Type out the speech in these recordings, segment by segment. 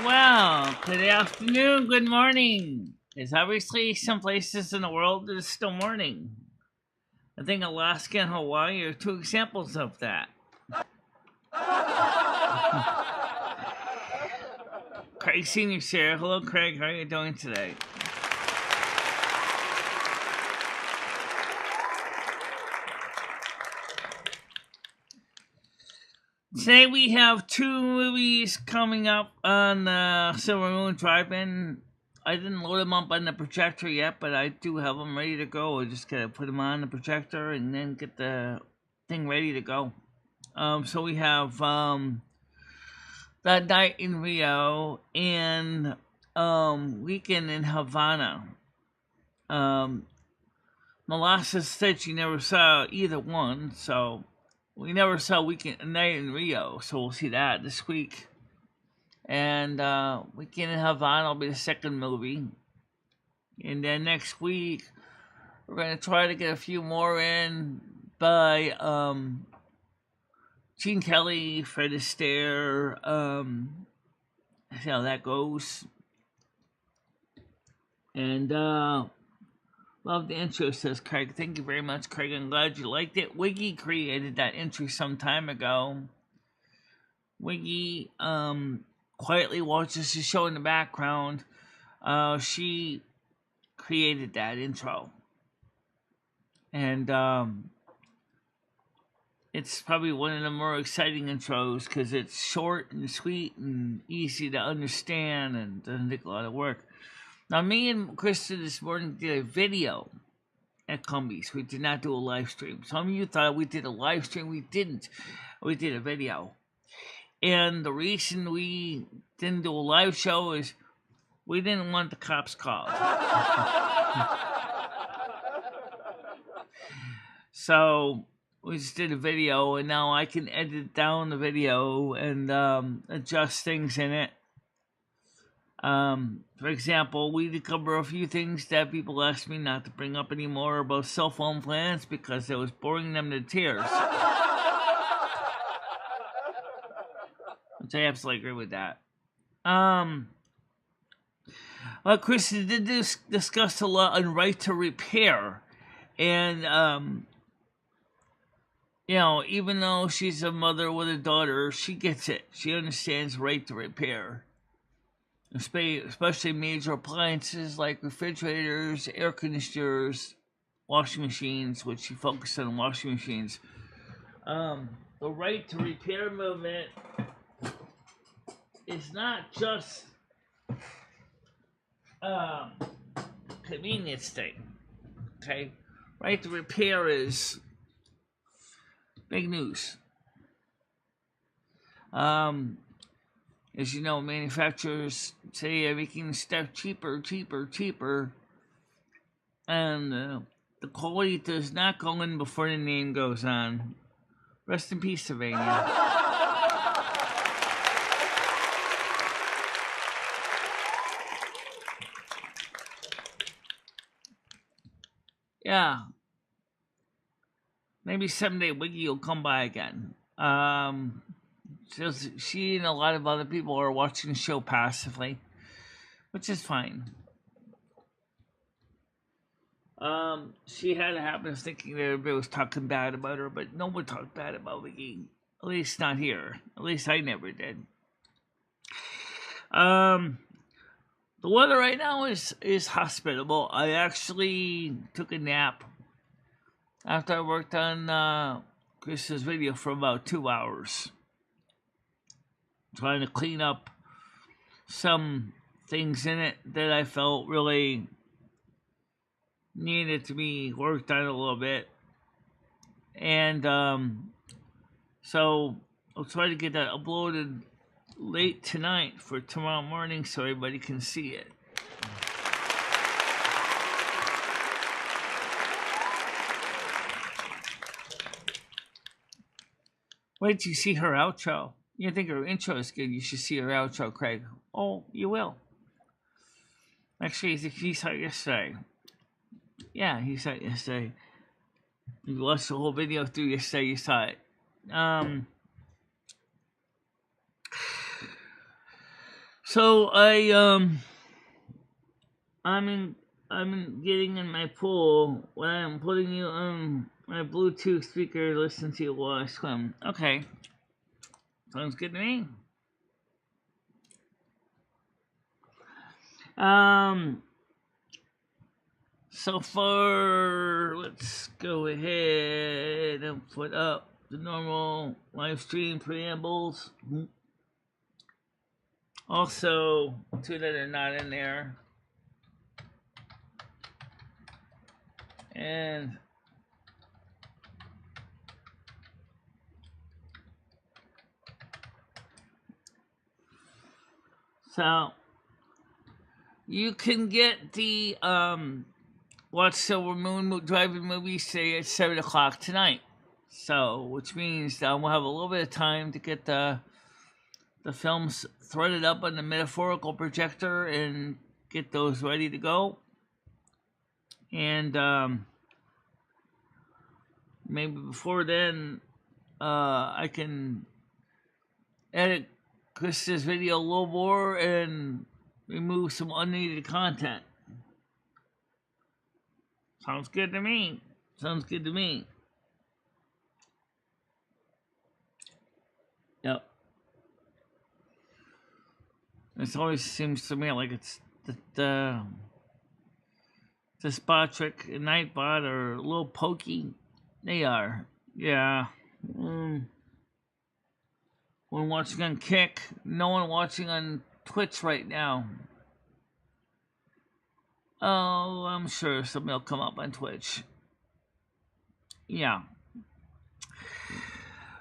Well. Good afternoon, good morning. There's obviously some places in the world that is still morning. I think Alaska and Hawaii are two examples of that. Craig Sr. Sarah. Hello, Craig. How are you doing today? Today we have two movies coming up on Silver Moon Drive-In. I didn't load them up on the projector yet, but I do have them ready to go. I just gotta put them on the projector and then get the thing ready to go. So we have That Night in Rio and Weekend in Havana. Molasses said she never saw either one, so we never saw Weekend Night in Rio, so we'll see that this week. And Weekend in Havana will be the second movie. And then next week, we're going to try to get a few more in by Gene Kelly, Fred Astaire. See how that goes. And love the intro, says Craig. Thank you very much, Craig. I'm glad you liked it. Wiggy created that entry some time ago. Wiggy quietly watches the show in the background. She created that intro. And it's probably one of the more exciting intros because it's short and sweet and easy to understand and doesn't take a lot of work. Now, me and Krista this morning did a video at Cumbies. We did not do a live stream. Some of you thought we did a live stream. We didn't. We did a video. And the reason we didn't do a live show is we didn't want the cops called. So we just did a video, and now I can edit down the video and adjust things in it. For example, we cover a few things that people asked me not to bring up anymore about cell phone plans because it was boring them to tears. Which I absolutely agree with that. Chris did discuss a lot on right to repair. And, even though she's a mother with a daughter, she gets it. She understands right to repair. Especially major appliances like refrigerators, air conditioners, washing machines, which she focused on washing machines. The right to repair movement is not just convenience thing. Okay? Right to repair is big news. As you know, manufacturers say they're making stuff cheaper, and the quality does not go in before the name goes on. Rest in peace, Savannah. Yeah. Maybe someday Wiggy will come by again. She and a lot of other people are watching the show passively, which is fine. She had a habit of thinking that everybody was talking bad about her, but no one talked bad about Wiggy. At least not here. At least I never did. The weather right now is hospitable. I actually took a nap after I worked on Chris's video for about 2 hours. Trying to clean up some things in it that I felt really needed to be worked on a little bit. And so I'll try to get that uploaded late tonight for tomorrow morning so everybody can see it. Wait till you see her outro. You think her intro is good, you should see her outro, Craig. Oh, you will. Actually, he saw it yesterday. Yeah, he saw it yesterday. You watched the whole video through yesterday, you saw it. So I'm getting in my pool when I'm putting you on my Bluetooth speaker to listen to you while I swim. Okay. Sounds good to me. So far, let's go ahead and put up the normal live stream preambles. Also, two that are not in there. And so you can get the Watch Silver Moon driving movies today at 7 o'clock tonight. So, which means we'll have a little bit of time to get the films threaded up on the metaphorical projector and get those ready to go. And maybe before then, I can edit Krista's video a little more and remove some unneeded content. Sounds good to me. Sounds good to me. Yep. It always seems to me like it's the spot trick and Nightbot are a little pokey. They are. Yeah. One watching on Kick, no one watching on Twitch right now. Oh, I'm sure something will come up on Twitch. Yeah.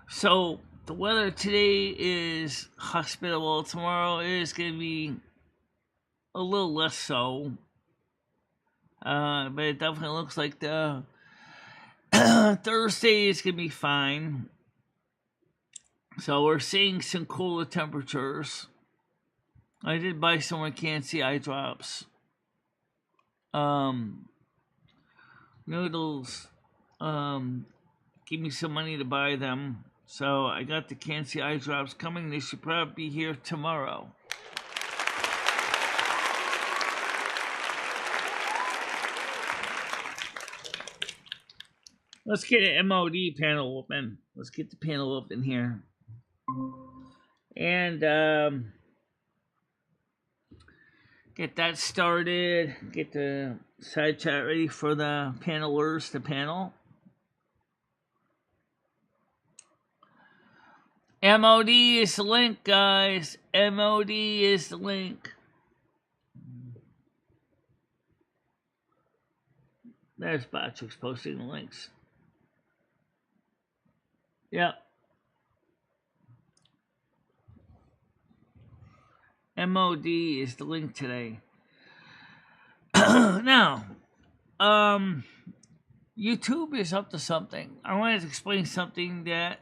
So, the weather today is hospitable. Tomorrow is going to be a little less so. But it definitely looks like the Thursday is going to be fine. So, we're seeing some cooler temperatures. I did buy some Cancy eye drops. Noodles give me some money to buy them, so I got the Cancy eye drops coming. They should probably be here tomorrow. Let's get an MOD panel open. Let's get the panel open here. And get that started. Get the side chat ready for the panelers to panel. MOD is the link, guys. MOD is the link. There's Patrick's posting the links. Yep. MOD is the link today. Now, YouTube is up to something. I wanted to explain something that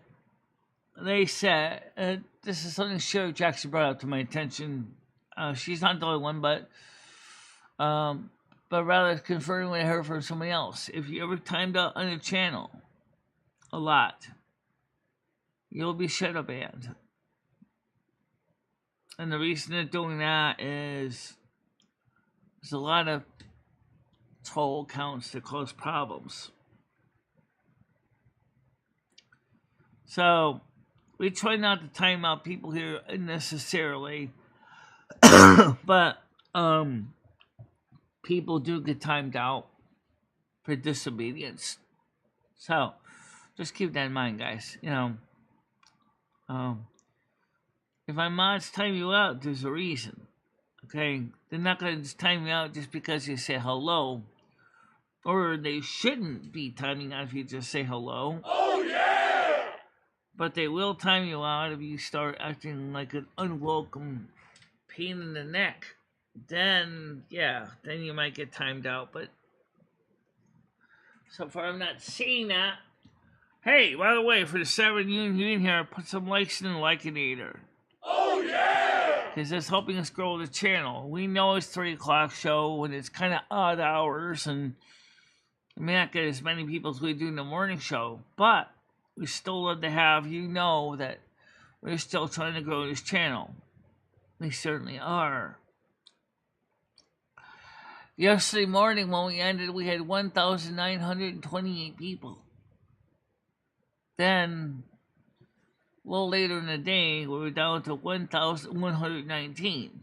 they said. This is something Sherry Jackson brought up to my attention. She's not the only one, but rather confirming what I heard from somebody else. If you ever timed out on a channel a lot, you'll be shadow banned. And the reason they're doing that is there's a lot of troll accounts that cause problems. So we try not to time out people here unnecessarily, but people do get timed out for disobedience. So just keep that in mind, guys. You know, if my mods time you out, there's a reason. Okay? They're not going to just time you out just because you say hello. Or they shouldn't be timing out if you just say hello. Oh, yeah! But they will time you out if you start acting like an unwelcome pain in the neck. Then, yeah, then you might get timed out. But so far, I'm not seeing that. Hey, by the way, for the 7 you in here, put some likes in the Likinator. Oh, yeah! Because that's helping us grow the channel. We know it's 3 o'clock show and it's kind of odd hours, and we may not get as many people as we do in the morning show, but we still love to have you know that we're still trying to grow this channel. They certainly are. Yesterday morning when we ended, we had 1,928 people. Then, a little later in the day, we were down to 1,119.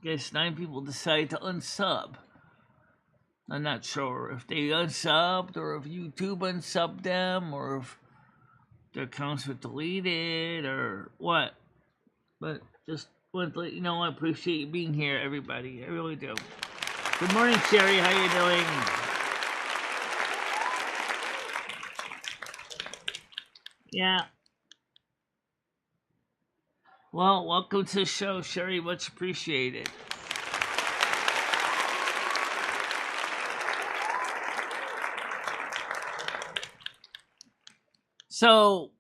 Guess 9 people decided to unsub. I'm not sure if they unsubbed or if YouTube unsubbed them or if their accounts were deleted or what. But just want to let you know I appreciate you being here, everybody. I really do. Good morning, Sherry. How you doing? Yeah. Well, welcome to the show, Sherry. Much appreciated. So,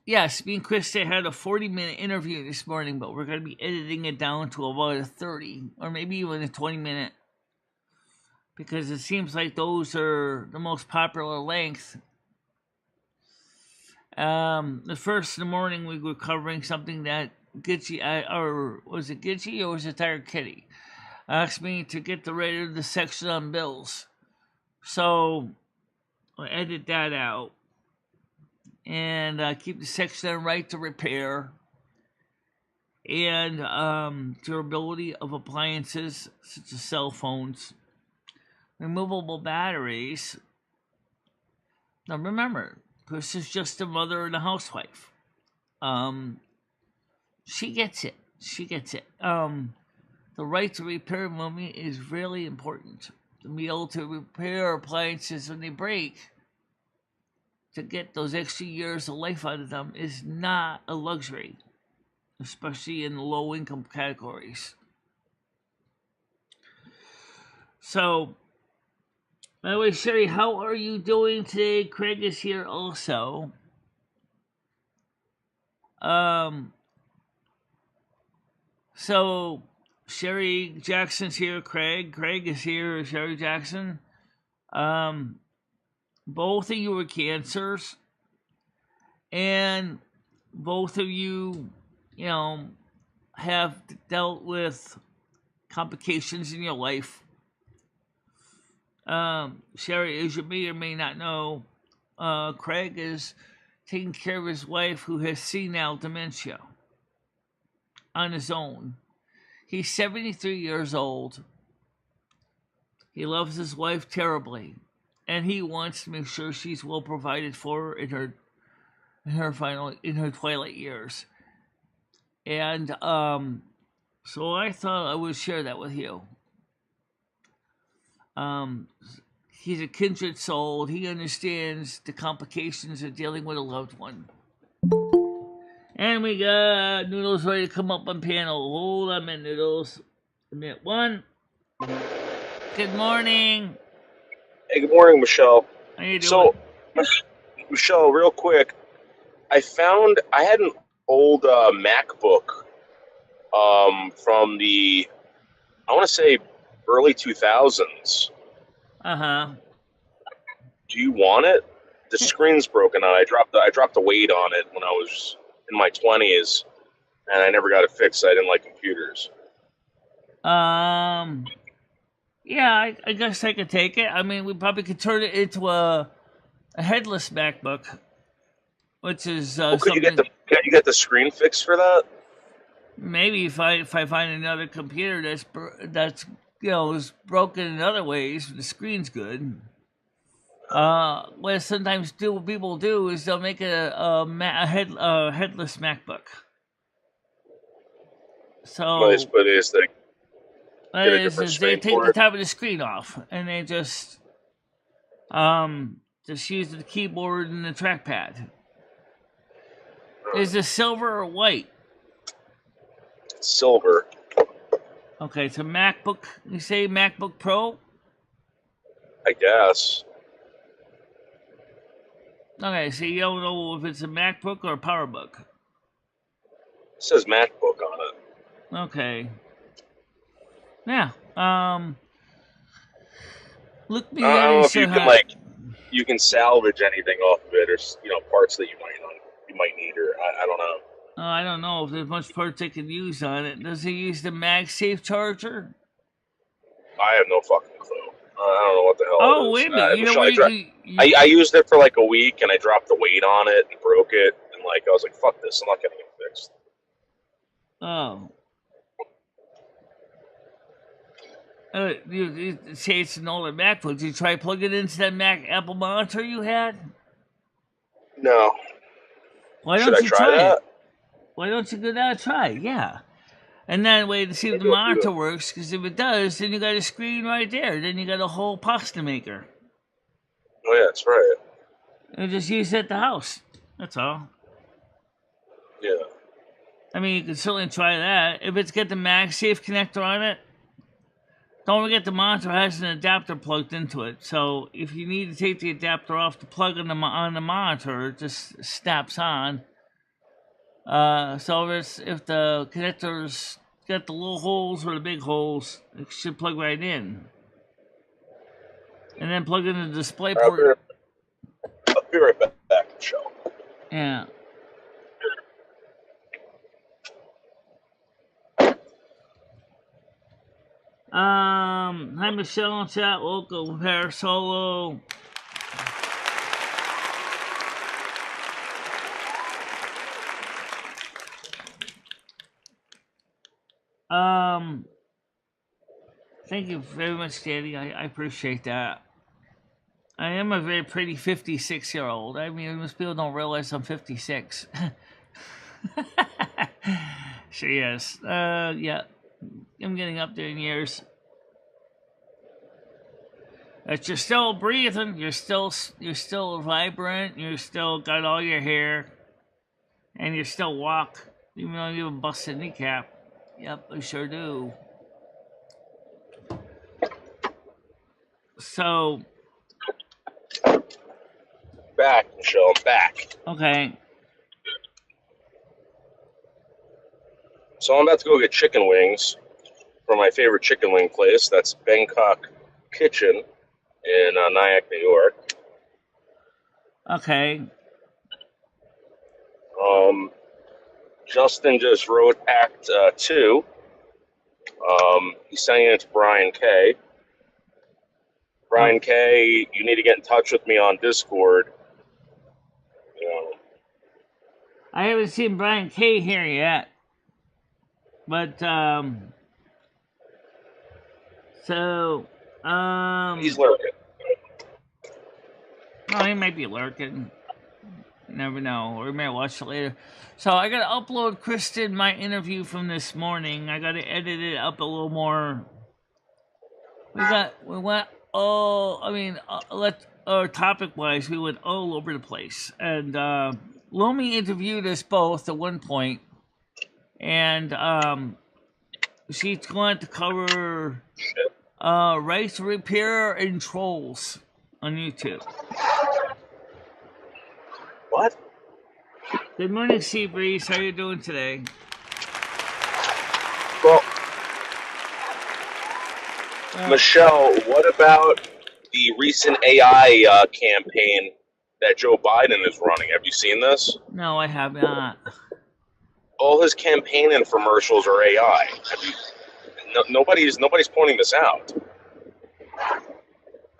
yes, me and Krista had a 40-minute interview this morning, but we're going to be editing it down to about a 30 or maybe even a 20-minute because it seems like those are the most popular length. The first in the morning we were covering something that Gitchy, or was it Gitchy or was it Tiger Kitty, asked me to get the rate of the section on bills. So I edit that out and keep the section on right to repair and durability of appliances such as cell phones, removable batteries. Now remember, Chris is just a mother and a housewife. She gets it. She gets it. The right to repair movement is really important. To be able to repair appliances when they break, to get those extra years of life out of them, is not a luxury, especially in low income categories. So, by the way, Sherry, how are you doing today? Craig is here also. So Sherry Jackson's here. Craig is here. Sherry Jackson. Both of you are cancers, and both of you, have dealt with complications in your life. Sherry, as you may or may not know, Craig is taking care of his wife who has senile dementia on his own. He's 73 years old. He loves his wife terribly, and he wants to make sure she's well provided for in her twilight years. And so I thought I would share that with you. He's a kindred soul. He understands the complications of dealing with a loved one. And we got Noodles ready to come up on panel. Hold on a minute, Noodles. A minute one. Good morning. Hey, good morning, Michelle. How you doing? So, Michelle, real quick, I had an old MacBook from the, I want to say, early 2000s. Uh-huh. Do you want it? The screen's broken out. I dropped the weight on it when I was in my 20s, and I never got it fixed. I didn't like computers. Yeah, I guess I could take it. I mean, we probably could turn it into a headless MacBook, which is Can something. Can you get the screen fixed for that? Maybe if I find another computer that's is broken in other ways, the screen's good. What sometimes people do is they'll make a headless MacBook. So They take the top of the screen off and they just use the keyboard and the trackpad. Is it silver or white? Silver. Okay, it's a MacBook. You say MacBook Pro? I guess. Okay, so you don't know if it's a MacBook or a PowerBook. It says MacBook on it. Okay. Yeah. Look me I don't know if you can salvage anything off of it, or parts that you might need, or I don't know. I don't know if there's much parts they can use on it. Does it use the MagSafe charger? I have no fucking clue. I don't know what the hell Oh, it is. wait a minute. You know Michelle, what I used it for like a week, and I dropped the weight on it and broke it, and like I was like, "Fuck this! I'm not getting it fixed." Oh. You say it's an older MacBook. Did you try plugging it into that Apple monitor you had? No. Why Should don't I you try that? it? Why don't you go down and try it? Yeah. And that way to see if the monitor works, because if it does, then you got a screen right there. Then you got a whole pasta maker. Oh, yeah, that's right. And just use it at the house. That's all. Yeah. I mean, you can certainly try that. If it's got the MagSafe connector on it, don't forget the monitor has an adapter plugged into it. So if you need to take the adapter off to plug on the monitor, it just snaps on. So if the connector's got the little holes or the big holes, it should plug right in. And then plug in the display port. I'll be right back, Michelle. Yeah. Hi Michelle in chat. Welcome, Hair Solo. Thank you very much, Danny. I appreciate that. I am a very pretty 56-year-old. I mean, most people don't realize I'm 56. So yes, yeah, I'm getting up there in years. But you're still breathing. You're still vibrant. You're still got all your hair, and you still walk, even though you have a busted kneecap. Yep, I sure do. So. Back, Michelle. I'm back. Okay. So I'm about to go get chicken wings from my favorite chicken wing place. That's Bangkok Kitchen in Nyack, New York. Okay. Justin just wrote Act 2. He's sending it to Brian K. Brian K., you need to get in touch with me on Discord. I haven't seen Brian K. here yet. But, he's lurking. Oh, he might be lurking. You never know. Or we may watch it later. So I gotta upload Kristen my interview from this morning. I gotta edit it up a little more. Topic wise, we went all over the place. And Lomi interviewed us both at one point, and she's going to cover rights repair and trolls on YouTube. What? Good morning, Seabreeze. How you doing today? Well, Michelle, what about the recent AI campaign that Joe Biden is running? Have you seen this? No, I have not. All his campaign infomercials are AI. Nobody's pointing this out.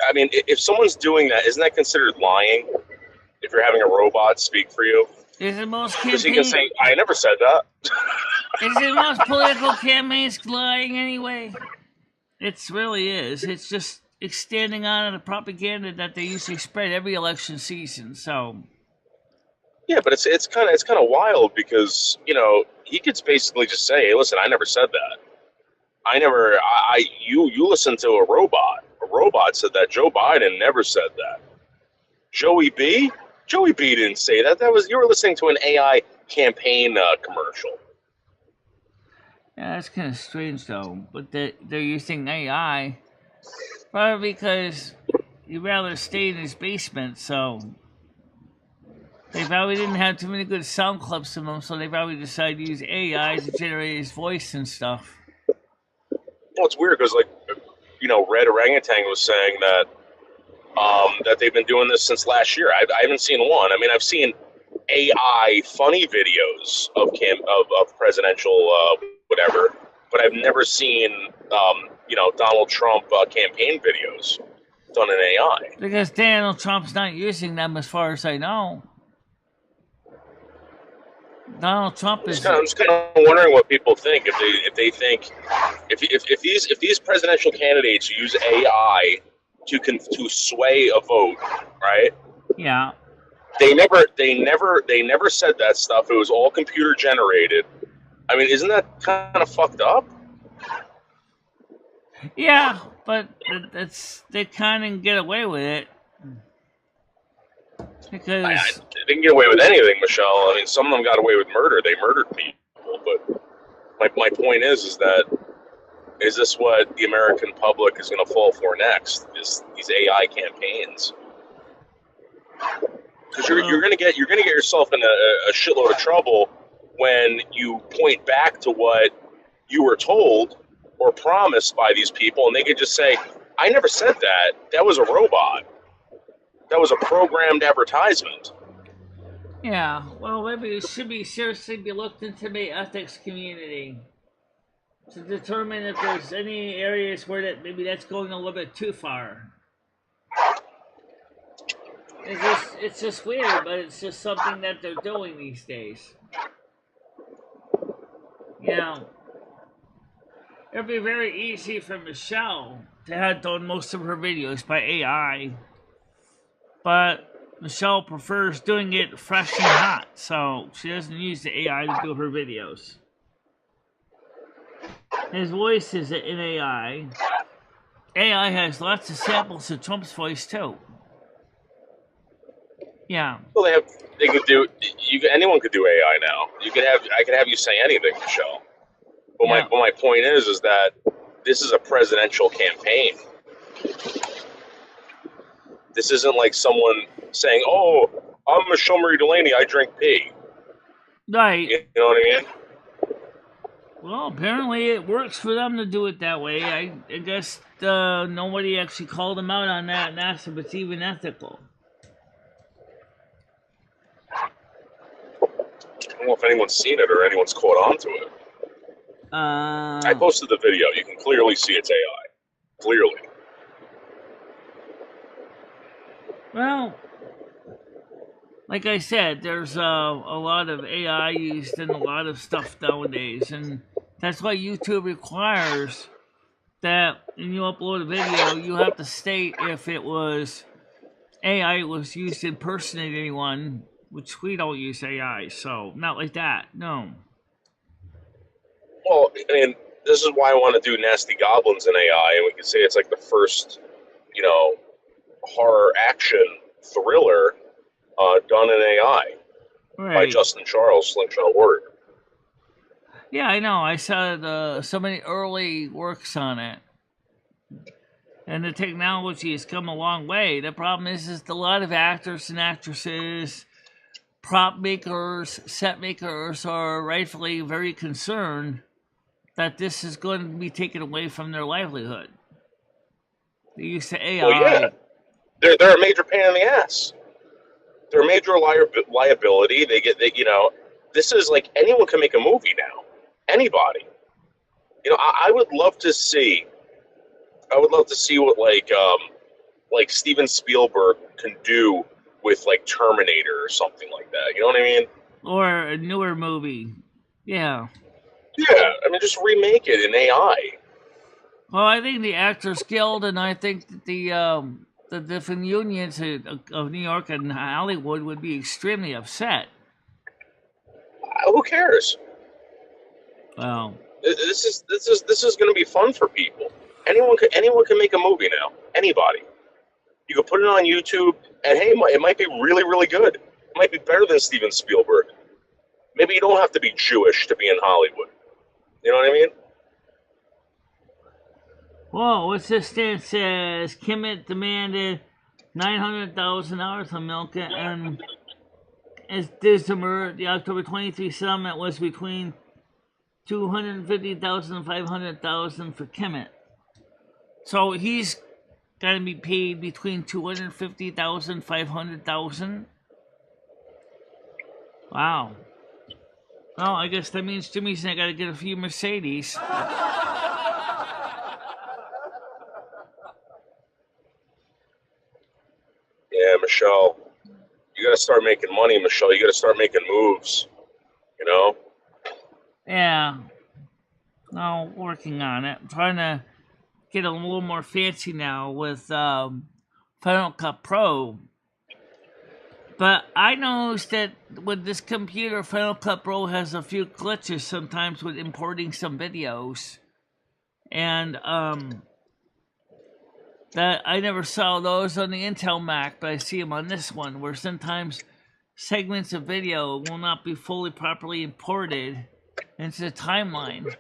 I mean, if someone's doing that, isn't that considered lying? If you're having a robot speak for you, is it most because he can say, "I never said that." Is it most political campaigns lying anyway? It really is. It's just extending on the propaganda that they usually spread every election season. So. Yeah, but it's kind of wild because he could basically just say, "Hey, listen, I never said that. You listened to a robot. A robot said that. Joe Biden never said that. Joey B didn't say that. You were listening to an AI campaign commercial." Yeah, that's kind of strange though. But they're using AI probably because he'd rather stay in his basement. So they probably didn't have too many good sound clips of him. So they probably decided to use AI to generate his voice and stuff. Well, it's weird because Red Orangutan was saying that that they've been doing this since last year. I haven't seen one. I mean, I've seen AI funny videos of presidential whatever, but I've never seen Donald Trump campaign videos done in AI. Because Donald Trump's not using them, as far as I know. Donald Trump is. I'm just kind of wondering what people think if they think if these presidential candidates use AI to sway a vote, right? Yeah. They never said that stuff. It was all computer generated. I mean, isn't that kind of fucked up? Yeah, but they kind of get away with it because they didn't get away with anything, Michelle. I mean, some of them got away with murder. They murdered people. But my point is that is this what the American public is going to fall for next? Is these AI campaigns? Because you're going to get yourself in a shitload of trouble when you point back to what you were told or promised by these people, and they could just say, "I never said that. That was a robot. That was a programmed advertisement." Yeah, well, maybe it should be seriously be looked into the ethics community to determine if there's any areas where maybe that's going a little bit too far. It's just weird, but it's just something that they're doing these days. You know, it'd be very easy for Michelle to have done most of her videos by AI, but Michelle prefers doing it fresh and hot, so she doesn't use the AI to do her videos. His voice is in AI. AI has lots of samples of Trump's voice too. Yeah. Well, they could do. Anyone could do AI now. I could have you say anything, Michelle. But yeah. my point is that this is a presidential campaign. This isn't like someone saying, "Oh, I'm MicheleMarieDalene. I drink pee." Right. You know what I mean? Well, apparently it works for them to do it that way. I guess nobody actually called them out on that and asked if it's even ethical. I don't know if anyone's seen it or anyone's caught on to it. I posted the video. You can clearly see it's AI. Clearly. Well, like I said, there's a lot of AI used in a lot of stuff nowadays, and that's why YouTube requires that when you upload a video, you have to state if it was AI was used to impersonate anyone, which we don't use AI, so not like that, no. Well, I mean, this is why I want to do Nasty Goblins in AI, and we can say it's like the first, horror action thriller done in AI by Justin Charles, Slingshot Warrior. Yeah, I know. I saw so many early works on it. And the technology has come a long way. The problem is a lot of actors and actresses, prop makers, set makers are rightfully very concerned that this is going to be taken away from their livelihood. They use the AI. Well, yeah. They're a major pain in the ass. They're a major liability. This is like anyone can make a movie now. Anybody. I would love to see what like Steven Spielberg can do with like Terminator or something like that. You know what I mean? Or a newer movie. Yeah. Yeah, I mean, just remake it in AI. Well, I think the Actors Guild and I think that the different unions of New York and Hollywood would be extremely upset. Who cares? Well, this is going to be fun for people. Anyone can make a movie now. Anybody. You can put it on YouTube, and hey, it might be really, really good. It might be better than Steven Spielberg. Maybe you don't have to be Jewish to be in Hollywood. You know what I mean? Whoa, what's this stand says? Kimmett demanded $900,000 from Milka, and as Dismer, the October 23 settlement was between $250,000 and $500,000 for Kimmett. So he's got to be paid between $250,000 and $500,000. Wow. Well, I guess that means Jimmy's not got to get a few Mercedes. Yeah, Michelle, you got to start making money, Michelle. You got to start making moves. You know. Yeah. No, working on it. I'm trying to get a little more fancy now with Final Cut Pro. But I noticed that with this computer, Final Cut Pro has a few glitches sometimes with importing some videos. And that I never saw those on the Intel Mac, but I see them on this one, where sometimes segments of video will not be fully properly imported into the timeline.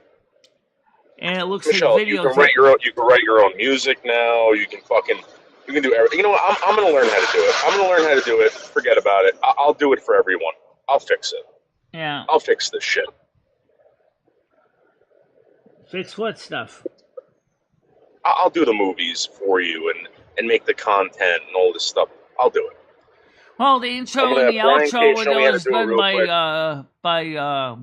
And it looks Michelle, like you videos can write your own. You can write your own music now. You can do everything. You know what? I'm gonna learn how to do it. I'm gonna learn how to do it. Forget about it. I'll do it for everyone. I'll fix it. Yeah. I'll fix this shit. Fix what stuff? I'll do the movies for you and make the content and all this stuff. I'll do it. Well, the intro and the outro when it was done by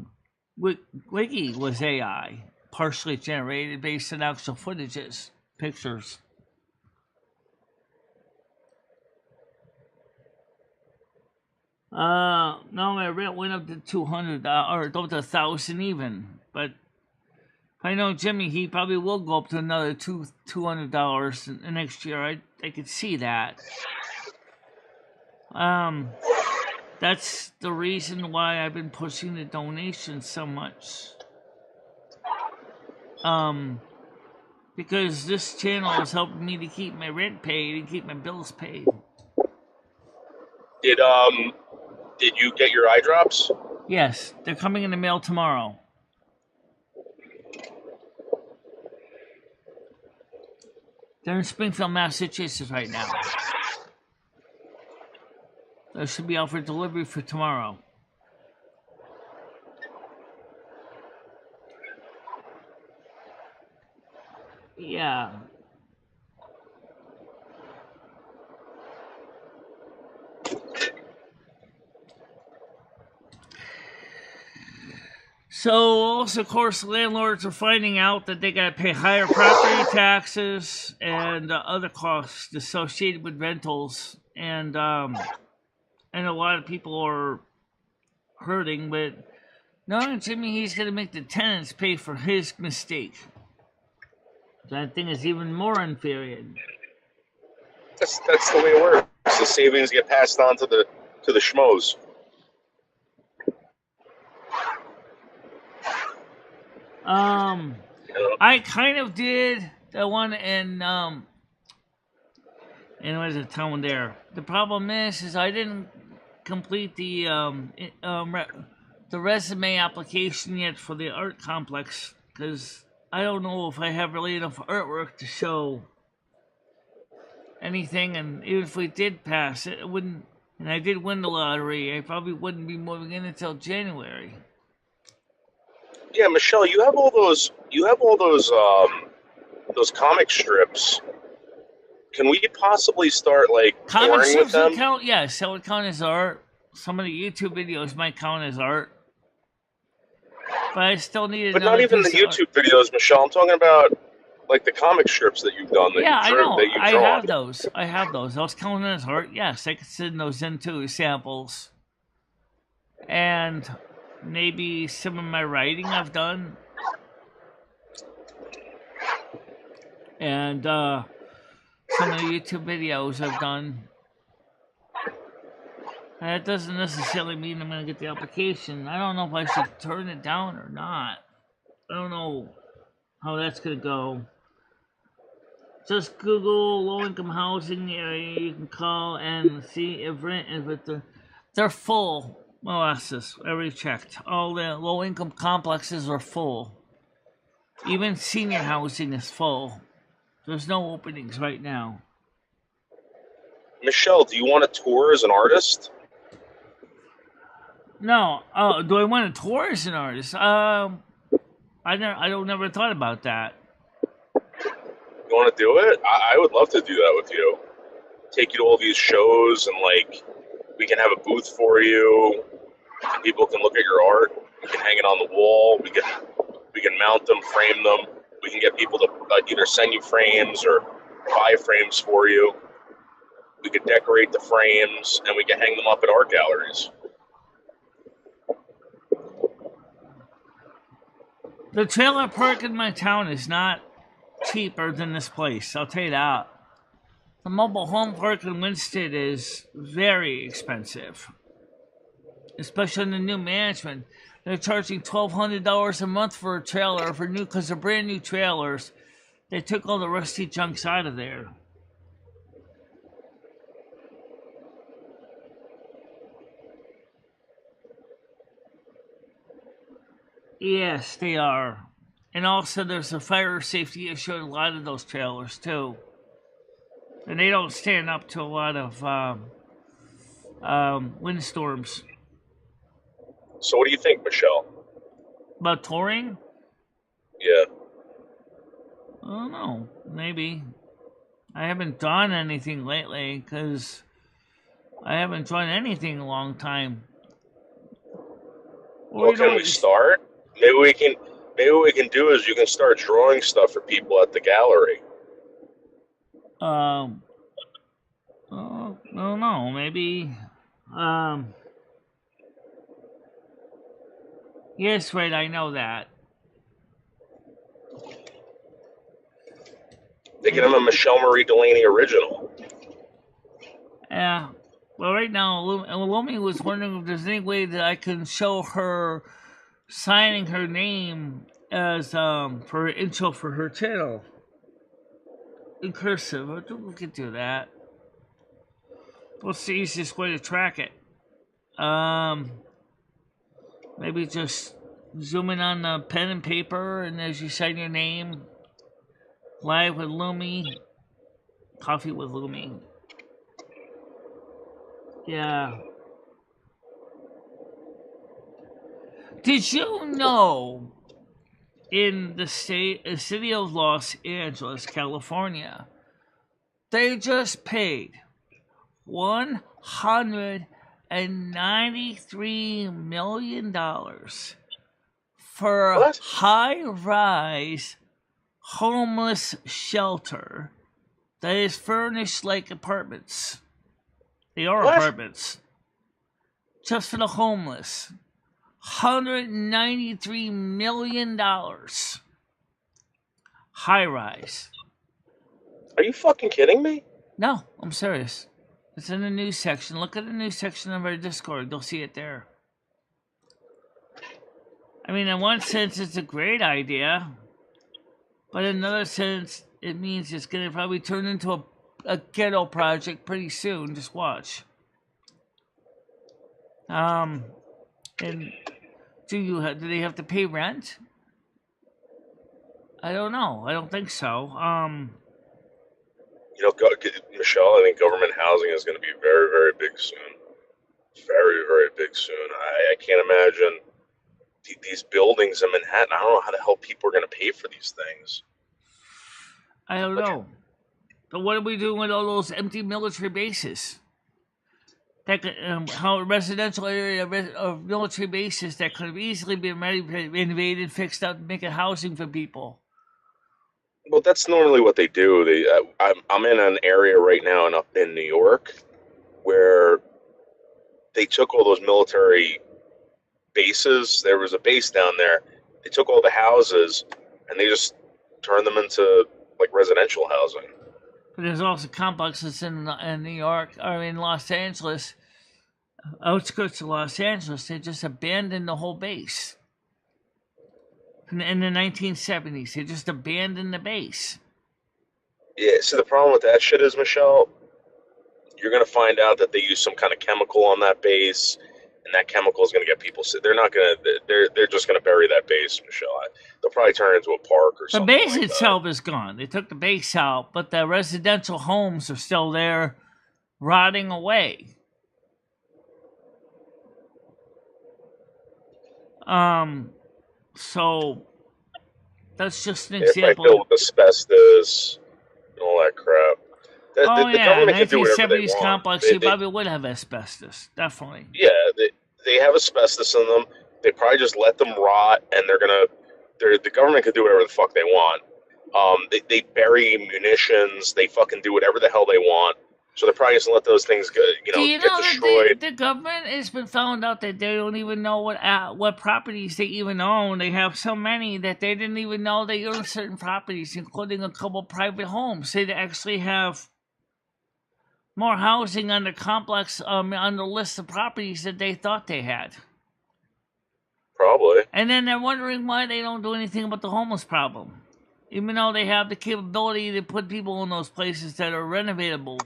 Wiki was AI, partially generated based on actual footages, pictures. No, my rent went up to $200 or up to $1,000 even. But I know Jimmy, he probably will go up to another $200 next year. I could see that. That's the reason why I've been pushing the donations so much. Because this channel is helping me to keep my rent paid and keep my bills paid. Did you get your eye drops? Yes, they're coming in the mail tomorrow. They're in Springfield, Massachusetts right now. They should be out for delivery for tomorrow. Yeah. So, also, of course, landlords are finding out that they got to pay higher property taxes and other costs associated with rentals, and a lot of people are hurting. But no, Jimmy, he's going to make the tenants pay for his mistake. That thing is even more unfair. That's the way it works. The savings get passed on to the schmoes. I kind of did the one in what is the town there? The problem is I didn't complete the resume application yet for the art complex because I don't know if I have really enough artwork to show anything, and even if we did pass it, it wouldn't. And I did win the lottery. I probably wouldn't be moving in until January. Yeah, Michelle, you have all those comic strips. Can we possibly start comic touring with them? Count? Yes, that would count as art. Some of the YouTube videos might count as art, but I still need. But not even the YouTube videos, Michelle. I'm talking about the comic strips that you've done. I know. I have those. Those count as art. Yes, I could send those into samples, and maybe some of my writing I've done, and some of the YouTube videos I've done. That doesn't necessarily mean I'm going to get the application. I don't know if I should turn it down or not. I don't know how that's going to go. Just Google low-income housing area you can call and see if they're full. Molasses, I already checked. All the low-income complexes are full. Even senior housing is full. There's no openings right now. Michelle, do you want to tour as an artist? No. Do I want to tour as an artist? I never thought about that. You want to do it? I would love to do that with you. Take you to all these shows and we can have a booth for you. People can look at your art. We can hang it on the wall. We can mount them, frame them. We can get people to either send you frames or buy frames for you. We could decorate the frames, and we can hang them up at art galleries. The trailer park in my town is not cheaper than this place, I'll tell you that. The mobile home park in Winston is very expensive, especially in the new management. They're charging $1,200 a month for a trailer because they're brand new trailers. They took all the rusty junks out of there. Yes, they are. And also there's a fire safety issue in a lot of those trailers too. And they don't stand up to a lot of windstorms. So what do you think, Michelle? About touring? Yeah. I don't know. Maybe. I haven't done anything lately because I haven't done anything in a long time. Well, can we start? Maybe we can do is you can start drawing stuff for people at the gallery. I don't know. Maybe. Yes, right. I know that. They can have a MicheleMarieDalene original. Yeah. Well, right now, Lumi was wondering if there's any way that I can show her signing her name as for an intro for her channel in cursive. We could do that. What's the easiest way to track it? Maybe just zoom in on the pen and paper, and as you sign your name, live with Lumi, coffee with Lumi. Yeah. Did you know in the city of Los Angeles, California, they just paid $193 million for a high-rise homeless shelter that is furnished like apartments. They are apartments. Just for the homeless. $193 million. High-rise. Are you fucking kidding me? No, I'm serious. It's in the news section. Look at the news section of our Discord. You'll see it there. I mean, in one sense, it's a great idea. But in another sense, it means it's going to probably turn into a ghetto project pretty soon. Just watch. And do they have to pay rent? I don't know. I don't think so. Michelle, I think government housing is going to be very, very big soon. Very, very big soon. I can't imagine these buildings in Manhattan. I don't know how the hell people are going to pay for these things. I don't know. But what are we doing with all those empty military bases? That could, how a residential area of military bases that could have easily been renovated, fixed up, making housing for people. Well, that's normally what they do. I'm in an area right now up in New York where they took all those military bases. There was a base down there. They took all the houses and they just turned them into like residential housing. But there's also complexes in New York or in Los Angeles, outskirts of Los Angeles. They just abandoned the whole base. In the 1970s, they just abandoned the base. Yeah, so the problem with that shit is, Michelle, you're going to find out that they use some kind of chemical on that base, and that chemical is going to get people sick. They're not going to, they're just going to bury that base, Michelle. They'll probably turn it into a park or something. The base itself is gone. They took the base out, but the residential homes are still there, rotting away. So that's just an example. Filled with asbestos and all that crap. The yeah, government can do whatever they 1970s want. complex, you probably would have asbestos, definitely. Yeah, they have asbestos in them. They probably just let them rot, and the government could do whatever the fuck they want. They bury munitions. They fucking do whatever the hell they want. So they're probably just gonna let those things go, Do you get know destroyed. that the government has been found out that they don't even know what properties they even own? They have so many that they didn't even know they own certain properties, including a couple private homes. They actually have more housing on the complex, on the list of properties that they thought they had. Probably. And then they're wondering why they don't do anything about the homeless problem, even though they have the capability to put people in those places that are renovatable.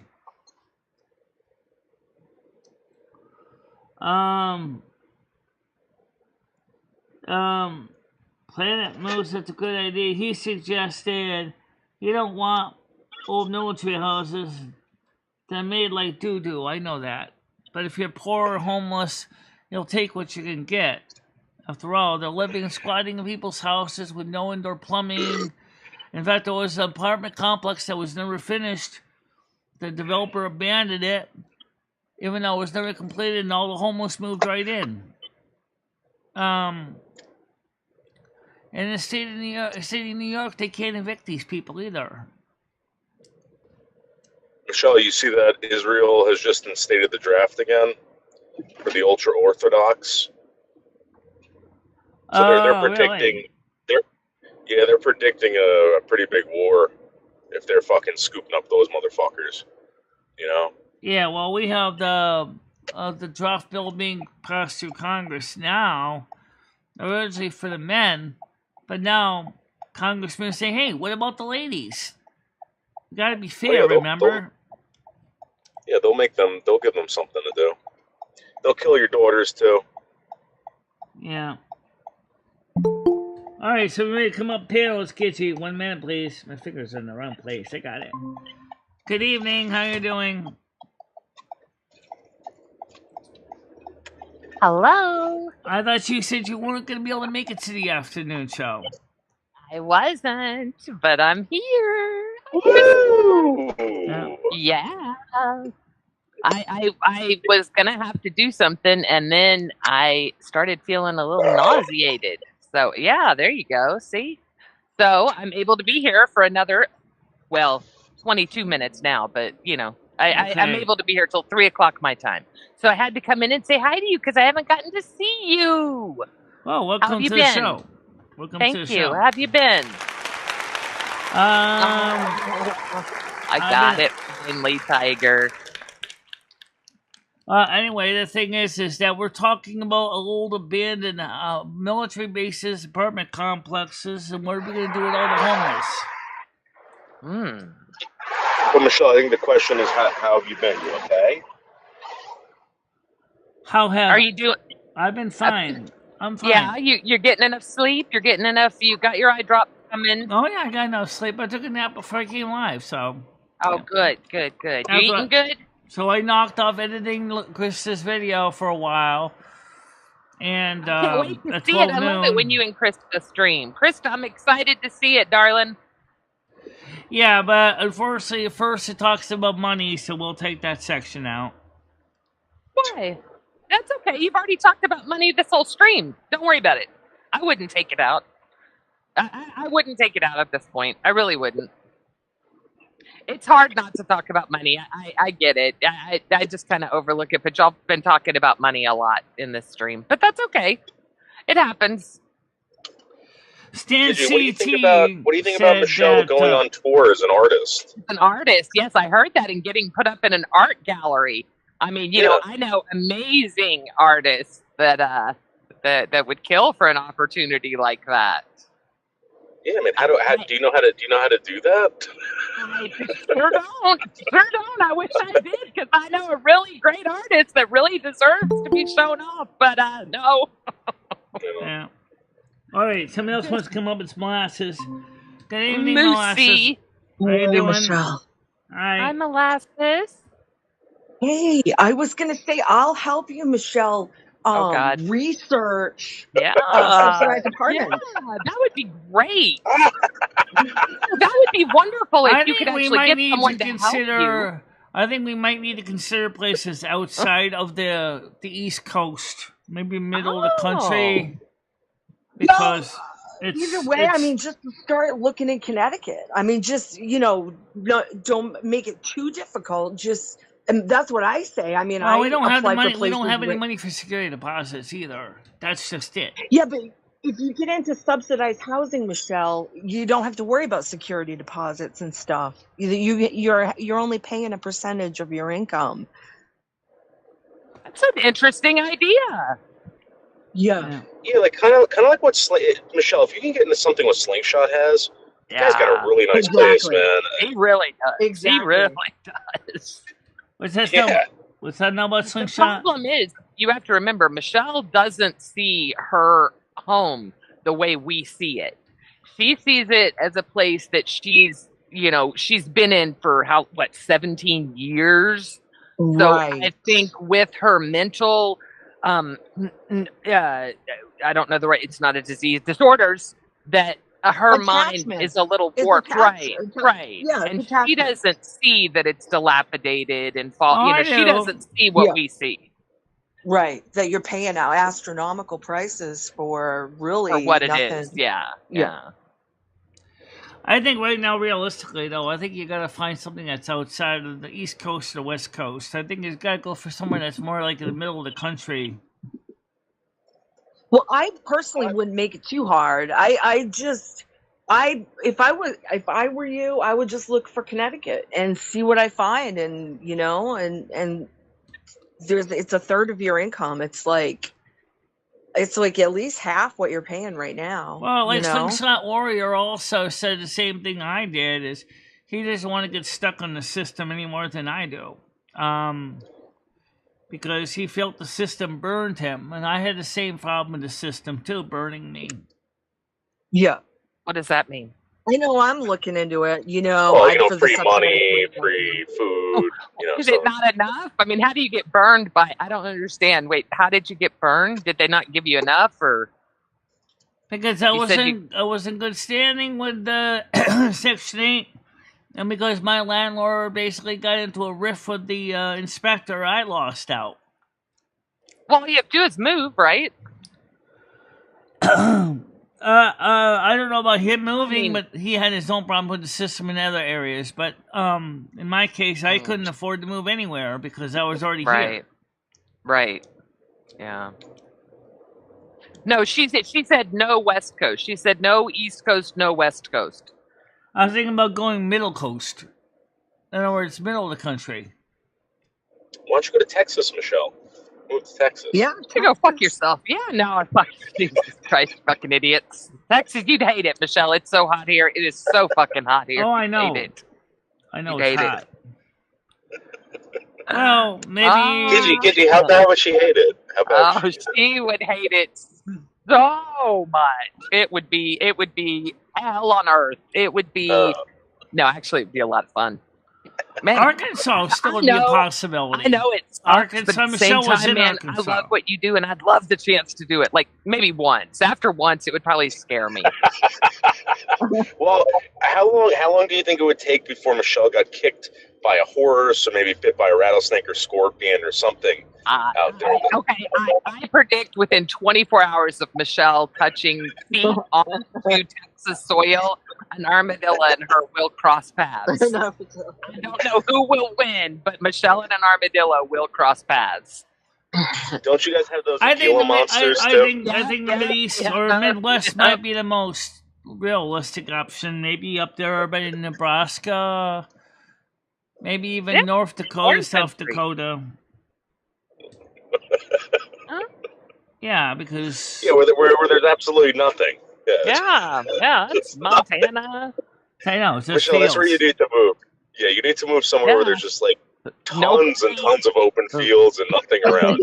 Planet Moose, that's a good idea. He suggested you don't want old military houses that are made like doo-doo. I know that. But if you're poor or homeless, you'll take what you can get. After all, they're living and squatting in people's houses with no indoor plumbing. In fact, there was an apartment complex that was never finished. The developer abandoned it, even though it was never completed, and all the homeless moved right in. In the state of New York, they can't evict these people either. Michelle, you see that Israel has just instated the draft again for the ultra-Orthodox? So they're predicting, really? they're predicting a pretty big war if they're fucking scooping up those motherfuckers. You know? Yeah, well, we have the draft bill being passed through Congress now, originally for the men, but now congressmen say, hey, what about the ladies? You gotta be fair, remember? They'll give them something to do. They'll kill your daughters too. Yeah. Alright, so we're ready to come up, panelists, get you. 1 minute, please. My fingers are in the wrong place. I got it. Good evening. How you doing? Hello. I thought you said you weren't going to be able to make it to the afternoon show. I wasn't, but I'm here. Woo! Yeah. I was gonna have to do something, and then I started feeling a little nauseated. So yeah, there you go. See? So I'm able to be here for another, 22 minutes now, but I'm able to be here till 3 o'clock my time. So I had to come in and say hi to you because I haven't gotten to see you. Well, welcome to the show. Welcome to the show. Thank you. How have you been? I got it, finally, Tiger. Anyway, the thing is that we're talking about old abandoned military bases, apartment complexes, and what are we going to do with all the homeless? But Michelle, I think the question is, how have you been? You okay? Are you doing? I've been fine. I'm fine. Yeah, you're getting enough sleep. You're getting enough. You got your eye drop coming. Oh yeah, I got enough sleep. I took a nap before I came live, so. Oh, good. You eating good? So I knocked off editing Krista's video for a while, and I can't wait to see it. I love it when you and Krista stream. Krista, I'm excited to see it, darling. Yeah, but unfortunately, first it talks about money, so we'll take that section out. Why? That's okay. You've already talked about money this whole stream. Don't worry about it. I wouldn't take it out. I wouldn't take it out at this point. I really wouldn't. It's hard not to talk about money. I get it. I just kind of overlook it, but y'all been talking about money a lot in this stream. But that's okay. It happens. Stan what do you think about Michelle going on tour as an artist? An artist, yes, I heard that, and getting put up in an art gallery. I mean, I know amazing artists that would kill for an opportunity like that. Yeah, I mean, do you know how to do that? I sure don't. I wish I did, because I know a really great artist that really deserves to be shown off, but no. Yeah. All right, somebody else wants to come up with molasses. Good evening, Moosey. Molasses. How you doing? Michelle. Hi. I'm Molasses. Hey, I was going to say, I'll help you, Michelle. Oh, God. Research. Yeah. Subsidized apartments. Yeah, that would be great. That would be wonderful if you could actually get someone to help you. I think we might need to consider places outside of the East Coast. maybe middle of the Oh. country, because Either way, I mean, just start looking in Connecticut. I mean, just, don't make it too difficult. And that's what I say. I mean, well, we I don't have the apply for money. We don't places have any with- money for security deposits either. That's just it. Yeah, but if you get into subsidized housing, Michelle, you don't have to worry about security deposits and stuff. You're only paying a percentage of your income. That's an interesting idea. Yeah. Yeah, like kind of like what Michelle. If you can get into something what Slingshot has, you guys got a really nice place, man. He really does. Exactly. He really does. What's that? Yeah. What's that know about The Slingshot? problem is, you have to remember, Michelle doesn't see her home the way we see it. She sees it as a place that she's been in for 17 years. So Right. I think with her mental, I don't know it's not a disease, disorders, that her mind Attachment. is a little It's warped. attachment. Right. Yeah, And it's she attachment. doesn't see that it's dilapidated and fall. Oh, I she do. doesn't see what Yeah. we see Right. That you're paying now astronomical prices for really for what nothing. it is. Yeah. Yeah. I think right now, realistically, though, I think you got to find something that's outside of the East Coast or the West Coast. I think you got to go for somewhere that's more like in the middle of the country. Well, I personally wouldn't make it too hard. If I were you, I would just look for Connecticut and see what I find, and it's a third of your income. It's like at least half what you're paying right now. Well, like you know? Slingshot Warrior also said the same thing I did, is he doesn't want to get stuck on the system any more than I do. Because he felt the system burned him, and I had the same problem with the system too, burning me. Yeah. What does that mean? I know I'm looking into it, for the free subsidized money, housing. free food, Is so it not enough? I mean, how do you get burned by? I don't understand. Wait, how did you get burned? Did they not give you enough, or? Because I You said was in good standing with the Section 8, and because my landlord basically got into a riff with the inspector, I lost out. Well, all you have to do is move, right? I don't know about him moving, mean- but he had his own problem with the system in other areas. But in my case, I couldn't afford to move anywhere because I was already here. Right. Yeah. No, she said no West Coast. She said no East Coast, no West Coast. I was thinking about going middle coast. In other words, middle of the country. why don't you go to Texas, Michelle? Move to Texas. Yeah. You go fuck yourself. Yeah, no, fuck Jesus Christ, fucking idiots. Texas, you'd hate it, Michelle. It's so hot here. It is so fucking hot here. Oh, I You'd know. hate it. I know You'd it's hate hot. Well, maybe. Giddy, how bad would she hate it? How bad? Oh, she would hate it so much. It would be hell on earth. It would be no, actually, it'd be a lot of fun. Man, Arkansas still would be a possibility. I know it's Arkansas. but at the Michelle same was time, in man, Arkansas. I love what you do, and I'd love the chance to do it. Like maybe once. After once, it would probably scare me. Well, how long do you think it would take before Michelle got kicked by a horse, or maybe bit by a rattlesnake or scorpion or something out there? Okay, I predict within 24 hours of Michelle touching feet onto Texas soil, an armadillo and her will cross paths. I don't know who will win, but Michelle and an armadillo will cross paths. Don't you guys have those I think Gila the, monsters I too? think the Mideast or Midwest might be the most realistic option. Maybe up there by Nebraska. Maybe even North Dakota, South Dakota. Yeah, because where there's absolutely nothing. Yeah, it's Montana. I know, it's just Michelle, that's where you need to move. Yeah, you need to move somewhere where there's just like tons and tons of open fields and nothing around.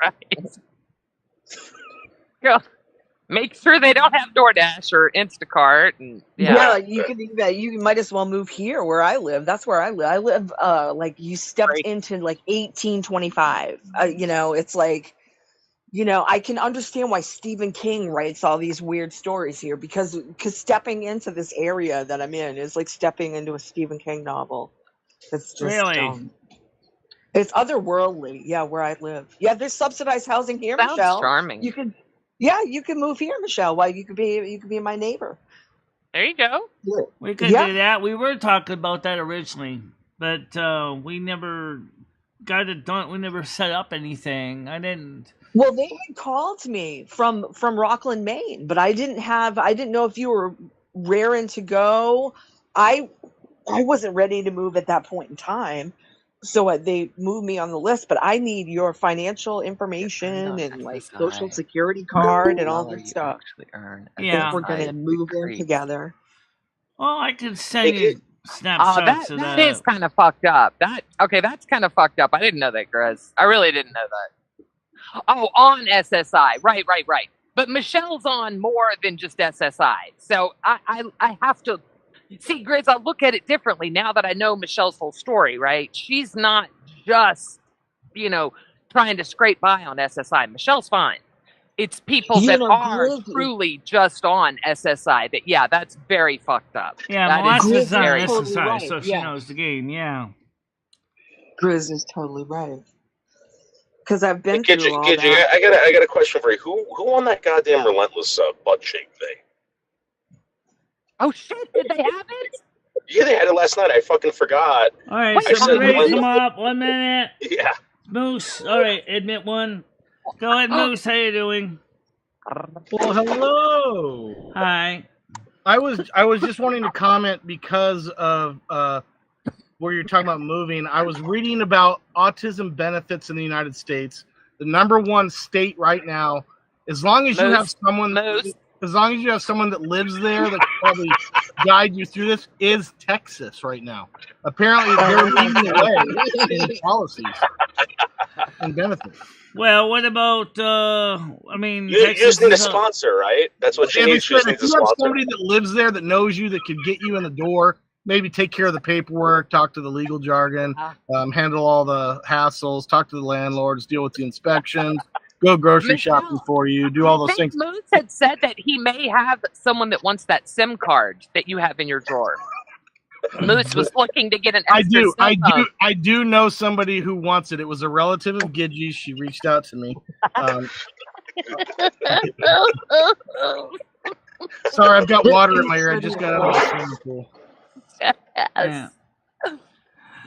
Right. Girl, make sure they don't have DoorDash or Instacart, and you might as well move here where I live. That's where I live. I live like you stepped into like 1825. It's like, I can understand why Stephen King writes all these weird stories here because stepping into this area that I'm in is like stepping into a Stephen King novel. It's just really. It's otherworldly, yeah, where I live. Yeah, there's subsidized housing here, Sounds Michelle. charming. You could, you can move here, Michelle. Why you could be my neighbor. There you go. We could do that. We were talking about that originally, but we never got it done. We never set up anything. I didn't. Well, they had called me from Rockland, Maine, but I didn't know if you were raring to go. I wasn't ready to move at that point in time. So they moved me on the list, but I need your financial information and like social security card and all this stuff. Yeah, if we're gonna move in together. Well, I can send you snapshots of that. That is kind of fucked up. That's kind of fucked up. I didn't know that, Grizz. I really didn't know that. Oh, on SSI, right. But Michelle's on more than just SSI, so I have to. See, Grizz, I look at it differently now that I know Michelle's whole story, right? She's not just, trying to scrape by on SSI. Michelle's fine. It's people that are truly just on SSI that, that's very fucked up. Yeah, Melissa's on SSI, right. So she knows the game, yeah. Grizz is totally right. Because I've been through all that. I got a question for you. Who won that goddamn relentless butt shake thing? Oh shit! Did they have it? Yeah, they had it last night. I fucking forgot. All right, so ready to come up. 1 minute. Yeah. Moose. All right, admit one. Go ahead, Moose. How you doing? Well, hello. Hi. I was just wanting to comment because of where you're talking about moving. I was reading about autism benefits in the United States. The #1 state right now, as long as you have someone. As long as you have someone that lives there that can probably guide you through this, is Texas right now. Apparently, they're leading the way in policies and benefits. Well, what about, you just need a sponsor, right? That's what you need. If you have somebody that lives there that knows you, that could get you in the door, maybe take care of the paperwork, talk to the legal jargon, handle all the hassles, talk to the landlords, deal with the inspections, go grocery shopping for you, do all those things. Moose had said that he may have someone that wants that SIM card that you have in your drawer. Moose was looking to get an extra I do know somebody who wants it. It was a relative of Gidgey's. She reached out to me. Sorry, I've got water in my ear. I just got out of the swimming pool. Yes. Yeah.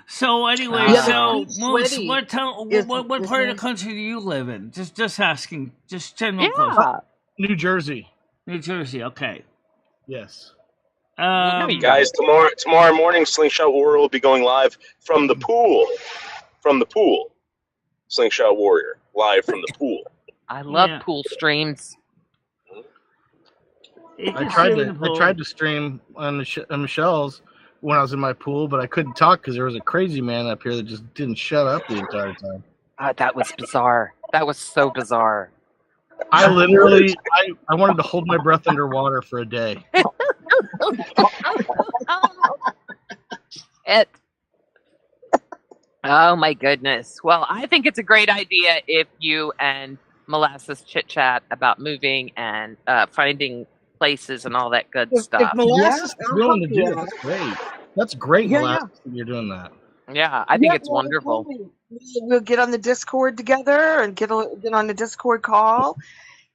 So anyway, Moose, what part of the country do you live in? Just asking, just general question. New Jersey. New Jersey, okay. Yes. Guys, tomorrow morning, Slingshot Warrior will be going live from the pool. From the pool. Slingshot Warrior, live from the pool. I love pool streams. I tried to stream on Michelle's when I was in my pool, but I couldn't talk because there was a crazy man up here that just didn't shut up the entire time. That was bizarre. That was so bizarre. I literally, I wanted to hold my breath underwater for a day. Oh my goodness. Well, I think it's a great idea if you and Molasses chit chat about moving and finding places and all that good stuff. If Molasses is willing to do it, that's great. That's great, Molasses, that you're doing that. Yeah, I think it's wonderful. We'll get on the Discord together and get on the Discord call.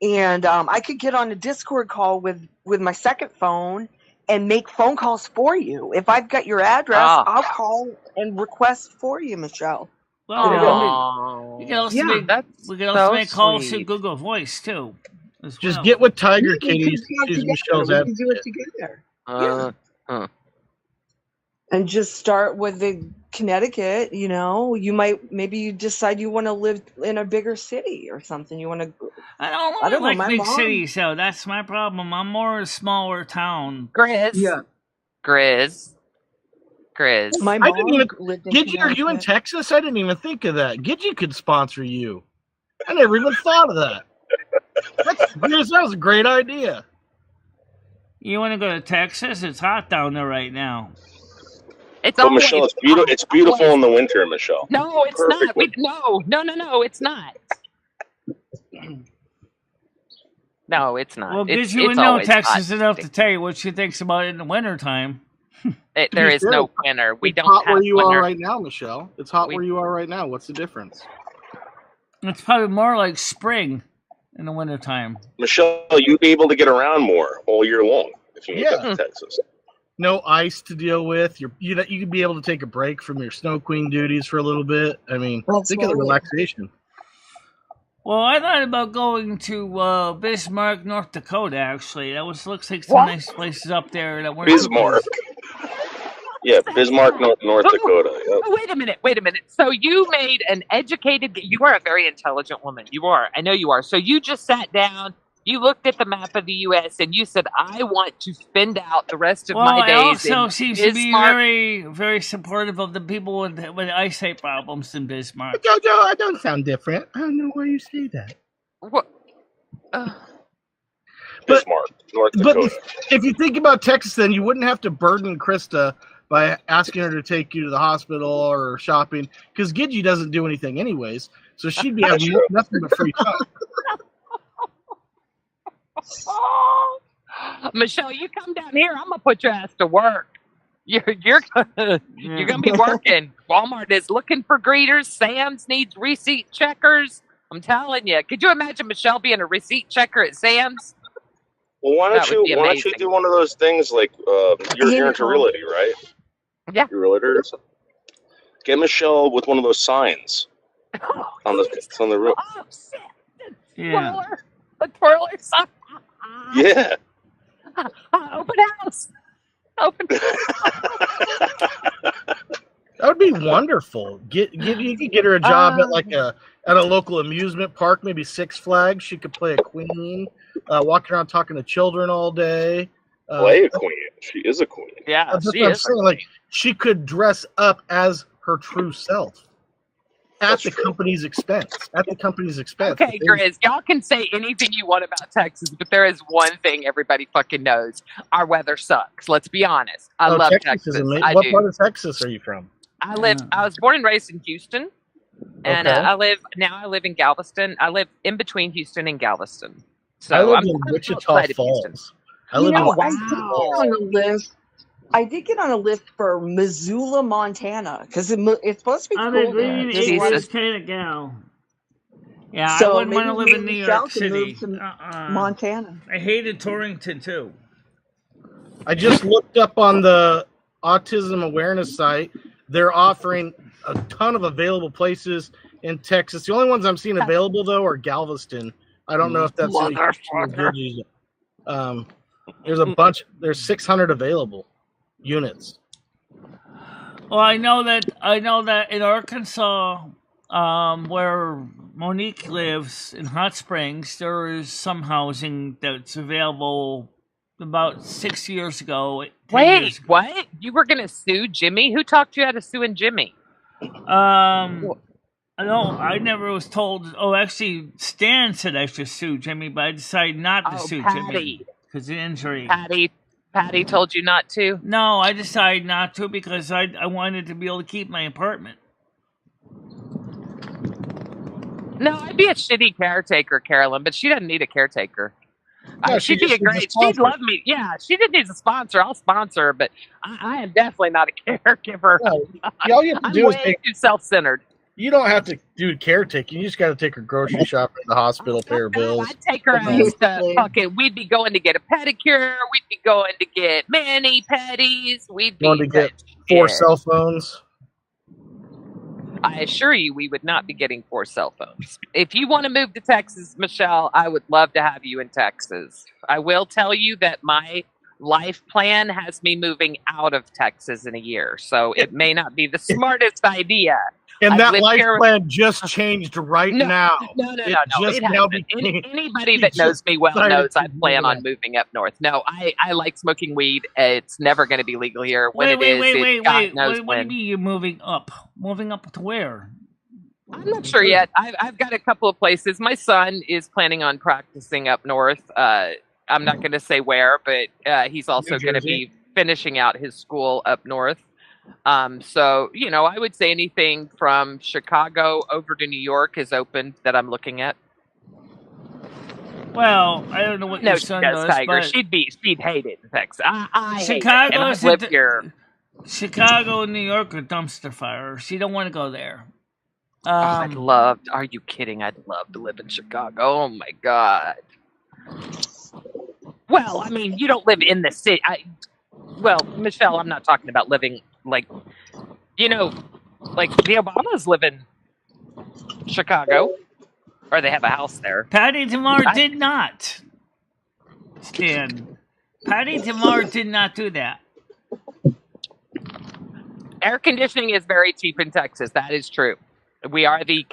And I could get on a Discord call with my second phone and make phone calls for you. If I've got your address, I'll call and request for you, Michelle. Well, we can also make calls to Google Voice too. Just get with Tiger Kitty. Use Michelle's app. We can do it together. And just start with the Connecticut. Maybe you decide you want to live in a bigger city or something. You want to. I don't like big cities, so that's my problem. I'm more a smaller town. Grizz. Yeah. Grizz. My mom Gidgey, are you in Texas? I didn't even think of that. Gidgey could sponsor you. I never even thought of that. That was a great idea. You want to go to Texas? It's hot down there right now. Michelle, it's beautiful in the winter, Michelle. No, it's not. No, it's not. No, it's not. Well, because you would know Texas enough to tell you what she thinks about it in the wintertime. There is no winter. We it's don't hot have where you winter. are right now, Michelle. It's hot where you are right now. What's the difference? It's probably more like spring in the wintertime. Michelle, you'd be able to get around more all year long if you moved out to Texas. No ice to deal with. You could be able to take a break from your Snow Queen duties for a little bit. I mean, think of the relaxation. Well, I thought about going to Bismarck, North Dakota. Actually, looks like some nice places up there that weren't Bismarck. Yeah, Bismarck, North Dakota. Yep. Wait a minute. So you made an educated. You are a very intelligent woman. You are. I know you are. So you just sat down. You looked at the map of the U.S. and you said, "I want to spend out the rest of my days." Well, also seems to be very, very supportive of the people with eyesight problems in Bismarck. I don't sound different. I don't know why you say that. What? Bismarck, North Dakota. But if you think about Texas, then you wouldn't have to burden Krista by asking her to take you to the hospital or shopping, because Gidgey doesn't do anything anyways. So she'd be having nothing but free time. Michelle, you come down here, I'm gonna put your ass to work. You're gonna be working. Walmart is looking for greeters. Sam's needs receipt checkers. I'm telling you. Could you imagine Michelle being a receipt checker at Sam's? Well, why don't you do one of those things like you're into realty, right? Yeah. You're a realtor or something. Get Michelle with one of those signs on the roof. Oh shit! The twirler sign. Yeah. Open house. Open house. That would be wonderful. You could get her a job at a local amusement park, maybe Six Flags. She could play a queen, walking around talking to children all day. Play a queen. She is a queen. Yeah, that's what I'm saying. Like, she could dress up as her true self at the company's expense. Okay, Grizz, y'all can say anything you want about Texas, but there is one thing everybody fucking knows: our weather sucks. Let's be honest. I love Texas. What part of Texas are you from? I was born and raised in Houston, and I live in Galveston. I live in between Houston and Galveston. So I live in Wichita Falls. I did get on a list for Missoula, Montana, because it's supposed to be I'm cool. a green English kind of gal. Yeah, so I wouldn't want to live in New York City. Montana. I hated Torrington too. I just looked up on the autism awareness site. They're offering a ton of available places in Texas. The only ones I'm seeing available though are Galveston. I don't know if that's there's a bunch. There's 600 available units. Well, I know that in Arkansas, where Monique lives in Hot Springs, there is some housing that's available. About 6 years ago. Wait, what? You were gonna sue Jimmy? Who talked you out of suing Jimmy? I never was told. Oh, actually, Stan said I should sue Jimmy, but I decided not to sue Jimmy because of the injury. Patty told you not to? No, I decided not to because I wanted to be able to keep my apartment. No, I'd be a shitty caretaker, Carolyn, but she doesn't need a caretaker. No, she'd be she'd love me. Yeah, she didn't need a sponsor. I'll sponsor her, but I am definitely not a caregiver. No, all you have to do is too self-centered. You don't have to do caretaking. You just got to take her grocery shopping, the hospital, pay her bills. I'd take her out to fucking. We'd be going to get a pedicure. We'd be going to get mani pedis. We'd be going to get 4 cell phones. I assure you, we would not be getting 4 cell phones. If you want to move to Texas, Michelle, I would love to have you in Texas. I will tell you that my life plan has me moving out of Texas in a year, so it may not be the smartest idea. And that life plan just changed now. No. Anybody that knows me well knows I plan on moving up north. No, I like smoking weed. It's never going to be legal here. When Wait. What do you mean you're moving up? Moving up to where? I'm not sure yet. I've got a couple of places. My son is planning on practicing up north. I'm not going to say where, but he's also going to be finishing out his school up north. So, I would say anything from Chicago over to New York is open that I'm looking at. Well, I don't know what No, your she son does, does, Tiger. but She'd hate it in Texas. I hate it, and Chicago's I've lived here. Chicago and New York are dumpster fire. She don't want to go there. Are you kidding? I'd love to live in Chicago. Oh my God. Well, I mean, you don't live in the city. Well, Michelle, I'm not talking about living like the Obamas live in Chicago, or they have a house there. Patty Tamar did not. Stan. Patty Tamar did not do that. Air conditioning is very cheap in Texas. That is true. We are the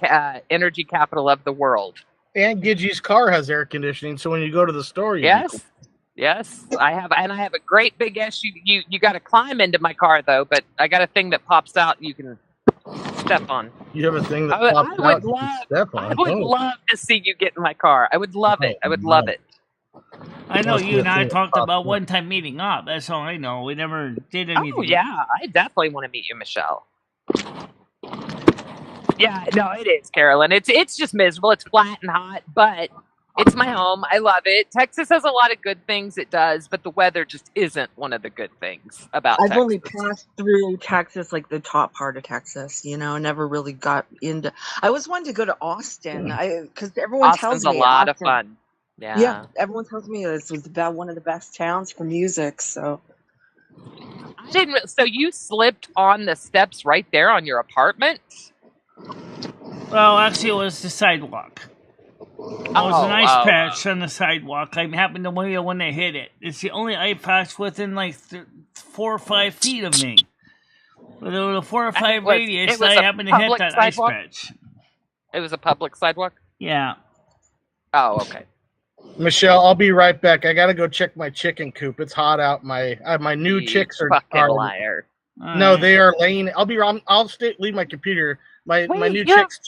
energy capital of the world. And Gidgey's car has air conditioning, so when you go to the store, Yes, I have a great big SUV. You got to climb into my car though, but I got a thing that pops out. You can step on. You have a thing that pops out. You can step on. I would love to see you get in my car. I would love it. I would love it. I know you and I talked about one time meeting up. That's all I know. We never did anything. Oh yeah, I definitely want to meet you, Michelle. Yeah, no, it is, Carolyn. It's just miserable. It's flat and hot, but it's my home. I love it. Texas has a lot of good things. It does, but the weather just isn't one of the good things about Texas. I've only passed through Texas, like the top part of Texas. Never really got into. I always wanted to go to Austin. Because everyone tells me Austin's a lot of fun. Yeah, everyone tells me this was about one of the best towns for music. So I didn't. So you slipped on the steps right there on your apartment? Well, actually, it was the sidewalk. It was an ice patch on the sidewalk. I happened to be the one that hit it. It's the only ice patch within like 4 or 5 feet of me. With a 4 or 5 radius, I happened to hit that sidewalk? Ice patch. It was a public sidewalk? Yeah. Oh, okay. Michelle, I'll be right back. I gotta go check my chicken coop. It's hot out. My new chicks are fucking liar. No, they are laying. I'll leave my computer. My new chicks,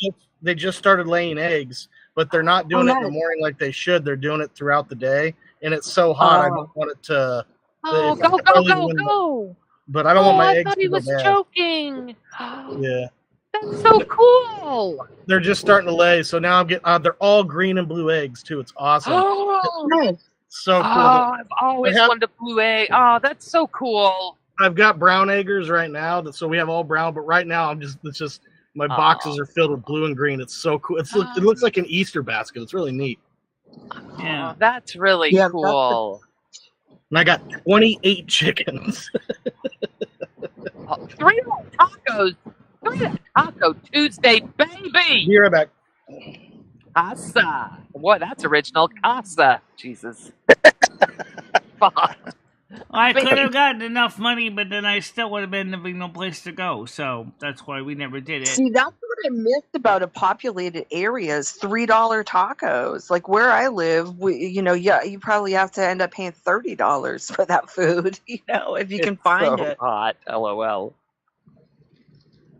they just started laying eggs, but they're not doing it in the morning like they should. They're doing it throughout the day, and it's so hot. I don't want it to. Go! But I don't want my eggs to go bad. I thought he was joking. Yeah. That's so cool. They're just starting to lay, so now I'm getting. They're all green and blue eggs too. It's awesome. Oh, so cool. Oh, I've always wanted a blue egg. Oh, that's so cool. I've got brown eggers right now, so we have all brown. But right now, my boxes are filled with blue and green. It's so cool. It looks like an Easter basket. It's really neat. Yeah, that's really cool. And I got 28 chickens. 3 tacos. 3 Taco Tuesday, baby. Be right back. Casa. Boy, that's original. Casa. Jesus. Fuck. I could have gotten enough money, but then I still would have been having no place to go. So that's why we never did it. See, that's what I missed about a populated area is $3 tacos. Like where I live, you probably have to end up paying $30 for that food, if you can find it. Hot, LOL.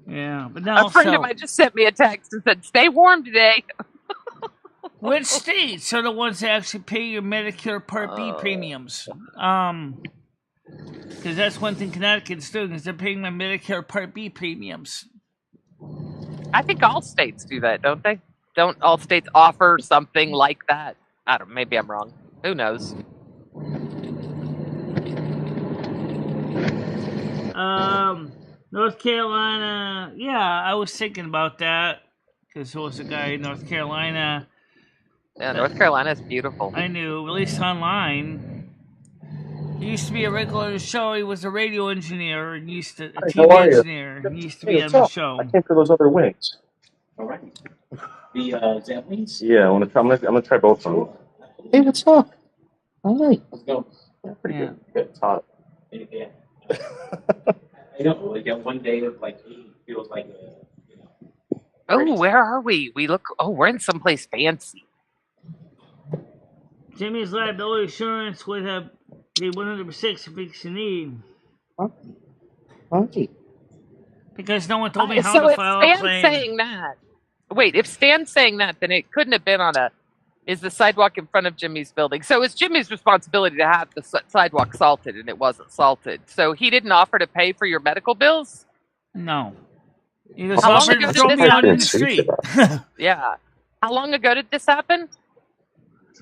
Yeah, but now a friend of mine just sent me a text and said, "Stay warm today." Which states are the ones that actually pay your Medicare Part B premiums? Because that's one thing Connecticut's doing is they're paying my Medicare Part B premiums. I think all states do that, don't they? Don't all states offer something like that? I don't. Maybe I'm wrong. Who knows? North Carolina. Yeah, I was thinking about that because there was a guy in North Carolina. Yeah, North Carolina is beautiful. I knew, at least online. He used to be a regular on the show. He was a radio engineer and used to a TV engineer. He used to be on the show. I came for those other wings. All right. The Zamlings? Yeah, I'm gonna try both of them. Hey, what's up? All right. Let's go. Yeah, pretty good. It's hot. Yeah. I know. Like one day of like eating feels like Oh, where are we? We're in someplace fancy. Jimmy's liability insurance would have paid 100% if you need. Okay. Because no one told me how to file a claim. If Stan's saying that, then it couldn't have been is the sidewalk in front of Jimmy's building. So it's Jimmy's responsibility to have the sidewalk salted, and it wasn't salted. So he didn't offer to pay for your medical bills? No. He just offered to throw me out in the street. Yeah. How long ago did this happen?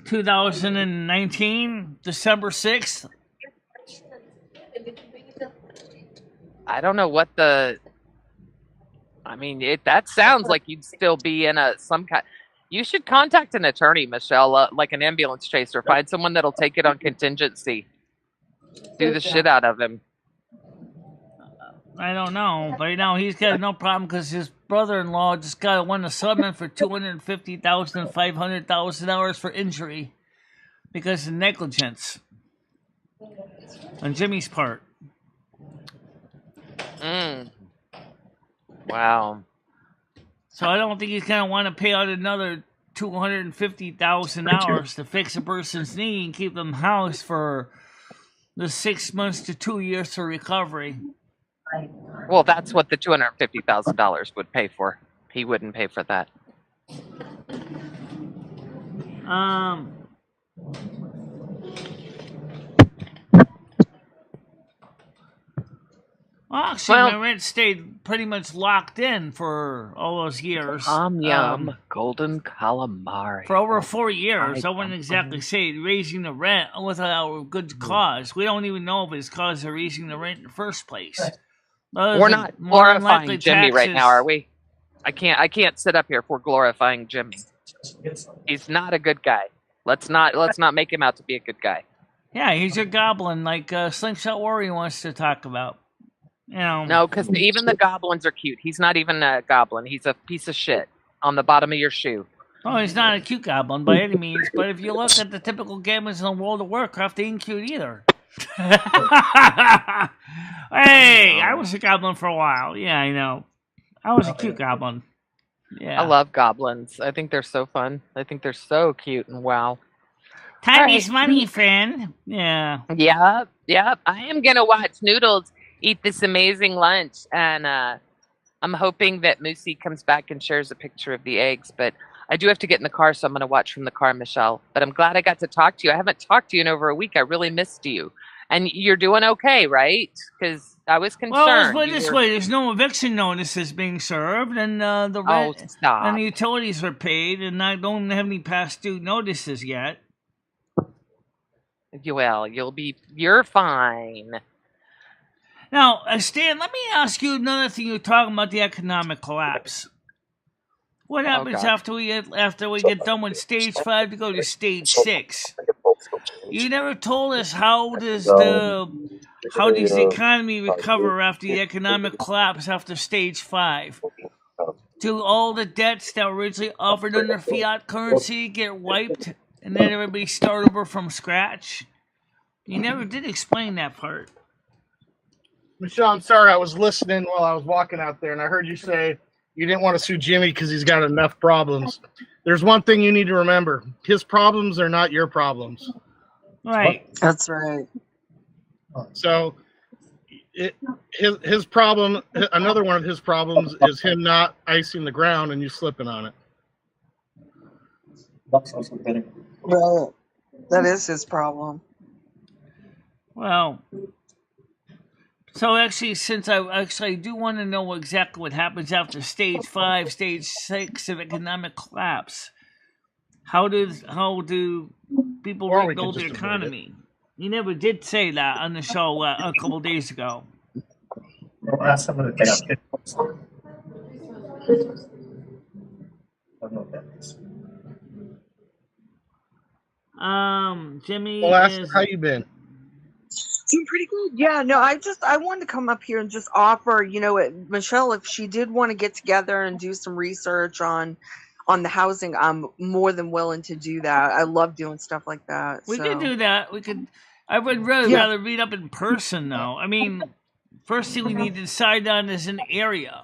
2019, December 6th. I don't know what the. I mean, that sounds like you'd still be in some kind. You should contact an attorney, Michelle, like an ambulance chaser. Find someone that'll take it on contingency. Do the shit out of him. I don't know. Right now, he's got no problem because his brother-in-law just won a settlement for $250,000 and $500,000 for injury because of negligence on Jimmy's part. Wow. So I don't think he's going to want to pay out another $250,000 to fix a person's knee and keep them housed for the 6 months to 2 years for recovery. Well, that's what the $250,000 would pay for. He wouldn't pay for that. Well, actually, my rent stayed pretty much locked in for all those years. Yum, golden calamari. For over 4 years. I wouldn't exactly say raising the rent without a good cause. We don't even know if it's cause of raising the rent in the first place. We're not glorifying Jimmy right now, are we? I can't sit up here if we're glorifying Jimmy. He's not a good guy. Let's not make him out to be a good guy. Yeah, he's a goblin like Slingshot Warrior wants to talk about. You know. No, because even the goblins are cute. He's not even a goblin. He's a piece of shit on the bottom of your shoe. Oh, he's not a cute goblin by any means, but if you look at the typical goblins in World of Warcraft, they ain't cute either. Hey, I was a goblin for a while. Yeah, I know. I was a cute goblin. Yeah. I love goblins. I think they're so fun. I think they're so cute and wow. Time is money, friend. Yeah. Yep. I am going to watch Noodles eat this amazing lunch, and I'm hoping that Moosey comes back and shares a picture of the eggs, but I do have to get in the car, so I'm going to watch from the car, Michelle. But I'm glad I got to talk to you. I haven't talked to you in over a week. I really missed you. And you're doing okay, right? Because I was concerned. Well, let's put it this way. There's no eviction notices being served, and the rent and the utilities are paid, and I don't have any past due notices yet. Well, you're fine. Now, Stan, let me ask you another thing. You're talking about the economic collapse. What happens after we get done with stage 5 to go to stage 6? You never told us how does the economy recover after the economic collapse after stage 5? Do all the debts that were originally offered under fiat currency get wiped, and then everybody start over from scratch? You never did explain that part. Michelle, I'm sorry. I was listening while I was walking out there, and I heard you say you didn't want to sue Jimmy because he's got enough problems. There's one thing you need to remember. His problems are not your problems. Right. That's right. So his problem, another one of his problems is him not icing the ground and you slipping on it. Right. That is his problem. Well, so actually, since I do want to know exactly what happens after stage 5, stage 6 of economic collapse. How do people rebuild the economy? You never did say that on the show a couple days ago. Well, ask someone to take out it. I don't know what that is. Jimmy. Well, ask how you been. Doing pretty good. Yeah, no, I wanted to come up here and just offer, Michelle, if she did want to get together and do some research on the housing, I'm more than willing to do that. I love doing stuff like that. We could do that. I would really rather meet up in person, though. I mean, first thing we need to decide on is an area.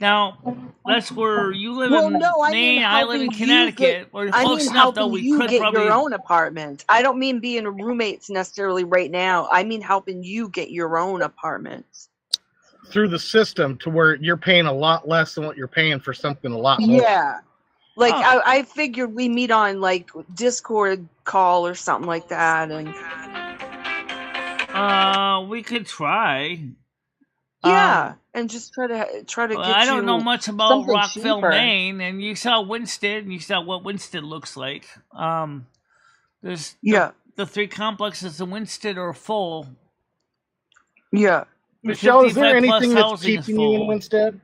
Now, that's where you live in Maine, I live in Connecticut. We're close enough, though, we could get probably... your own apartment. I don't mean being roommates necessarily right now. I mean helping you get your own apartment. Through the system to where you're paying a lot less than what you're paying for something a lot more. Yeah. Like, I figured we meet on, like, Discord call or something like that. And we could try. Yeah, and just try to get I don't know much about Rockville, cheaper. Maine, and you saw Winston, and you saw what Winston looks like. There's Yeah. the 3 complexes in Winston are full. Yeah. The Michelle, is there 55 plus anything that's housing is keeping you in full. Winstead?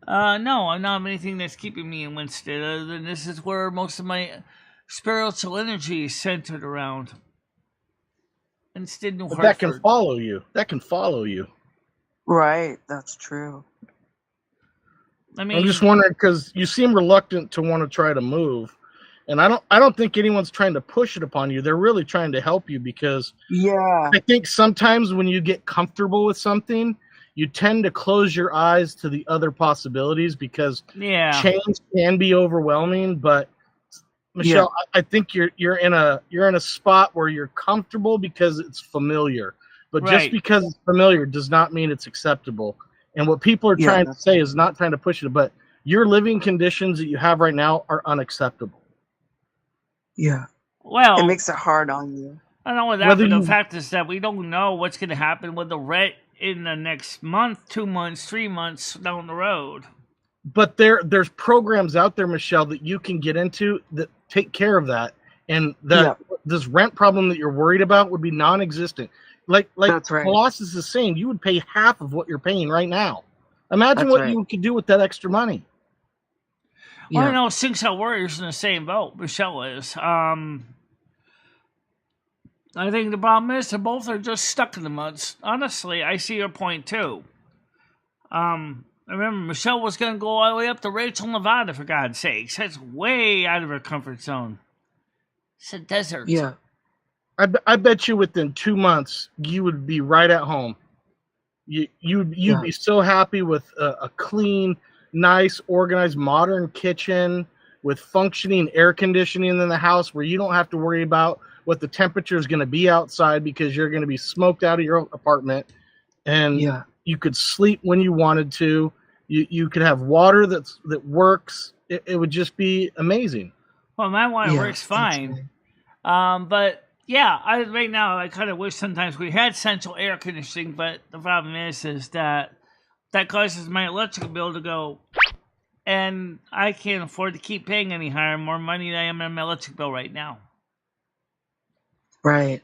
No, I'm not anything that's keeping me in Winston, other than this is where most of my spiritual energy is centered around. Winston, New But Hartford. that can follow you. That can follow you. Right. That's true. I mean, I'm just wondering because you seem reluctant to want to try to move, and I don't think anyone's trying to push it upon you. They're really trying to help you because Yeah. I think sometimes when you get comfortable with something, you tend to close your eyes to the other possibilities because change can be overwhelming. But Michelle, I think you're in a spot where you're comfortable because it's familiar. But just because it's familiar does not mean it's acceptable. And what people are trying to say is not trying to push it, but your living conditions that you have right now are unacceptable. Yeah. Well, it makes it hard on you. I know what that, but the fact is that we don't know what's going to happen with the rent in the next month, 2 months, 3 months down the road. But there's programs out there, Michelle, that you can get into that take care of that, and this rent problem that you're worried about would be non-existent. Like That's right. Colossus is saying, you would pay half of what you're paying right now. Imagine what you could do with that extra money. Well, I know Six Out Warriors in the same boat. Michelle is. I think the problem is they both are just stuck in the muds. Honestly, I see your point too. I remember Michelle was going to go all the way up to Rachel, Nevada, for God's sakes. That's way out of her comfort zone. It's a desert. Yeah. I bet you within 2 months you would be right at home. You'd be so happy with a clean, nice, organized, modern kitchen with functioning air conditioning in the house where you don't have to worry about what the temperature is going to be outside because you're going to be smoked out of your apartment, and you could sleep when you wanted to. You could have water that works. It would just be amazing. Well, my water works fine, but. Yeah, right now I kind of wish sometimes we had central air conditioning, but the problem is that causes my electric bill to go, and I can't afford to keep paying any more money than I am on my electric bill right now. Right.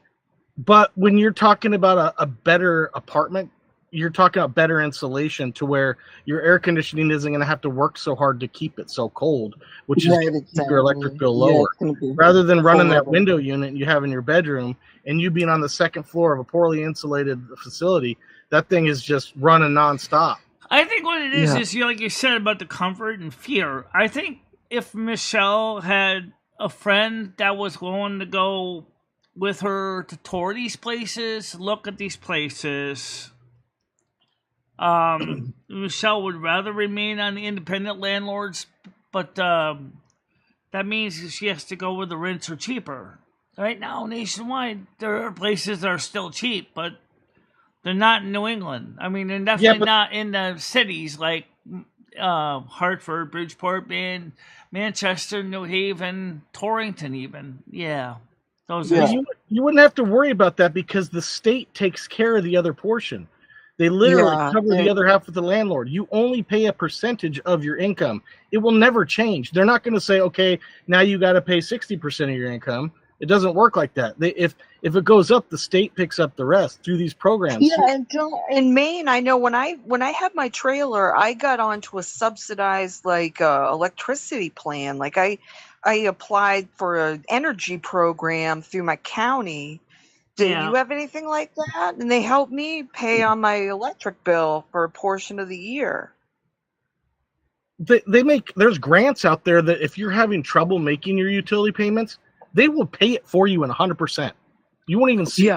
But when you're talking about a better apartment, you're talking about better insulation to where your air conditioning isn't going to have to work so hard to keep it so cold, which is going to keep your electric bill lower. Rather than running that window unit you have in your bedroom and you being on the second floor of a poorly insulated facility, that thing is just running nonstop. I think what it is like you said about the comfort and fear. I think if Michelle had a friend that was willing to go with her to tour these places, look at these places, Michelle would rather remain on the independent landlords, but that means she has to go where the rents are cheaper. Right now, nationwide, there are places that are still cheap, but they're not in New England. I mean, they're definitely not in the cities like Hartford, Bridgeport, Manchester, New Haven, Torrington even. Yeah. You wouldn't have to worry about that because the state takes care of the other portion. They literally cover the other half with the landlord. You only pay a percentage of your income. It will never change. They're not going to say, okay, now you got to pay 60% of your income. It doesn't work like that. If it goes up, the state picks up the rest through these programs. Yeah, and in Maine, I know when I had my trailer, I got onto a subsidized electricity plan. Like I applied for an energy program through my county. Do you have anything like that? And they helped me pay on my electric bill for a portion of the year. There's grants out there that if you're having trouble making your utility payments, they will pay it for you in 100%. You won't even see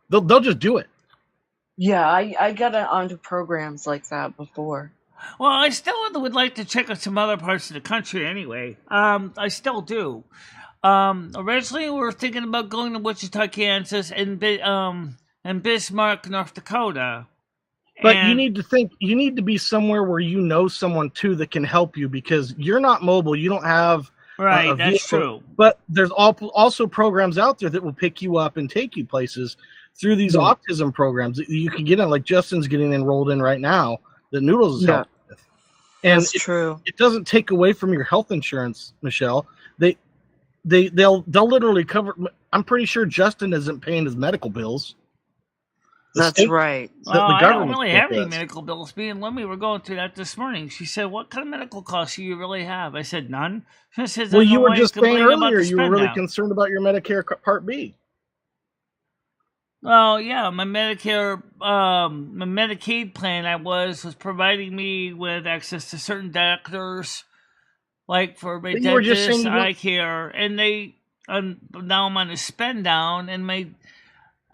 they'll just do it. Yeah, I got onto programs like that before. Well, I still would like to check out some other parts of the country anyway. I still do. Originally, we were thinking about going to Wichita, Kansas, and Bismarck, North Dakota. But you need to be somewhere where you know someone too that can help you because you're not mobile. You don't have a that's true. But there's also programs out there that will pick you up and take you places through these autism programs that you can get in. Like Justin's getting enrolled in right now that Noodles is helping with. And that's true. It doesn't take away from your health insurance, Michelle. they'll literally cover. I'm pretty sure Justin isn't paying his medical bills. That's right. Well, The I don't government really have any does. medical bills. Me and Lemmy were going through that this morning. She said, "What kind of medical costs do you really have?" I said, "None." She says, Well, "Then you were why just saying complaining about earlier the you were spend really down?" concerned about your Medicare Part B. Well, yeah, my Medicare, my Medicaid plan was providing me with access to certain doctors, like for my But you were just dentist, saying eye care, and now I'm on a spend down, and my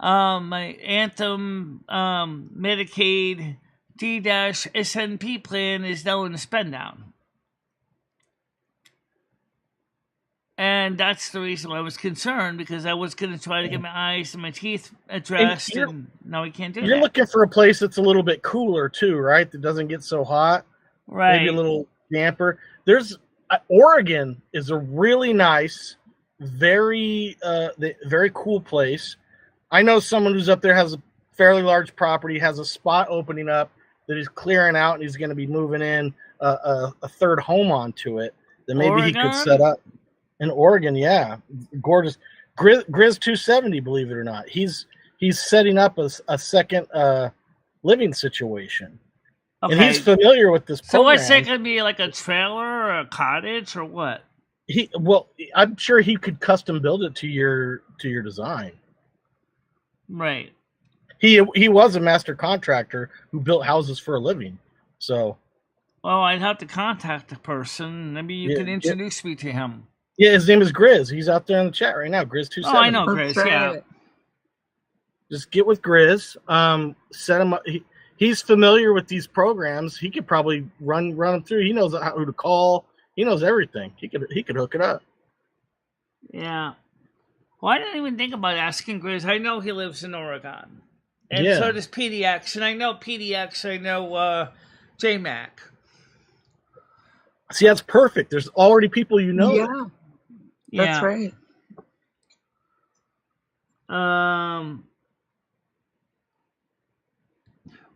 Anthem Medicaid D-SNP plan is now in the spend down. And that's the reason why I was concerned, because I was going to try to get my eyes and my teeth addressed, and now we can't do that. You're looking for a place that's a little bit cooler too, right? That doesn't get so hot. Right. Maybe a little damper. There's Oregon is a really nice, very cool place. I know someone who's up there, has a fairly large property, has a spot opening up that he's clearing out, and he's going to be moving in a third home onto it that maybe he could set up in Oregon. Yeah, gorgeous. Grizz 270, believe it or not, he's setting up a second living situation. Okay. And he's familiar with this program. So what's it going to be, like a trailer or a cottage or what? I'm sure he could custom build it to your design. Right. He was a master contractor who built houses for a living. So. Well, I'd have to contact the person. Maybe you can introduce me to him. Yeah, his name is Grizz. He's out there in the chat right now. Grizz270. Oh, I know Grizz. Yeah. Just get with Grizz. Set him up. He's familiar with these programs. He could probably run them through. He knows who to call. He knows everything. He could hook it up. Yeah. Well, I didn't even think about asking Grizz. I know he lives in Oregon. And so does PDX. And I know PDX. I know JMac. See, that's perfect. There's already people you know. Yeah. That's right.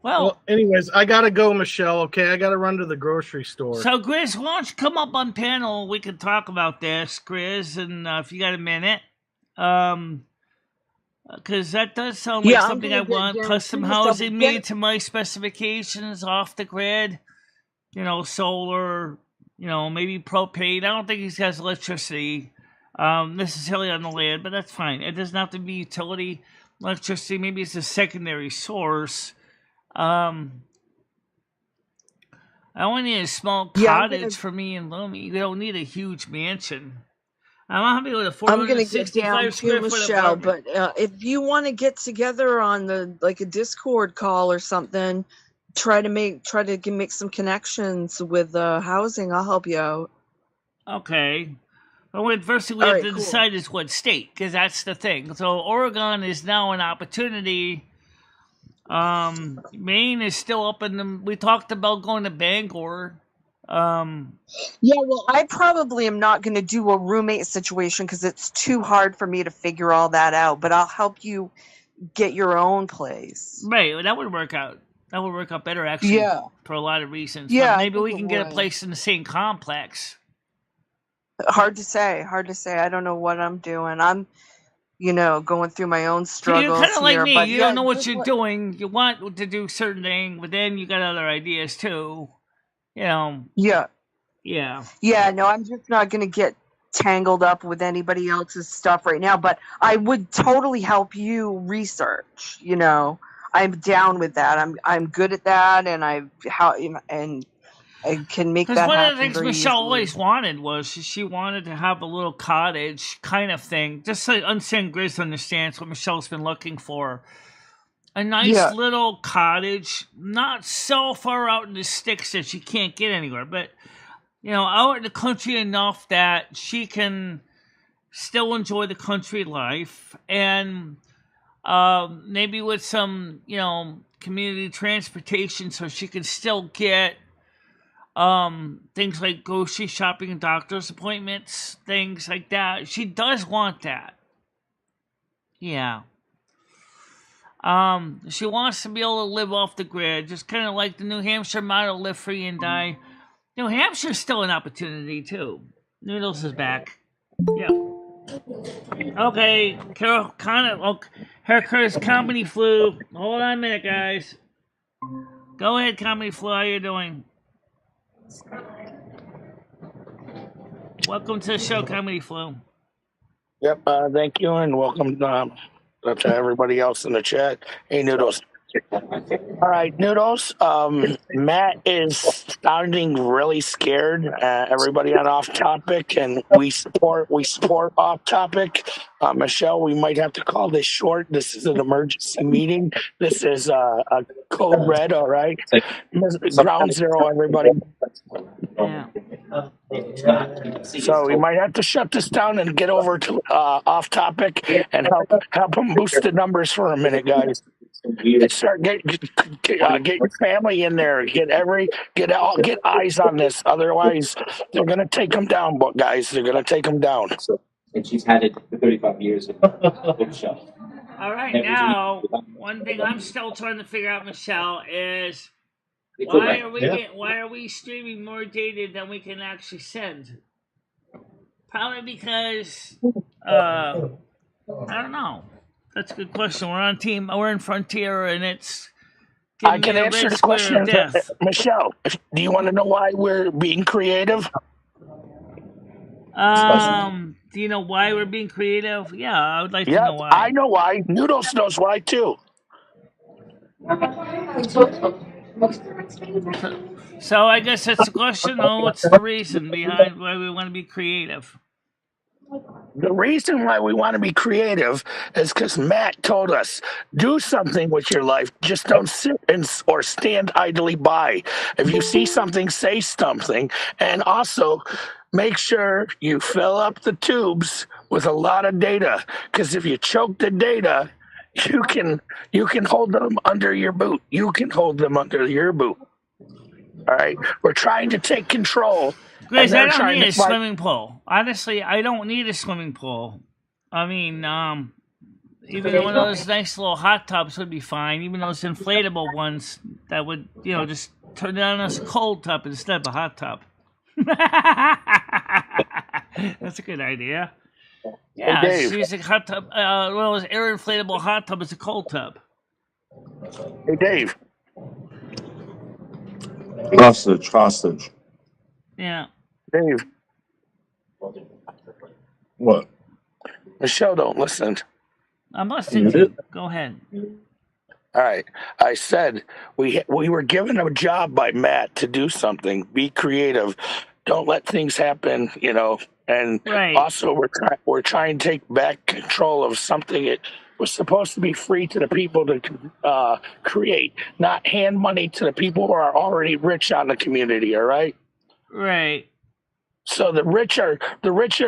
Well, anyways, I gotta go, Michelle. Okay, I gotta run to the grocery store. So, Grizz, why don't you come up on panel? We can talk about this, Grizz, and if you got a minute, because that does sound like something I want. Custom housing made to my specifications, off the grid. Solar. Maybe propane. I don't think he has electricity necessarily on the land, but that's fine. It doesn't have to be utility electricity. Maybe it's a secondary source. I only need a small cottage for me and Lomi. We don't need a huge mansion. I'm happy with a 465 square foot Michelle, but if you want to get together on a Discord call or something, try to make some connections with housing. I'll help you out. Okay. Well, first thing we have to decide is what state, because that's the thing. So Oregon is now an opportunity. Maine is still up in the. We talked about going to Bangor. Well, I probably am not going to do a roommate situation because it's too hard for me to figure all that out. But I'll help you get your own place. Right, that would work out. That would work out better, actually, for a lot of reasons. Yeah, but maybe we can get a place in the same complex. Hard to say. I don't know what I'm doing. I'm, going through my own struggles. You're kind of like me. You don't know what you're doing. You want to do certain things, but then you got other ideas too. Yeah. Yeah. No, I'm just not going to get tangled up with anybody else's stuff right now. But I would totally help you research. I'm down with that. I'm good at that, and I can make that happen. Because one of the things Michelle always wanted was she wanted to have a little cottage kind of thing. Just so Unseen Grizz understands what Michelle's been looking for. A nice little cottage, not so far out in the sticks that she can't get anywhere, but, out in the country enough that she can still enjoy the country life, and maybe with some, community transportation so she can still get things like grocery shopping and doctor's appointments, things like that. She does want that. Yeah. She wants to be able to live off the grid, just kind of like the New Hampshire model, live free and die. New Hampshire's still an opportunity too. Noodles is back. Yeah. Okay, Carol, here Curtis, Comedy Flu. Hold on a minute, guys. Go ahead, Comedy Flu. How you doing? Welcome to the show, Comedy Flu. Yep, thank you, and welcome to everybody else in the chat. Hey, Noodles. All right, Noodles. Matt is sounding really scared. Everybody on off topic, and we support off topic. Michelle, we might have to call this short. This is an emergency meeting. This is a code red. All right, ground zero, everybody. Yeah. So we might have to shut this down and get over to off topic and help them boost the numbers for a minute, guys. Start get your family in there. Get eyes on this. Otherwise, they're gonna take them down, guys. They're gonna take them down. And she's had it for 35 years in the bookshelf. All right, now one thing I'm still trying to figure out, Michelle, is why are we streaming more data than we can actually send? Probably because I don't know. That's a good question. We're in Frontier, and it's I can answer the question, Michelle. Do you want to know why we're being creative? Do you know why we're being creative? Yeah, I would like to know why. I know why. Noodles knows why too. So I guess that's the question. What's the reason behind why we want to be creative? The reason why we want to be creative is because Matt told us, do something with your life. Just don't sit or stand idly by. If you see something, say something. And also, make sure you fill up the tubes with a lot of data. Because if you choke the data, you can hold them under your boot. You can hold them under your boot. All right? We're trying to take control. Grace, I don't need a swimming pool. Honestly, I don't need a swimming pool. I mean, even one of those nice little hot tubs would be fine. Even those inflatable ones that would, just turn it on as a cold tub instead of a hot tub. That's a good idea. Yeah, hey, just use a hot tub. One of those air inflatable hot tub is a cold tub. Hey, Dave. Hostage. Yeah. Dave. What? Michelle don't listen. I'm listening. Go ahead. All right. I said we were given a job by Matt to do something. Be creative. Don't let things happen, And also we're trying to take back control of something that was supposed to be free to the people to create, not hand money to the people who are already rich on the community. All right. Right. So the rich are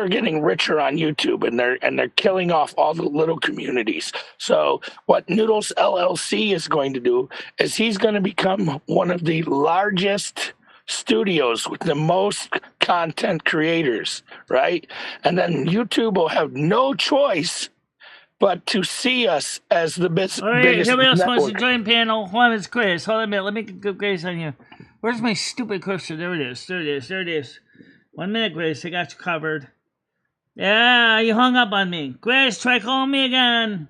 getting richer on YouTube, and they're killing off all the little communities. So what Noodles LLC is going to do is he's going to become one of the largest studios with the most content creators, right? And then YouTube will have no choice but to see us as the biggest. All right, somebody else network. wants to join panel. One is Chris. Hold on a minute. Let me get Grace on here. Where's my stupid cursor? There it is. 1 minute, Grace. I got you covered. Yeah, you hung up on me. Grace, try calling me again.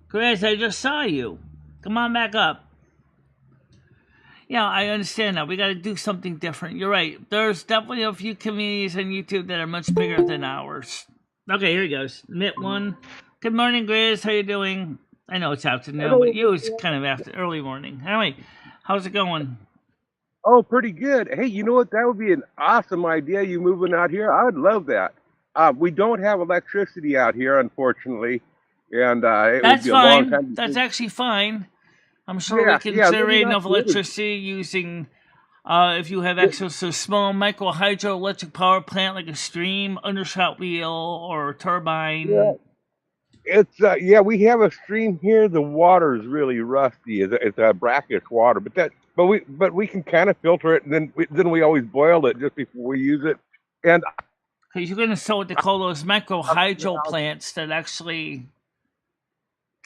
Grace, I just saw you. Come on back up. Yeah, I understand that. We got to do something different. You're right. There's definitely a few communities on YouTube that are much bigger than ours. Okay, here he goes. Minute 1. Good morning, Grace. How you doing? I know it's afternoon, but you was kind of early morning. Anyway, how's it going? Oh, pretty good. Hey, you know what? That would be an awesome idea, you moving out here. I would love that. We don't have electricity out here, unfortunately. And it would be a long time. That's actually fine. I'm sure we can generate enough electricity using, if you have access to a small micro hydroelectric power plant like a stream, undershot wheel, or turbine. Yeah. It's we have a stream here. The water is really rusty. It's a brackish water, but we can kind of filter it, and then we always boil it just before we use it. And because you're going to sell what they call those micro hydro plants that actually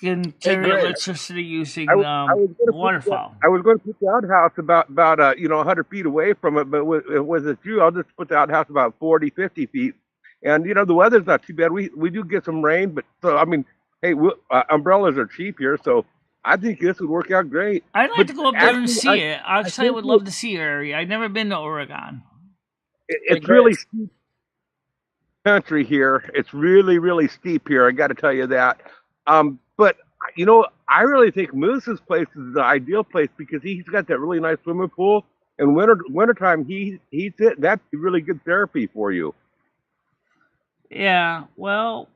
can generate electricity using waterfall. I was going to put the outhouse about 100 feet away from it, but was it you? I'll just put the outhouse about 40, 50 feet. And the weather's not too bad. We do get some rain, but so I mean, hey, umbrellas are cheap here, so I think this would work out great. I'd like But to go up there and actually, see it. Actually, I think would love to see your area. I've never been to Oregon. it's really steep country here. It's really, really steep here. I got to tell you that. But I really think Moose's place is the ideal place because he's got that really nice swimming pool. And wintertime, he heats it. That's really good therapy for you. Yeah, well,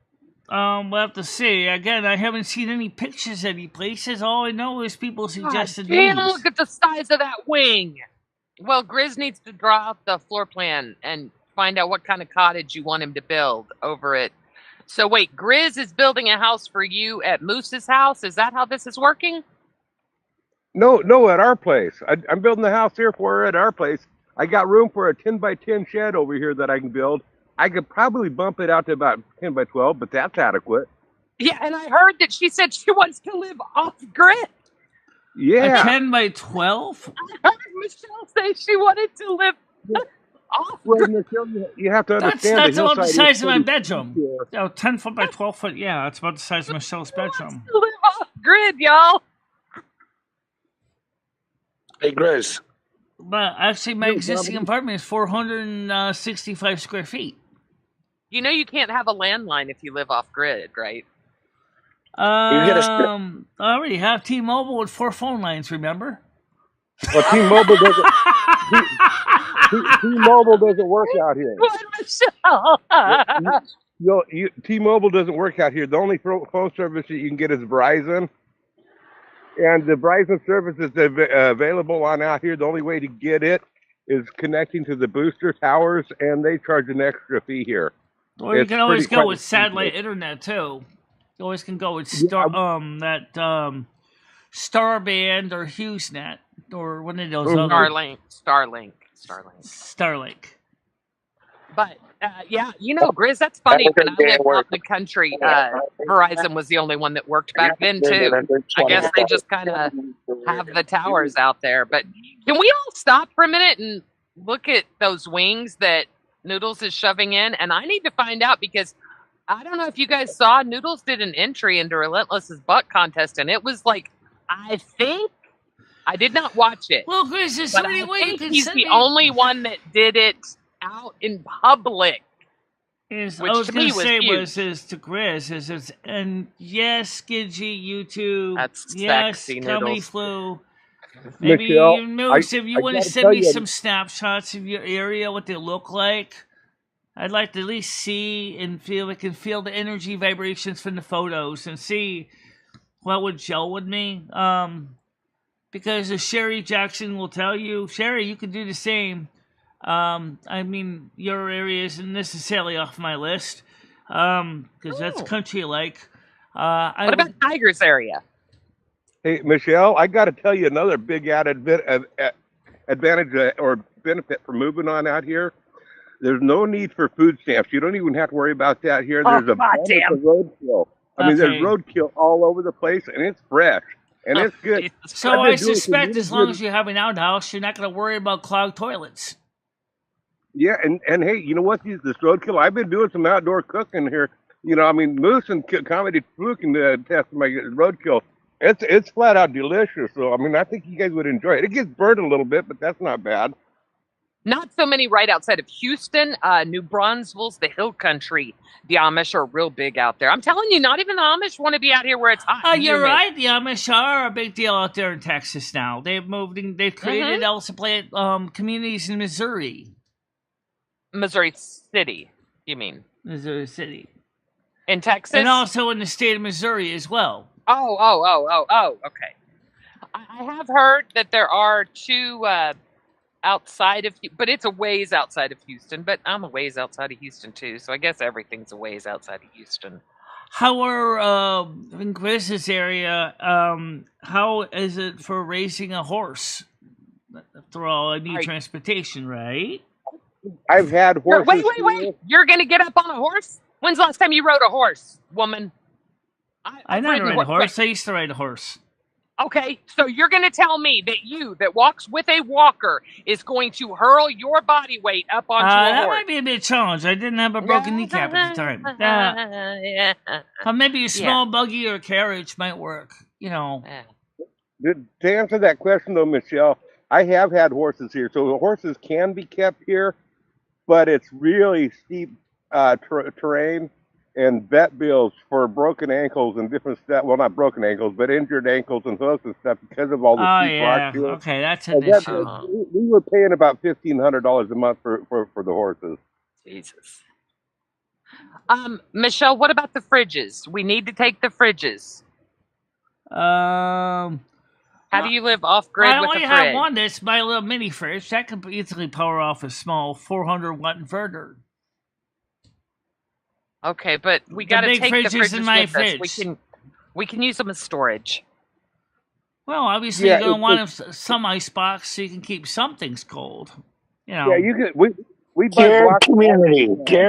we'll have to see. Again, I haven't seen any pictures of any places. All I know is people suggested Damn, these. look at the size of that wing. Well, Grizz needs to draw up the floor plan and find out what kind of cottage you want him to build over it. So wait, Grizz is building a house for you at Moose's house? Is that how this is working? No, at our place. I'm building the house here for her at our place. I got room for a 10 by 10 shed over here that I can build. I could probably bump it out to about 10 by 12, but that's adequate. Yeah, and I heard that she said she wants to live off grid. Yeah. A 10 by 12? I heard Michelle say she wanted to live off Well, grid. Michelle, you have to understand That's the about the hillside size is of my pretty bedroom. steep here. Oh, 10 foot by 12 foot. Yeah, that's about the size of Michelle's She wants bedroom. to live off grid, y'all. Hey, Grizz. But actually, my No, existing Dominic. apartment is 465 square feet. You know you can't have a landline if you live off grid, right? get a script. I already have T-Mobile with 4 phone lines. Remember? Well, T-Mobile doesn't work out here. What, Michelle? T-Mobile doesn't work out here. The only phone service that you can get is Verizon, and the Verizon service is available on out here. The only way to get it is connecting to the booster towers, and they charge an extra fee here. Or you It's can always quite go with expensive. satellite internet too. You always can go with Yeah, Starband or HughesNet or one of those Mhm. other Starlink. Starlink. But yeah, Grizz, that's funny. When I lived out in the country, Verizon was the only one that worked back then too. I guess they just kind of have the towers out there. But can we all stop for a minute and look at those wings that Noodles is shoving in? And I need to find out because I don't know if you guys saw, Noodles did an entry into Relentless's butt contest, and it was like, I think, I did not watch it. Well, Chris, there's But so many I ways you think can he's send the me. only one that did it out in public. Is, I which was to going me to was say huge. is to Chris is and yes, Skidgy, YouTube, That's yes, sexy, Comedy Noodles. Flu. Maybe Michelle, you Moose, if you I want to gotta send tell me you, some snapshots of your area, what they look like. I'd like to at least see and feel. I can feel the energy vibrations from the photos and see what would gel with me. Because as Sherry Jackson will tell you, Sherry, you can do the same. I mean, your area isn't necessarily off my list because that's Oh. country-like. What about Tiger's area? Hey, Michelle, I got to tell you another big added advantage or benefit for moving on out here. There's no need for food stamps. You don't even have to worry about that here. Oh, There's goddamn. abundance of roadkill. I mean, there's Okay. roadkill all over the place, and it's fresh, and it's good. Jesus So I've I been doing some suspect really as long good- as you have an outhouse, you're not going to worry about clogged toilets. Yeah, and hey, you know what? This roadkill, I've been doing some outdoor cooking here. I mean, Moose and Comedy Flu can test my roadkill. It's flat out delicious. So, I mean, I think you guys would enjoy it. It gets burnt a little bit, but that's not bad. Not so many right outside of Houston. New Brunswick's the hill country. The Amish are real big out there. I'm telling you, not even the Amish want to be out here where it's hot. and You're humid. right. The Amish are a big deal out there in Texas now. They've moved. They've created also communities in Missouri, Missouri City, you mean? Missouri City, In Texas? and also in the state of Missouri as well. Oh, okay. I have heard that there are two outside of, but it's a ways outside of Houston, but I'm a ways outside of Houston too, so I guess everything's a ways outside of Houston. How are in Chris's area? How is it for raising a horse? After all, I need Right. transportation, right? I've had horses. Wait. You're going to get up on a horse? When's the last time you rode a horse, woman? I never ride a horse. I used to ride a horse. Okay, so you're going to tell me that you, that walks with a walker, is going to hurl your body weight up onto a That horse? might be a bit challenged. I didn't have a broken kneecap at the time. Yeah. Maybe a small buggy or carriage might work. You know. To answer that question, though, Michelle, I have had horses here, so the horses can be kept here, but it's really steep terrain, and vet bills for broken ankles and different stuff. Well, not broken ankles, but injured ankles and those and stuff because of all the steep rocks here. Okay, that's an issue. We were paying about $1,500 a month for the horses. Jesus. Michelle, what about the fridges? We need to take the fridges. How do you live off grid with a fridge? I only have one. That's my little mini fridge that can easily power off a small 400-watt inverter. Okay, but we got to take the fridges in my with fridge. us. We can use them as storage. Well, obviously you're gonna want some ice box so you can keep some things cold. You know. Yeah, you could. We Dear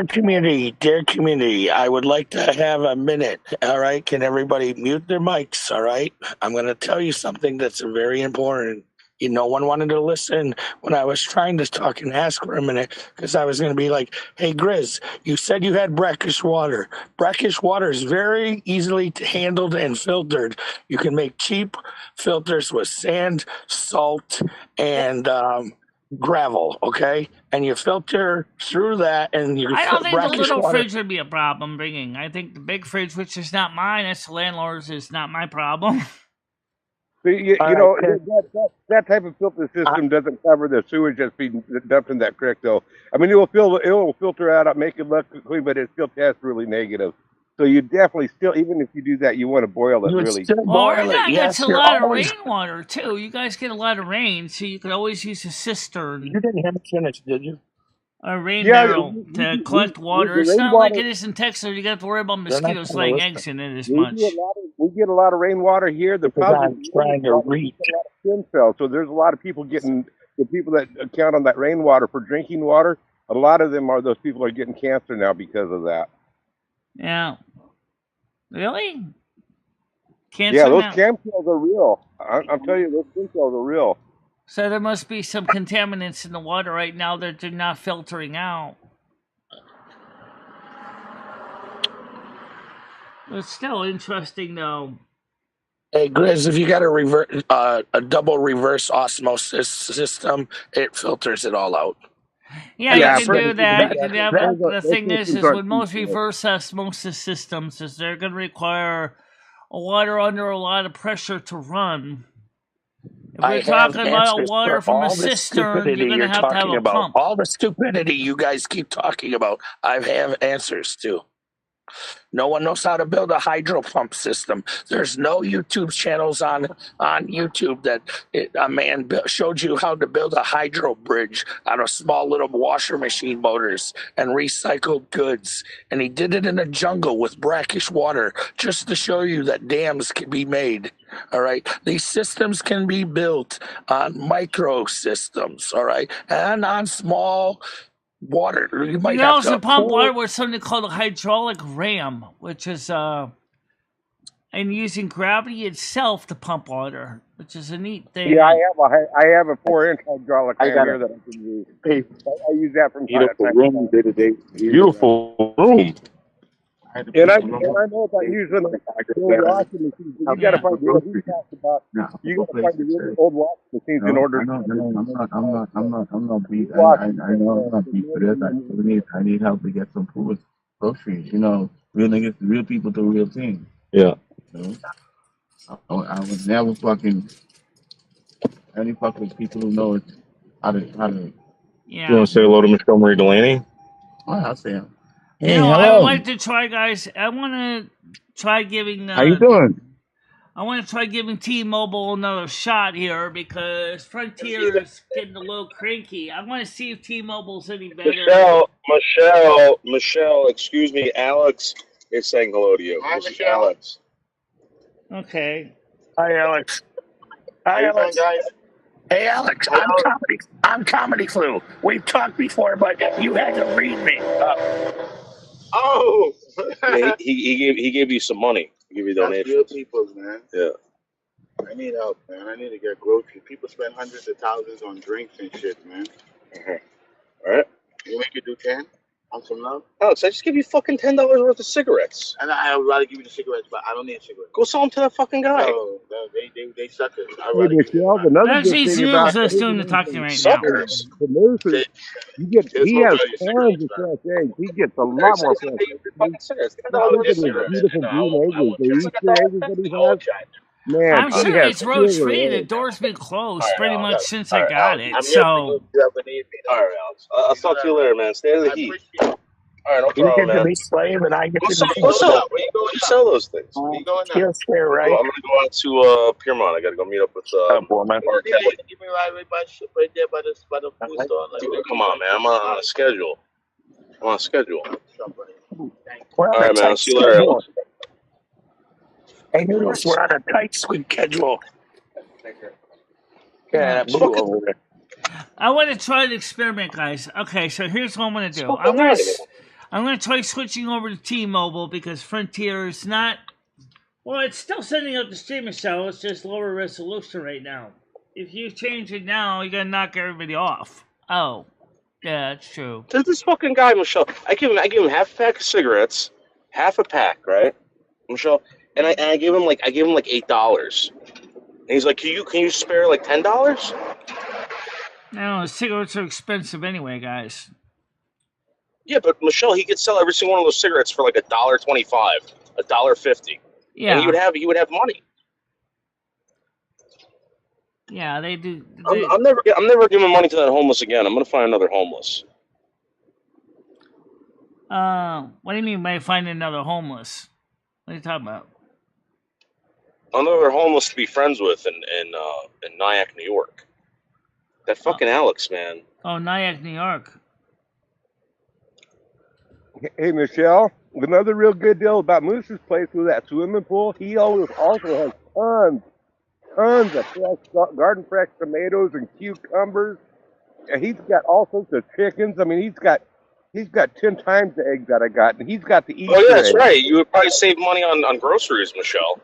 community, I would like to have a minute. All right, can everybody mute their mics? All right, I'm going to tell you something that's very important. No one wanted to listen when I was trying to talk and ask for a minute because I was going to be like, hey, Grizz, you said you had brackish water. Brackish water is very easily handled and filtered. You can make cheap filters with sand, salt, and gravel, okay? And you filter through that and you I don't think the little water. fridge would be a problem bringing. I think the big fridge, which is not mine, that's the landlord's, is not my problem. So you know, that type of filter system doesn't cover the sewage that's being dumped in that creek, though. I mean, it will filter out, make it look clean, but it still tests really negative. So you definitely still, even if you do that, you want to boil it really. It's a lot of rainwater too. You guys get a lot of rain, so you could always use a cistern. You didn't have to finish, did you? A rain barrel to collect water. It's not like it is in Texas. You got to worry about mosquitoes laying eggs in it as much. We get a lot of rainwater here. The problem is trying to reach stem cells. So there's a lot of people getting, the people that count on that rainwater for drinking water. A lot of them are those people are getting cancer now because of that. Yeah. Really? Cancer? Yeah, those stem cells are real. I'm telling you, those stem cells are real. So there must be some contaminants in the water right now that they're not filtering out. It's still interesting, though. Hey, Grizz, if you got a double reverse osmosis system, it filters it all out. Yeah, you can do that. The thing is with most reverse osmosis systems is they're going to require water under a lot of pressure to run. If we're talking about water from a cistern, you're going to have a pump. All the stupidity you guys keep talking about, I have answers to. No one knows how to build a hydro pump system. There's no YouTube channels on YouTube that a man showed you how to build a hydro bridge out of small little washer machine motors and recycled goods. And he did it in a jungle with brackish water just to show you that dams can be made. All right. These systems can be built on micro systems. All right. And on small water. You might have also to pump water with something called a hydraulic ram, which is and using gravity itself to pump water, which is a neat thing. Yeah, I have a 4-inch hydraulic ram here that I can use. I use that from time to time. Beautiful room. And I know about using the old washing machines. You got to find the really old washing machines in order. I'm not beat. I know I'm not beat for this. I need help to get some food, groceries. You know, real niggas, real people do real things. Yeah. You know? I would never fucking only fuck with people who know how to. Yeah. You want to say hello to MicheleMarieDalene? Oh, I'll say him. Hey, I would like to try, guys. I want to try giving. How you doing? I want to try giving T-Mobile another shot here because Frontier is getting a little cranky. I want to see if T-Mobile's any better. Michelle, excuse me. Alex is saying hello to you. Hi, this Michelle. is Alex. Okay. Hi, Alex. Hi, Alex. Guys. Hey, Alex. I'm Comedy Flu. We've talked before, but you had to read me. Yeah, he gave you some money. He gave you donation. That's real people, man. Yeah. I need help, man. I need to get groceries. People spend hundreds of thousands on drinks and shit, man. All right. You make it do 10 on some love? Alex, I just give you fucking $10 worth of cigarettes. And I would rather give you the cigarettes, but I don't need cigarettes. Go sell them to that fucking guy. No, they suckers. I'd Hey, rather give you Michelle, another good Actually, thing about Zero's doing the talking right now. Suckers. the moose is There's he no has value tons of cigarettes, fresh eggs. He gets a lot more fresh eggs. Look at those beautiful green eggs, the Easter eggs that he has. Man, I'm he sure has it's roach killer free. The eggs. door's been closed All right, pretty Alex. much since All I right, got Alex. it. I'm So, here if you ever need me. All right, Alex. I'll talk to you later, man. Stay out of the heat. All right, no You problem, get to man. be slave and I get Go to sell, be go sell, Where you going go now? sell those things. Where you going now? Feels fair, I'm right? gonna go out to Piermont. I gotta go meet up with Woman. Mark. Give me right by ship right there by the food store. Dude, come on, man. I'm on a schedule. I'm on a schedule. We're All on a right, man. I'll tight see you later, schedule. Alex. Hey, Noodles, we're on a tight schedule. Yeah, that blew over there. I want to try the experiment, guys. Okay, so here's what I'm going to do. I'm going to try switching over to T-Mobile because Frontier is not... Well, it's still sending out the streaming cell. It's just lower resolution right now. If you change it now, you're going to knock everybody off. Oh, yeah, that's true. There's this fucking guy, Michelle. I give him half a pack of cigarettes, half a pack, right, Michelle? And I gave him like $8. And he's like, can you spare like $10? No, cigarettes are expensive anyway, guys. Yeah, but Michelle, he could sell every single one of those cigarettes for like $1.25, $1.50. Yeah. And he would have money. Yeah, they do. I'm never giving money to that homeless again. I'm gonna find another homeless. What do you mean by finding another homeless? What are you talking about? Another homeless to be friends with in Nyack, New York. That fucking Alex, man. Oh, Nyack, New York. Hey, Michelle, another real good deal about Moose's place with that swimming pool. He also has tons of fresh garden fresh tomatoes and cucumbers. And he's got all sorts of chickens. I mean, he's got 10 times the eggs that I got, and he's got the Easter Oh yeah, that's eggs. right. You would probably save money on groceries, Michelle.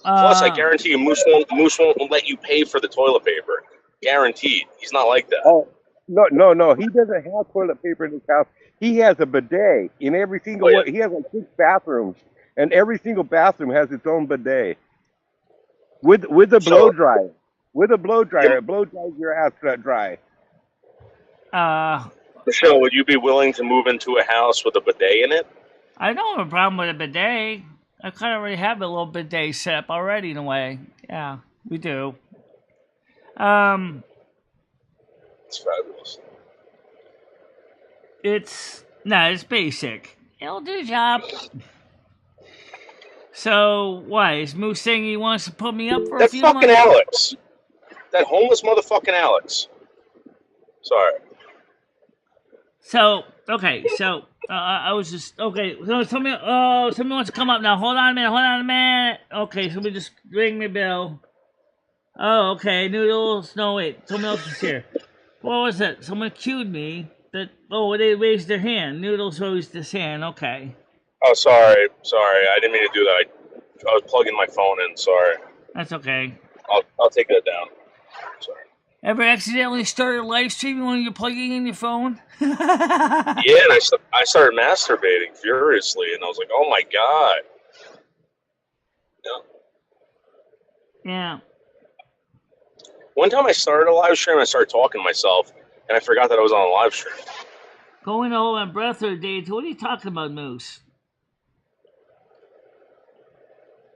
Plus, I guarantee you, Moose won't let you pay for the toilet paper. Guaranteed. He's not like that. Oh, no. He doesn't have toilet paper in his house. He has a bidet in every single one. He has like 6 bathrooms, and every single bathroom has its own bidet with a blow dryer. With a blow dryer, it blow dries your ass dry. Michelle, would you be willing to move into a house with a bidet in it? I don't have a problem with a bidet. I kind of already have a little bidet set up already in a way. Yeah, we do. It's fabulous. It's basic. It'll do the job. So, why? Is Moose saying he wants to put me up for a few months? That fucking Alex. That homeless motherfucking Alex. Sorry. So, okay, I was just, okay, so somebody wants to come up now. Hold on a minute. Okay, somebody just ring me bell. Oh, okay, Noodles. No, wait, someone else is here. What was that? Someone cued me that, they raised their hand. Noodles raised his hand, okay. Oh, sorry. I didn't mean to do that. I was plugging my phone in. Sorry. That's okay. I'll take that down. Sorry. Ever accidentally started live streaming when you're plugging in your phone? Yeah, and I started masturbating furiously, and I was like, oh my god. Yeah. One time I started a live stream, I started talking to myself, and I forgot that I was on a live stream. Going to hold my breath for a day. What are you talking about, Moose?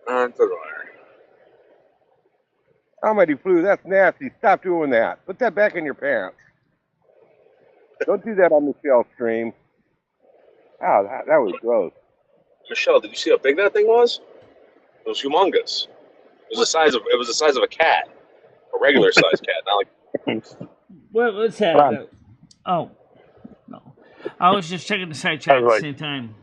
It doesn't matter. Comedy flu, that's nasty. Stop doing that. Put that back in your pants. Don't do that on Michelle's stream. Oh, that was gross. Michelle, did you see how big that thing was? It was humongous. It was the size of a cat, a regular sized cat, not like. What's that? Oh, no. I was just checking the side chat at the same time.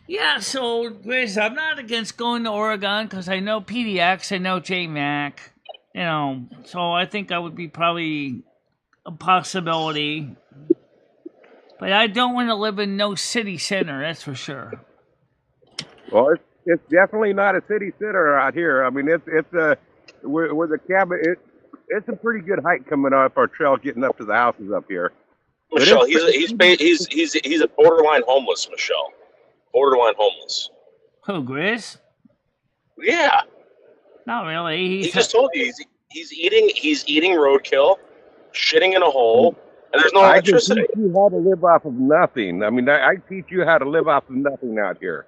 Yeah, so, Grace, I'm not against going to Oregon because I know PDX, I know J-Mac, so I think that would be probably a possibility. But I don't want to live in no city center, that's for sure. Well, it's definitely not a city center out here. I mean, we're the cabin. It's a pretty good hike coming up our trail, getting up to the houses up here. Michelle, he's a borderline homeless. Michelle, borderline homeless. Who, Grizz? Yeah. Not really. He just told you he's eating roadkill, shitting in a hole, and there's no electricity. I can teach you how to live off of nothing. I mean, I teach you how to live off of nothing out here.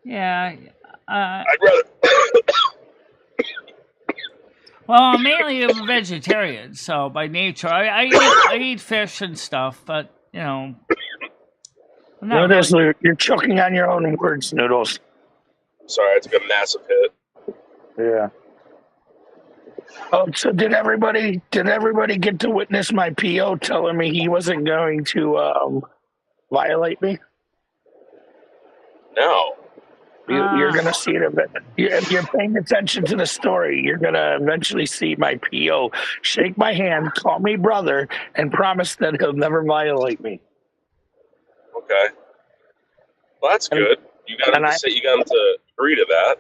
Yeah. I'd rather. Well, I'm mainly a vegetarian, so by nature, I eat fish and stuff, but, you know. Noodles, you're choking on your own words, Noodles. Sorry, I took a massive hit. Yeah. Oh, so did everybody get to witness my PO telling me he wasn't going to violate me? No. You're going to see it. If you're paying attention to the story, you're going to eventually see my PO shake my hand, call me brother, and promise that he'll never violate me. Okay. Well, that's good. You got him to agree to that.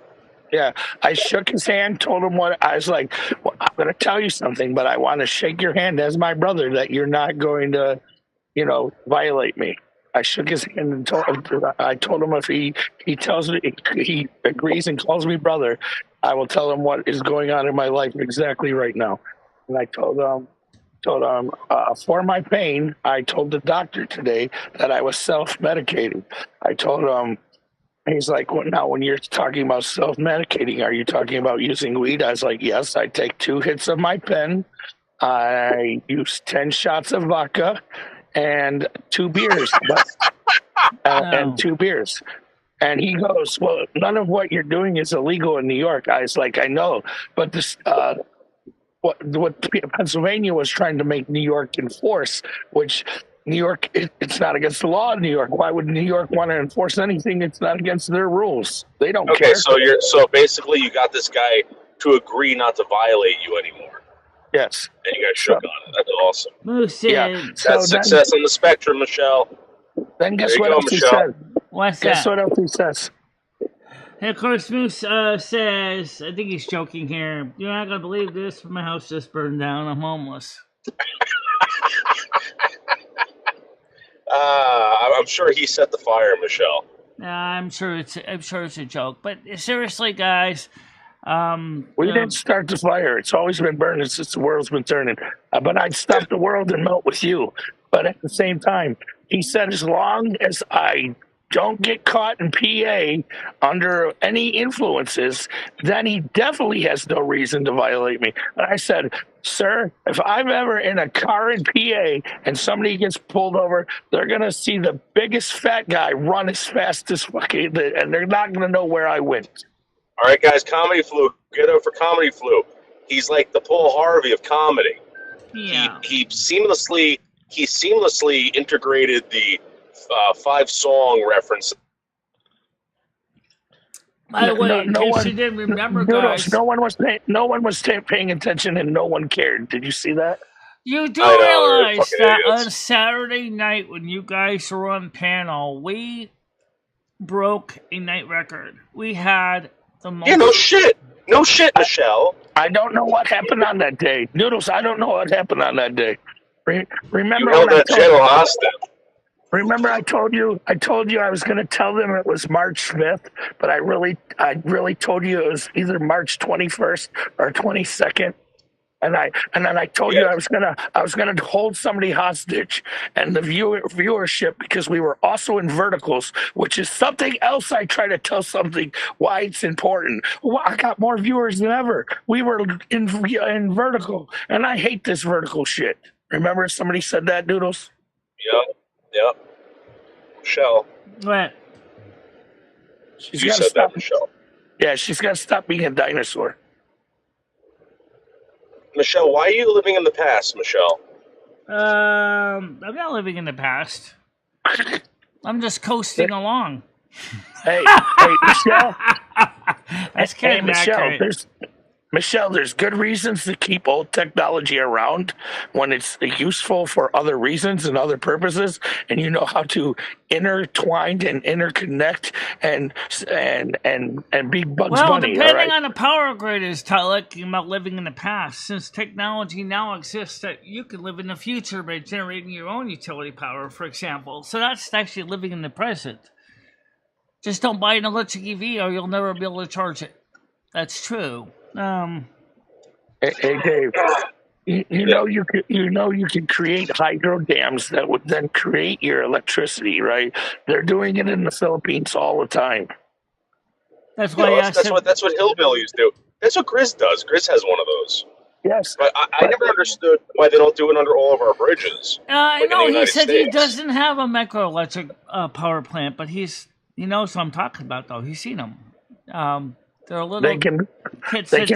Yeah, I shook his hand, told him what I was like. Well, I'm going to tell you something, but I want to shake your hand as my brother that you're not going to, violate me. I shook his hand and told him if he tells me he agrees and calls me brother, I will tell him what is going on in my life exactly right now. And I told him for my pain, I told the doctor today that I was self-medicating. I told him. He's like, well, now when you're talking about self-medicating, are you talking about using weed? I was like, yes, I take 2 hits of my pen. I use 10 shots of vodka and 2 beers. And 2 beers. And he goes, well, none of what you're doing is illegal in New York. I was like, I know. But this, what Pennsylvania was trying to make New York enforce, which... New York, it's not against the law in New York. Why would New York want to enforce anything? It's not against their rules. They don't care. Okay, so basically you got this guy to agree not to violate you anymore. Yes. And you guys shook on it. That's awesome. Moose That's success on the spectrum, Michelle. Then guess what else he said? What's guess that? What else he says? And of course, Moose says, I think he's joking here, you're not going to believe this, but my house just burned down. I'm homeless. I'm sure he set the fire, Michelle. I'm sure it's a joke, but seriously, guys, we didn't start the fire. It's always been burning since the world's been turning. But I'd stop the world and melt with you. But at the same time, he said, as long as I don't get caught in PA under any influences, then he definitely has no reason to violate me. And I said, sir, if I'm ever in a car in PA and somebody gets pulled over, they're going to see the biggest fat guy run as fast as fucking, and they're not going to know where I went. All right, guys, Comedy Flu. Get up for Comedy Flu. He's like the Paul Harvey of comedy. Yeah. He seamlessly integrated the 5-song reference. By the way, in case you didn't remember, guys, no one was paying attention, and no one cared. Did you see that? You do realize that on Saturday night when you guys were on panel, we broke a night record. We had the most. Yeah, no shit, Michelle. I don't know what happened on that day, Noodles. I don't know what happened on that day. Remember you held that channel hostage. Remember, I told you I was going to tell them it was March 5th, but I really told you it was either March 21st or 22nd, and then I told you I was gonna hold somebody hostage, and the viewership, because we were also in verticals, which is something else. I try to tell something why it's important. Well, I got more viewers than ever. We were in vertical, and I hate this vertical shit. Remember, somebody said that, Noodles. Yep. Michelle. What? You said that, Michelle. Yeah, she's got to stop being a dinosaur. Michelle, why are you living in the past, Michelle? I'm not living in the past. I'm just coasting along. Hey, Michelle. That's kind of Michelle. accurate. Michelle, there's good reasons to keep old technology around when it's useful for other reasons and other purposes, and you know how to intertwine and interconnect and be Bugs Well, Bunny. All depending right. on the power grid is talking about living in the past. Since technology now exists that you can live in the future by generating your own utility power, for example. So that's actually living in the present. Just don't buy an electric EV or you'll never be able to charge it. That's true. Hey, Dave. You know you can create hydro dams that would then create your electricity, right? They're doing it in the Philippines all the time. That's why I said that's what hillbillies do. That's what Grizz does. Grizz has one of those. Yes, But I never understood why they don't do it under all of our bridges. Like in the no, he United said he States. doesn't have a microelectric power plant, but he knows what I'm talking about, though. He's seen them. They're a little They can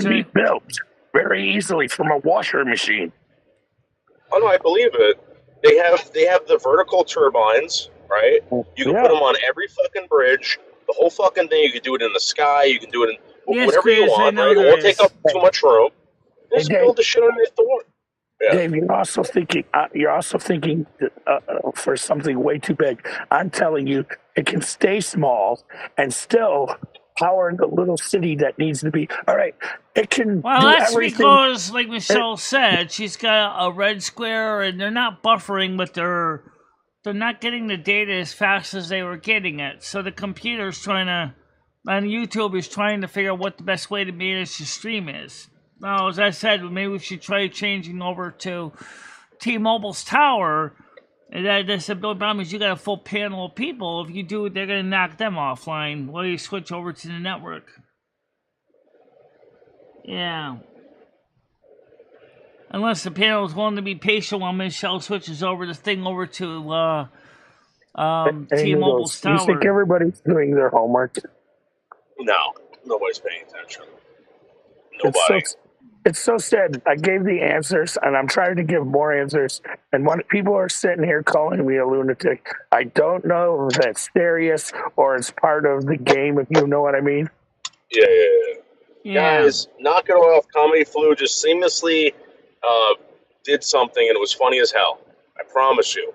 be built very easily from a washer machine. Oh no, I believe it. They have the vertical turbines, right? You can put them on every fucking bridge. The whole fucking thing. You can do it in the sky. You can do it in whatever you want, right? It won't take up too much room. Just build the shit underneath the water. Yeah. Dave, you're also thinking. For something way too big. I'm telling you, it can stay small and still power the little city that needs to be. All right, it can. Well, do that's everything. because, like Michelle said, she's got a red square, and they're not buffering, but they're not getting the data as fast as they were getting it. So the computer's on YouTube is trying to figure out what the best way to manage the stream is. Now, as I said, maybe we should try changing over to T-Mobile's tower. And the problem is you got a full panel of people. If you do, they're going to knock them offline while you switch over to the network. Yeah. Unless the panel is willing to be patient while Michelle switches over the thing over to T-Mobile's tower. You think everybody's doing their homework? No, nobody's paying attention. Nobody. It's so sad. I gave the answers, and I'm trying to give more answers. And when people are sitting here calling me a lunatic, I don't know if that's serious or it's part of the game, if you know what I mean. Yeah. Guys, knock it off. Comedy Flu just seamlessly did something, and it was funny as hell. I promise you.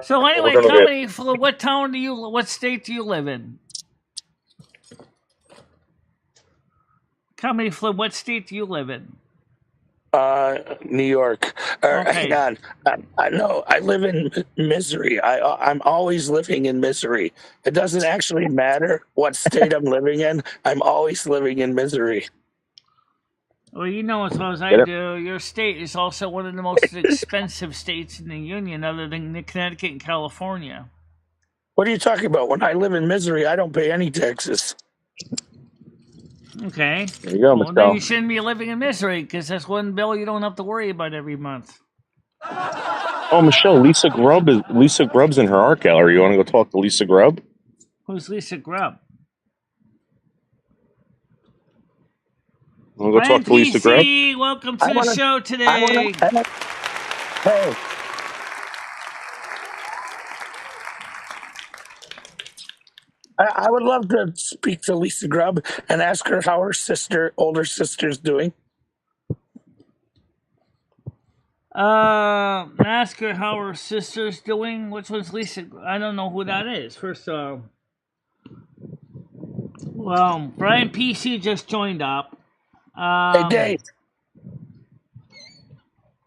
So anyway, Comedy Flu, what state do you live in? Comedy Flu, what state do you live in? New York. Okay. Hang on. I know. I live in misery. I'm always living in misery. It doesn't actually matter what state I'm living in. I'm always living in misery. Well, you know as well as I do, your state is also one of the most expensive states in the Union, other than Connecticut and California. What are you talking about? When I live in misery, I don't pay any taxes. Okay. There you go, Well, Michelle. then you shouldn't be living in misery, because that's one bill you don't have to worry about every month. Oh, Michelle, Lisa Grubb's in her art gallery. You want to go talk to Lisa Grubb? Who's Lisa Grubb? Want to go talk to Lisa Grubb? Welcome to the show today. Hey. I would love to speak to Lisa Grubb and ask her how her older sister's doing. Ask her how her sister's doing. Which one's Lisa? I don't know who that is. First of all, well, Brian PC just joined up. Hey, Dave.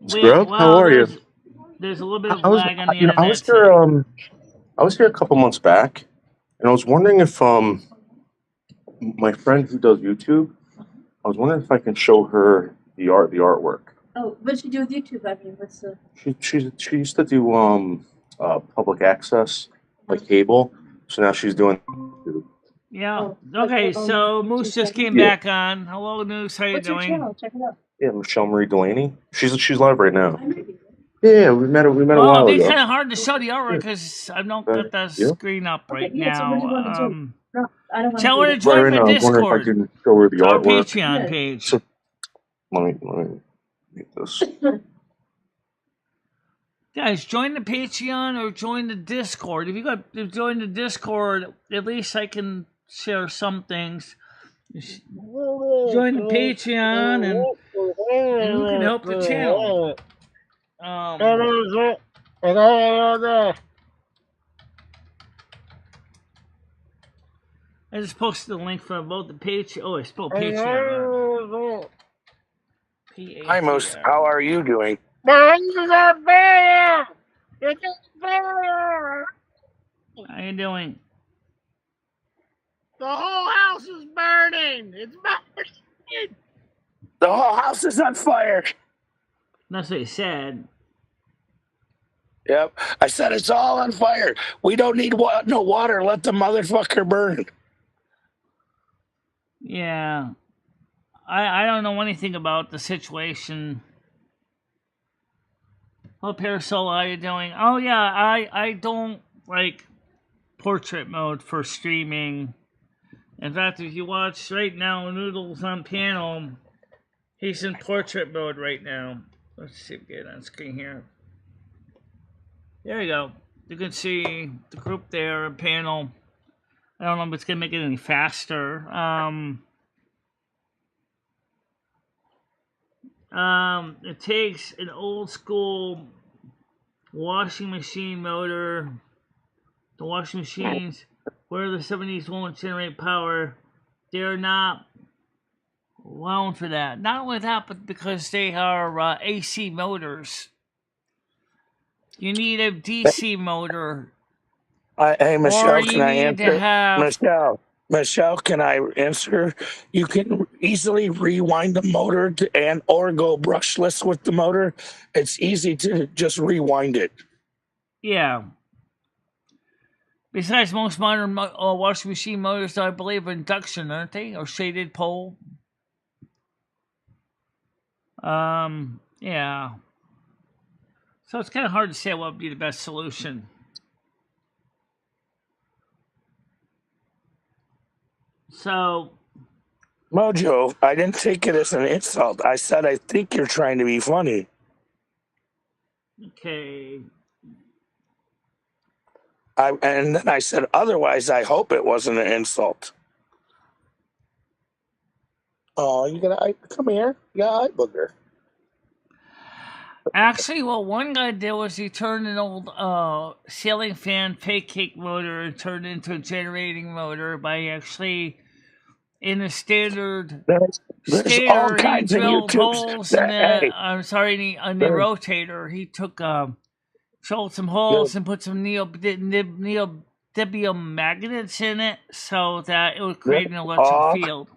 Scrub, how are you? There's a little bit of lag on the internet. I was here a couple months back, and I was wondering if my friend who does YouTube, I was wondering if I can show her the artwork. Oh, what'd she do with YouTube? I mean, what's the? She used to do public access, like cable. So now she's doing YouTube. Yeah. Okay. So Moose just came back on. Hello, Moose. How you doing? What's your channel? Check it out. Yeah, MicheleMarieDalene. She's live right now. Yeah, we met a while ago. It's kind of hard to show the artwork because I don't got the screen up right now. Tell her to join my Discord. I can show her the our artwork. Patreon page. So, let me make this. Guys, join the Patreon or join the Discord. If you join the Discord, at least I can share some things. Just join the Patreon and you can help the channel. I just posted the link for both the Patreon. Oh, I spelled Patreon. Hi, Moose. How are you doing? How you doing? The whole house is burning. It's burning. The whole house is on fire. That's what you said. Yep. I said it's all on fire. We don't need no water. Let the motherfucker burn. Yeah. I don't know anything about the situation. Oh, Parasol, how you doing? Oh, yeah, I don't like portrait mode for streaming. In fact, if you watch right now, Noodles on panel, he's in portrait mode right now. Let's see if we get it on screen here. There you go. You can see the group there, panel. I don't know if it's going to make it any faster. It takes an old school washing machine motor. The washing machines where the 70s won't generate power. They're not well for that. Not only that, but because they are AC motors. You need a DC motor. Hey, Michelle, can I answer? Have... Michelle, can I answer? You can easily rewind the motor or go brushless with the motor. It's easy to just rewind it. Yeah. Besides, most modern washing machine motors, I believe, are induction, aren't they? Or shaded pole. Yeah. So it's kind of hard to say what would be the best solution. So, Mojo, I didn't take it as an insult. I said I think you're trying to be funny. Okay. And then I said, otherwise, I hope it wasn't an insult. Oh, you got come here. You got eye booger. Actually, what one guy did was he turned an old ceiling fan fake cake motor and turned it into a generating motor by actually, in a standard There's all kinds he of drilled holes in the, on the rotator. He took, drilled some holes and put some neodymium magnets in it so that it would create an electric field.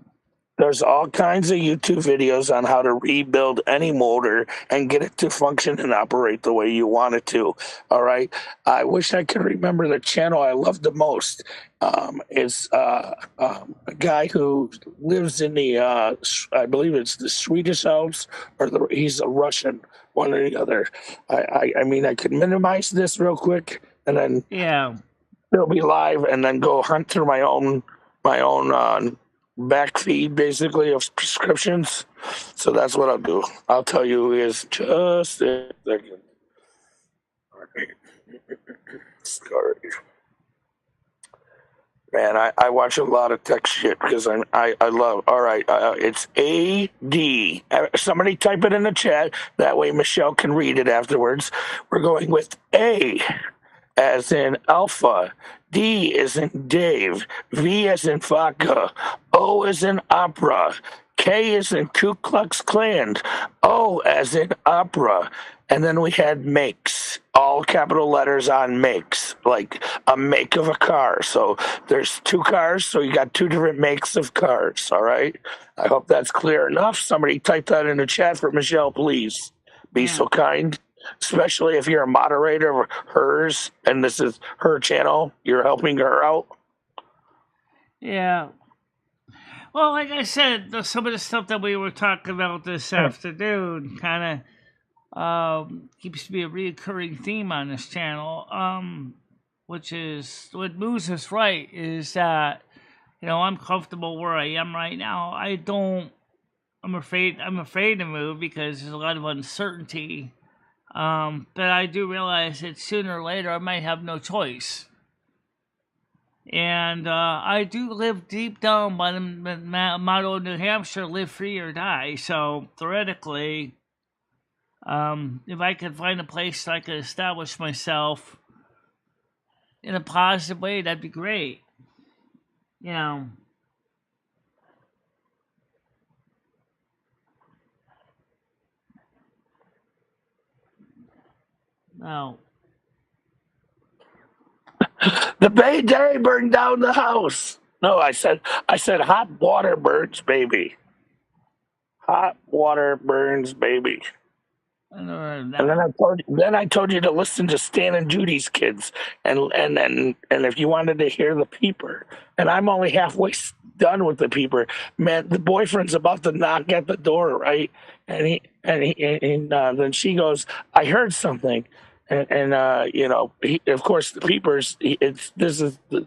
There's all kinds of YouTube videos on how to rebuild any motor and get it to function and operate the way you want it to. All right. I wish I could remember the channel I love the most. It's a guy who lives in the, I believe it's the Swedish Alps, or he's a Russian, one or the other. I mean, I could minimize this real quick and then it'll be live and then go hunt through my own back feed basically of prescriptions. So that's what I'll do. I'll tell you is just a second. Sorry. Man, I watch a lot of tech shit because I love. All right, it's AD. Somebody type it in the chat. That way Michelle can read it afterwards. We're going with A as in Alpha, D as in Dave, V as in Vodka, O as in Opera, K as in Ku Klux Klan, O as in Opera, and then we had makes, all capital letters on makes, like a make of a car. So there's two cars, so you got two different makes of cars, all right? I hope that's clear enough. Somebody type that in the chat for Michelle, please. Be so kind. Especially if you're a moderator of hers and this is her channel, you're helping her out. Yeah. Well, like I said, some of the stuff that we were talking about this afternoon kind of keeps to be a reoccurring theme on this channel, which is what moves us right is that, I'm comfortable where I am right now. I'm afraid to move because there's a lot of uncertainty. But I do realize that sooner or later I might have no choice. And I do live deep down by the motto of New Hampshire, live free or die. So theoretically, if I could find a place I could establish myself in a positive way, that'd be great. You know. No. The Bay Day burned down the house. No, I said hot water burns, baby. Hot water burns, baby. I never heard of that And one. then I told you to listen to Stan and Judy's kids, and if you wanted to hear the peeper, and I'm only halfway done with the peeper. Man, the boyfriend's about to knock at the door, right? And then she goes, "I heard something," and you know, of course, the peepers. This is the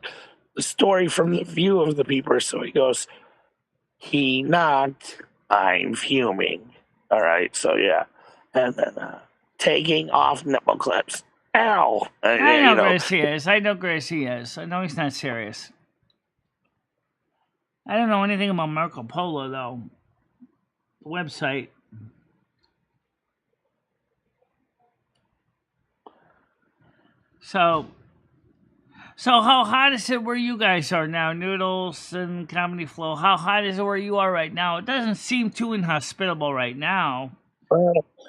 story from the view of the peeper. So he goes, "He knocked. I'm fuming." All right, so yeah, and then taking off nipple clips. Ow! I know Gracie is. I know Gracie is. I know he's not serious. I don't know anything about Marco Polo though. The website. So how hot is it where you guys are now, Noodles and Comedy Flow? How hot is it where you are right now? It doesn't seem too inhospitable right now.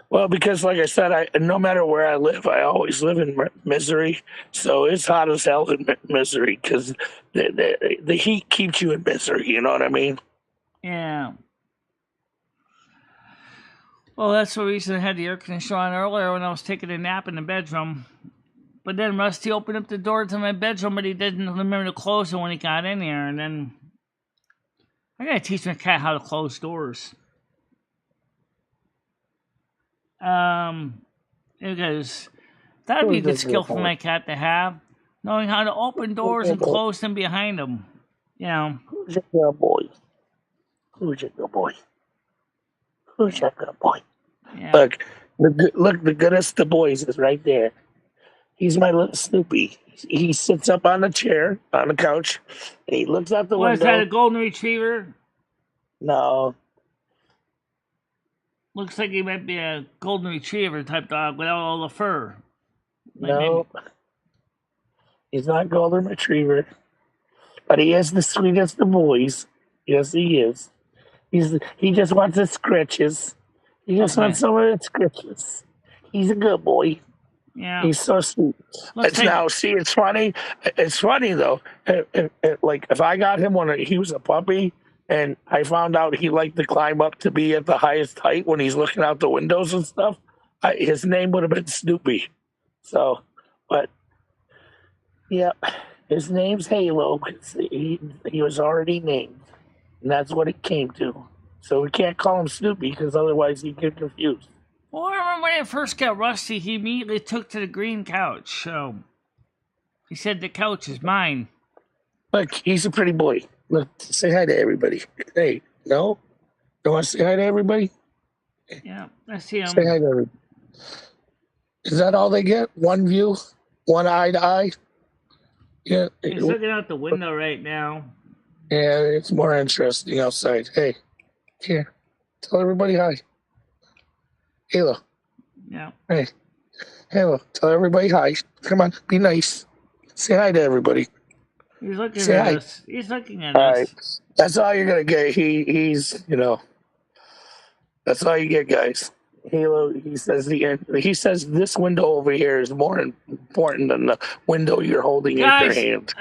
Well, because like I said, no matter where I live, I always live in misery. So it's hot as hell in misery because the heat keeps you in misery. You know what I mean? Yeah. Well, that's the reason I had the air conditioner on earlier when I was taking a nap in the bedroom. But then Rusty opened up the door to my bedroom, but he didn't remember to close it when he got in there. And then I gotta teach my cat how to close doors. Because that'd be a good skill for my cat to have, knowing how to open doors and close them behind him. You know. Who's your good boy? Who's your good boy? Who's your good boy? Yeah. Look, the goodest of boys is right there. He's my little Snoopy. He sits up on the chair, on the couch, and he looks out the window. Was that a golden retriever? No. Looks like he might be a golden retriever type dog without all the fur. No. He's not golden retriever. But he is the sweetest of boys. Yes, he is. He just wants his scratches. He just wants some of his scratches. He's a good boy. Yeah. He's so sweet. Now, see, it's funny. It's funny, though. Like, if I got him when he was a puppy, and I found out he liked to climb up to be at the highest height when he's looking out the windows and stuff, his name would have been Snoopy. So, but, yeah, his name's Halo. He was already named, and that's what it came to. So we can't call him Snoopy because otherwise he'd get confused. Well, I remember when I first got Rusty, he immediately took to the green couch. So he said, "The couch is mine." Look, he's a pretty boy. Look, say hi to everybody. Hey, no? Don't want to say hi to everybody? Yeah, I see him. Say hi to everybody. Is that all they get? One view? One eye to eye? Yeah. He's looking out the window right now. Yeah, it's more interesting outside. Hey, here. Tell everybody hi. Halo. Yeah. Hey. Halo. Tell everybody hi. Come on, be nice. Say hi to everybody. He's looking at us. He's looking at us. All right. That's all you're gonna get. He's that's all you get, guys. Halo. He says this window over here is more important than the window you're holding in your hand.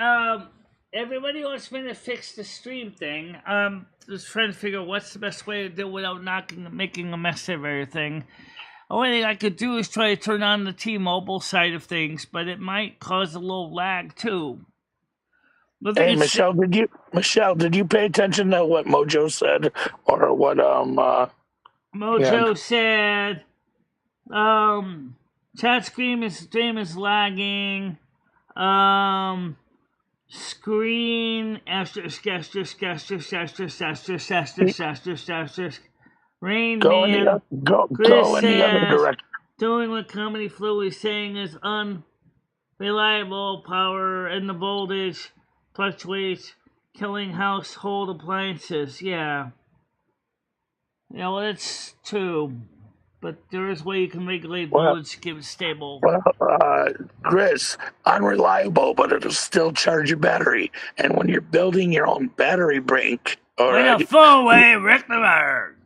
Everybody wants me to fix the stream thing. Just trying to figure out what's the best way to do it without making a mess of everything. The only thing I could do is try to turn on the T-Mobile side of things, but it might cause a little lag too. Hey, Michelle, did you pay attention to what Mojo said, or what Mojo said? Chat stream is lagging. Screen asterisk. Rain Man. Go in the other direction. Doing what Comedy Flu is saying is unreliable power and the voltage. fluctuates, killing household appliances. Yeah. Yeah, well, that's true. But there is a way you can regulate voltage to keep it stable. Well, Chris, unreliable, but it'll still charge your battery. And when you're building your own battery bank, With a full-wave rectifier.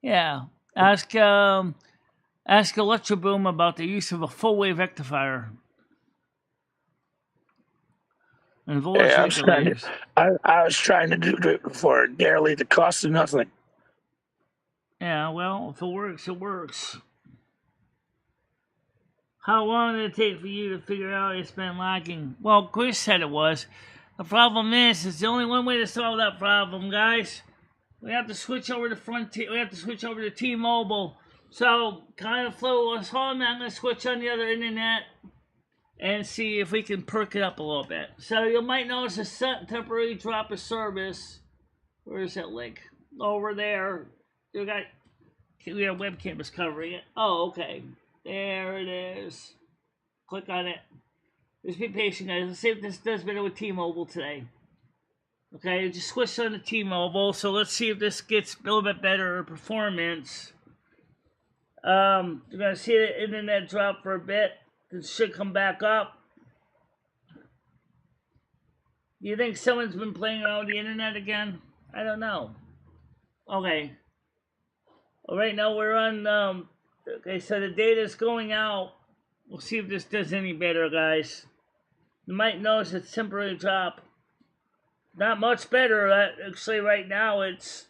Yeah. Ask Electroboom about the use of a full-wave rectifier. And voltage regulators. I was trying to do it for nearly the cost of nothing. Yeah, well, if it works, it works. How long did it take for you to figure out it's been lagging? Well, Chris said it was. The problem is the only one way to solve that problem, guys. We have to switch over to we have to switch over to T-Mobile. So, kind of flow us home. I'm going to switch on the other internet and see if we can perk it up a little bit. So, you might notice a temporary drop of service. Where is that link? Over there. We have webcam is covering it. Oh, okay. There it is. Click on it. Just be patient, guys. Let's see if this does better with T-Mobile today. Okay, just switched on to T-Mobile. So let's see if this gets a little bit better performance. You're gonna see the internet drop for a bit. It should come back up. Do you think someone's been playing around with the internet again? I don't know. Okay. Well, right now we're on. Okay, so the data's going out. We'll see if this does any better, guys. You might notice it's temporary drop. Not much better. Actually, right now it's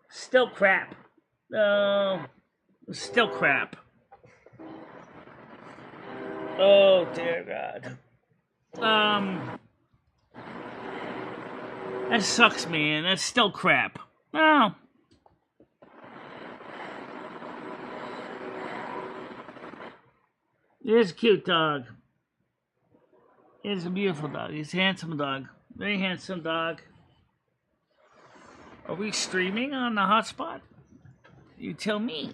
still crap. Still crap. Oh dear God. That sucks, man. That's still crap. Oh. He's a cute dog. He's a beautiful dog. He's a handsome dog. Very handsome dog. Are we streaming on the hotspot? You tell me.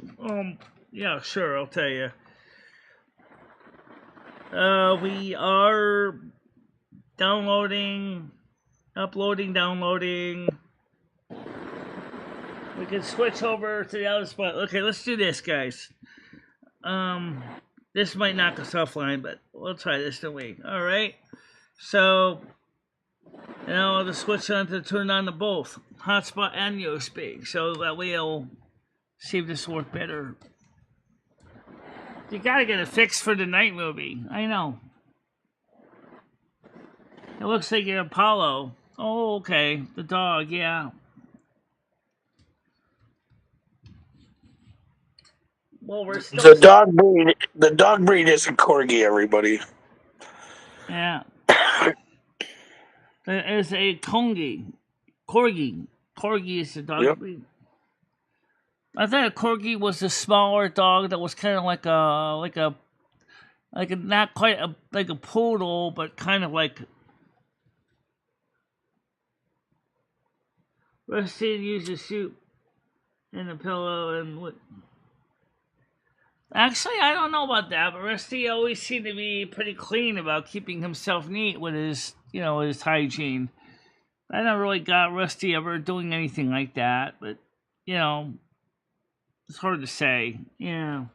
Yeah, sure, I'll tell you. We are downloading, uploading, downloading. We can switch over to the other spot. Okay, let's do this, guys. This might knock us offline, but we'll try this, don't we? All right. So now I'll just switch on to turn on the both hotspot and USB. So that way I'll see if this works better. You gotta get it fixed for the night movie. I know. It looks like you're Apollo. Oh, okay. The dog, yeah. Well, we're still the dog breed is a corgi, everybody. Yeah. There is a corgi. Corgi is the dog breed. I thought a corgi was a smaller dog that was kind of like a not quite like a poodle, but kind of like. Rusty uses soup and a pillow and what? Actually, I don't know about that, but Rusty always seemed to be pretty clean about keeping himself neat with his, his hygiene. I never really got Rusty ever doing anything like that, but, it's hard to say. Yeah.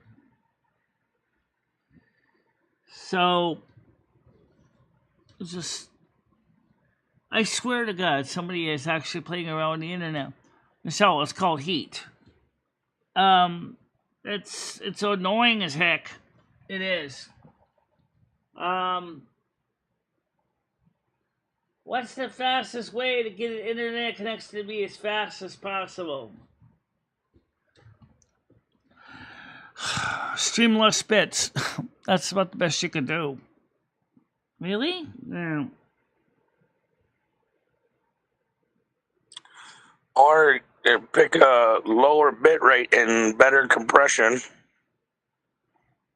So, it's just, I swear to God, somebody is actually playing around on the internet. So, it's called Heat. It's annoying as heck. It is. What's the fastest way to get an internet connection to be as fast as possible? Stream less bits. That's about the best you can do. Really? Yeah. Or pick a lower bit rate and better compression.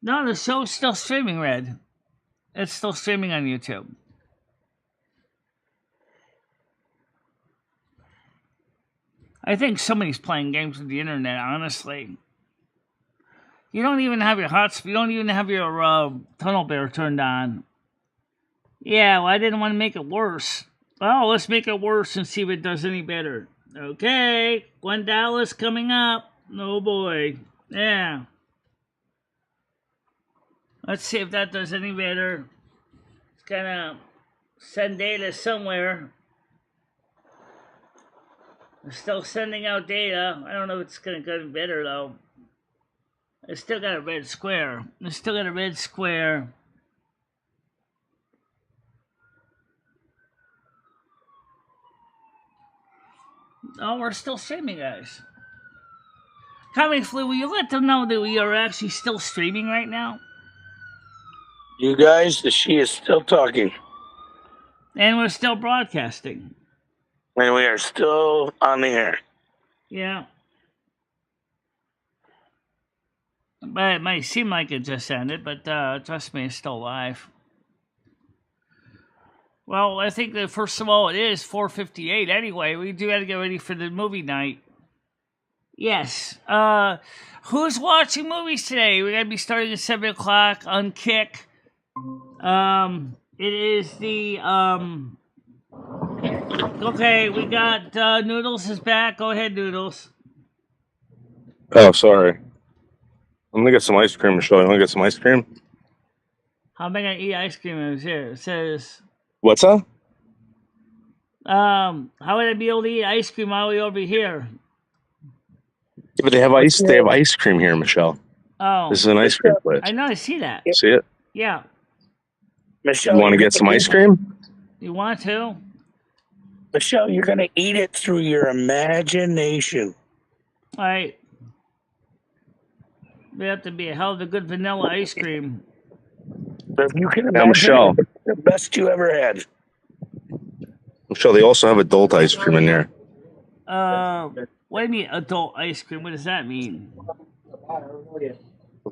No, the show's still streaming, Red. It's still streaming on YouTube. I think somebody's playing games with the internet, honestly. You don't even have your you don't even have your tunnel bear turned on. Yeah, well, I didn't want to make it worse. Well, let's make it worse and see if it does any better. Okay, $1 coming up. Oh boy. Yeah. Let's see if that does any better. It's gonna send data somewhere. It's still sending out data. I don't know if it's gonna go any better though. It's still got a red square. It's still got a red square. Oh, we're still streaming, guys. Comic Flu, will you let them know that we are actually still streaming right now? You guys, she is still talking. And we're still broadcasting. And we are still on the air. Yeah. But it might seem like it just ended, but trust me, it's still live. Well, I think that first of all, it is 4:58 anyway. We do have to get ready for the movie night. Yes. Who's watching movies today? We're going to be starting at 7 o'clock on Kick. It is the, okay, we got, Noodles is back. Go ahead, Noodles. Oh, sorry. I'm gonna get some ice cream, Michelle. You wanna get some ice cream? How am I going to eat ice cream? It says, What's up? how would I be able to eat ice cream all the way over here? Yeah, but they have ice. They have ice cream here, Michelle. Oh. This is an ice cream place. I know, I see that. See it? Yeah. Michelle, You want to get some ice cream? You want to? Michelle, you're going to eat it through your imagination. All right. We have to be a hell of a good vanilla ice cream. But if you can Now, imagine Michelle. it, the best you ever had. Michelle, they also have adult ice cream in there. What do you mean adult ice cream? What does that mean? Well,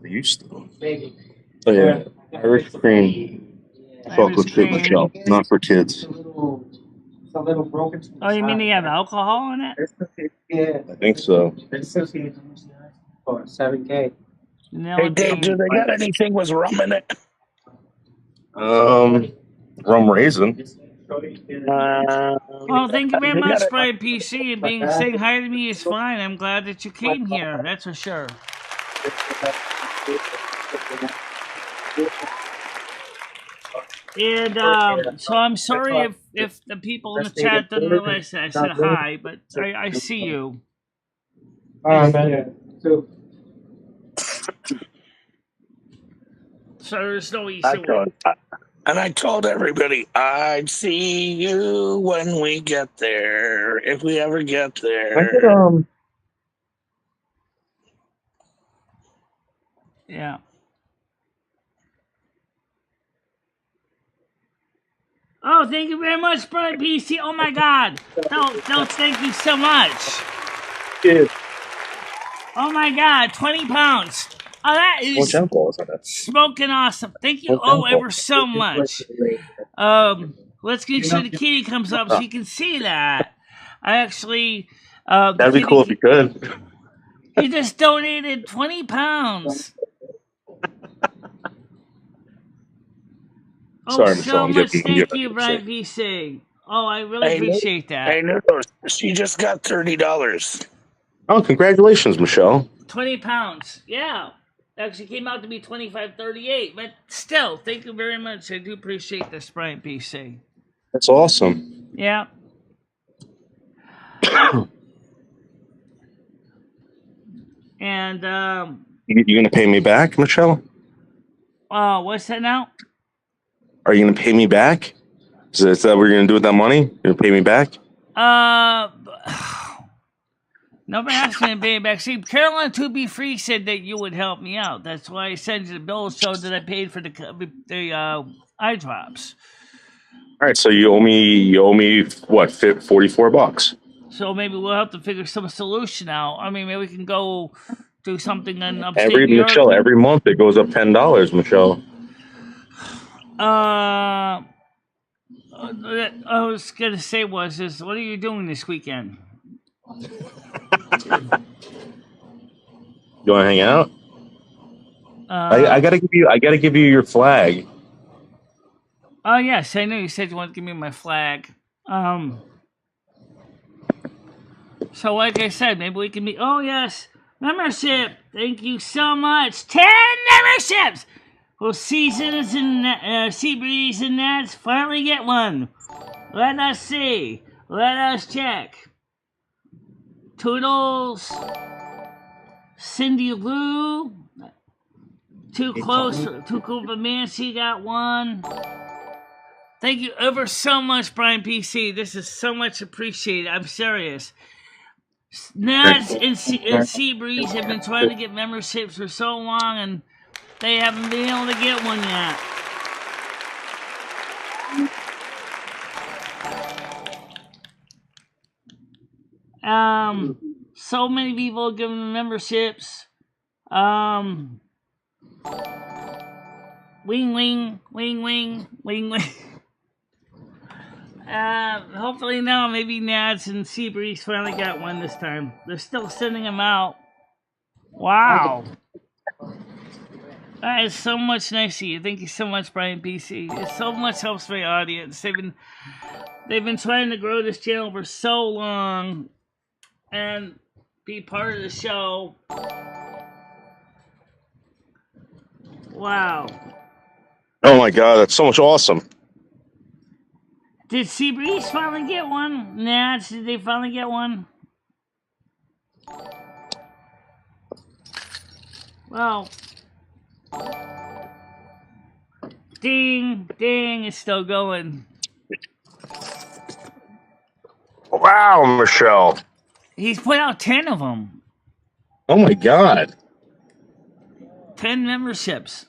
they used to. Oh, yeah. Irish cream. Chocolate chip, Michelle. Not for kids. Oh, you mean they have alcohol in it? I think so. For 7K. Hey, Dave, do they got anything with rum in it? Rum raisin. Well, thank you very much, Brian PC, and saying hi to me is fine. I'm glad that you came here. That's for sure. And so I'm sorry if the people in the chat didn't realize that I said hi, but I see you. So there's no easy way. And I told everybody, I'd see you when we get there, if we ever get there. Yeah. Oh, thank you very much, Brian PC. Oh my God. No, thank you so much. Yeah. Oh my God, 20 pounds. Oh, that is smoking awesome. Thank you ever so much. Let's get sure the kitty comes up so you can see that. I actually... That'd be cool if you could. He just donated 20 pounds. Sorry, Michelle. I'm Thank you, Brian PC. Oh, I really appreciate that. Hey, no, she just got $30. Oh, congratulations, Michelle. 20 pounds. Yeah. Actually came out to be $25.38, but still, thank you very much. I do appreciate this, Brian PC. That's awesome. Yeah. And you gonna pay me back, Michelle? What's that now? Are you gonna pay me back? Is that what you're gonna do with that money? You're gonna pay me back? Nobody asked me to pay back. See, Caroline To Be Free said that you would help me out. That's why I sent you the bill so that I paid for the eye drops. All right, so you owe me what, $44? So maybe we'll have to figure some solution out. I mean, maybe we can go do something in upstate New York. Michelle, every month it goes up $10, Michelle. I was gonna say what are you doing this weekend? You want to hang out? I gotta give you your flag. Oh yes, I know you said you want to give me my flag. So like I said, maybe we can be. Oh yes, membership. Thank you so much. 10 memberships. Will Seasons and Seabreeze and Nats finally get one? Let us see. Let us check. Toodles. Cindy Lou. Too close. Too cool for Mancy got one. Thank you ever so much, Brian PC. This is so much appreciated. I'm serious. Nats and Seabreeze have been trying to get memberships for so long, and they haven't been able to get one yet. So many people have given them memberships. Wing, wing, wing, wing, wing, wing. Hopefully now, maybe Nats and Seabreeze finally got one this time. They're still sending them out. Wow. That is so much nice of you. Thank you so much, Brian PC. It so much helps my audience. They've been trying to grow this channel for so long and be part of the show. Wow. Oh my God, that's so much awesome. Did Seabreeze finally get one? Nats, did they finally get one? Well, ding, ding, it's still going. Wow, Michelle. He's put out 10 of them. Oh my God. 10 memberships.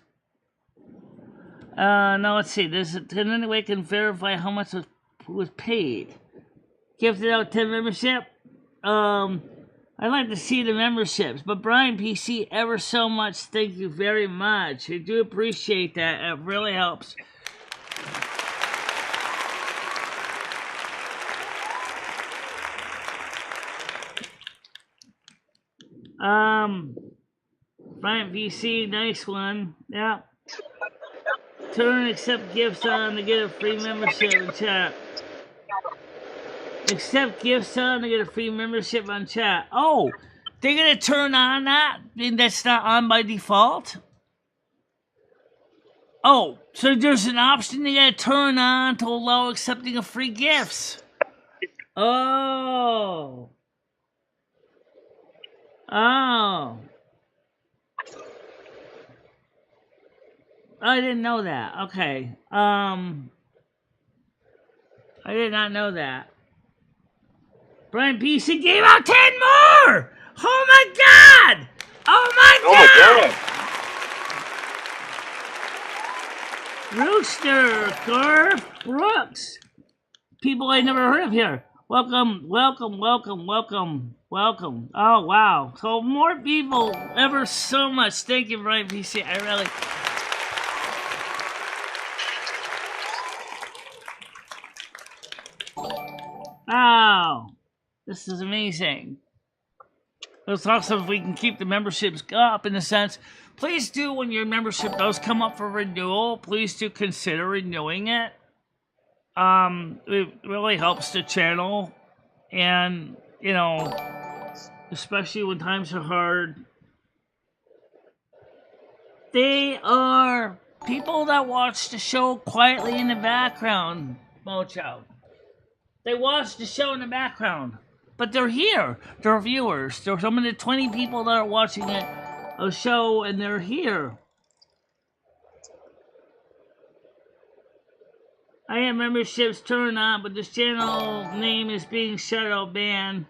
Now let's see. There's any way I can verify how much was paid. Gifted out 10 membership. I'd like to see the memberships. But Brian PC, ever so much, thank you very much. I do appreciate that. It really helps. Brian PC, nice one. Yeah. Turn accept gifts on to get a free membership in chat. Accept gifts on to get a free membership on chat. Oh, they're gonna turn on that, and that's not on by default. Oh, so there's an option you gotta turn on to allow accepting of free gifts. Oh. Oh. I didn't know that. Okay. I did not know that. Brian PC gave out 10 more! Oh my God! Oh my God! Rooster, Garth, Brooks. People I never heard of here. Welcome, welcome, welcome, welcome, welcome. Oh, wow. So more people, ever so much. Thank you, Brian PC. I really... Wow. This is amazing. It's awesome if we can keep the memberships up in a sense. Please do, when your membership does come up for renewal, please do consider renewing it. It really helps the channel, and you know, especially when times are hard. They are people that watch the show quietly in the background, Mocho. They watch the show in the background, but they're here. They're viewers. There's some of the 20 people that are watching a show, and they're here. I have memberships turned on, but this channel name is being shadow banned.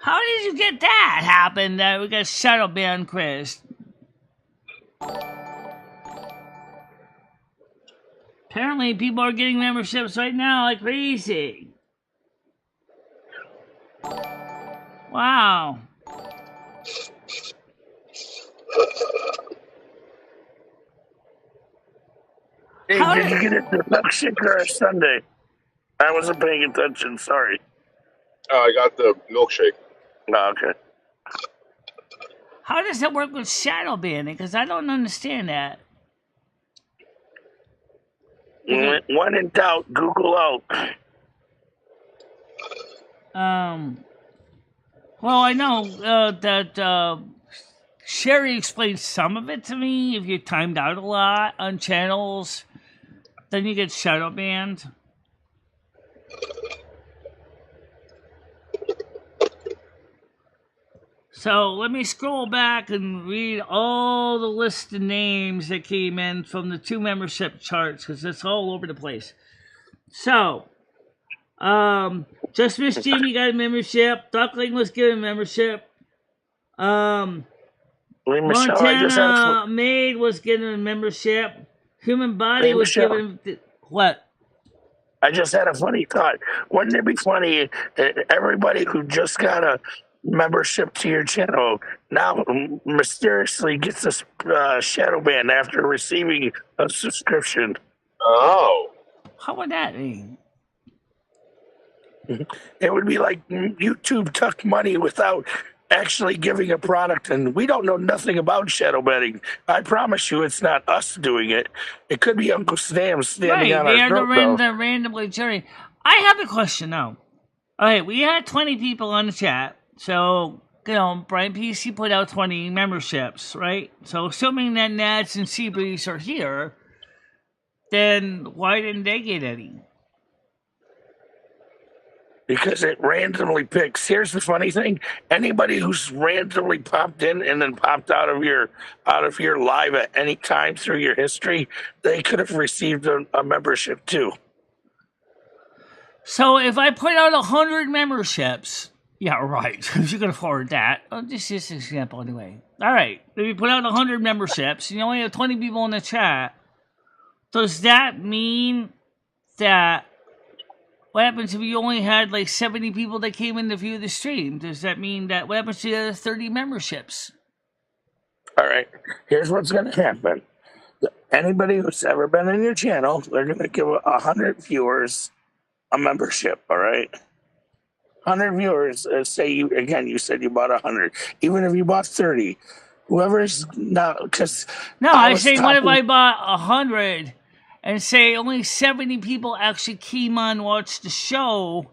How did you get that happen? That we got shadow banned, Chris? Apparently, people are getting memberships right now like crazy. Wow. Hey, did you get it the milkshake or a sundae? I wasn't paying attention. Sorry. I got the milkshake. Oh, okay. How does that work with shadow banning? Because I don't understand that. When in doubt, Google out. Well, I know that Sherry explained some of it to me. If you're timed out a lot on channels, then you get shadow banned. So let me scroll back and read all the list of names that came in from the 2 membership charts, because it's all over the place. So, Just Miss Jamie got a membership. Duckling was given a membership. Montana Maid was given a membership. Human Body was given... What? I just had a funny thought. Wouldn't it be funny if everybody who just got a membership to your channel now mysteriously gets a shadow ban after receiving a subscription? Oh. How would that be? It would be like YouTube took money without actually giving a product, and we don't know nothing about shadow banning. I promise you it's not us doing it. It could be Uncle Sam standing on our throat. They're randomly generated. I have a question now. All right, we had 20 people on the chat, so, you know, Brian PC put out 20 memberships, right? So assuming that Nads and Seabreeze are here, then why didn't they get any? Because it randomly picks. Here's the funny thing: anybody who's randomly popped in and then popped out of your live at any time through your history, they could have received a membership too. So if I put out 100 memberships, yeah, right. If you can afford that, this is an example anyway. All right, if you put out 100 memberships, and you only have 20 people in the chat, does that mean that? What happens if you only had like 70 people that came in to view the stream? Does that mean that what happens to the other 30 memberships? All right, here's what's going to happen. Anybody who's ever been in your channel, they're going to give 100 viewers a membership, all right? 100 viewers, say you said you bought 100. Even if you bought 30, whoever's not, because... No, I say, what if I bought 100... and say only 70 people actually came on and watched the show,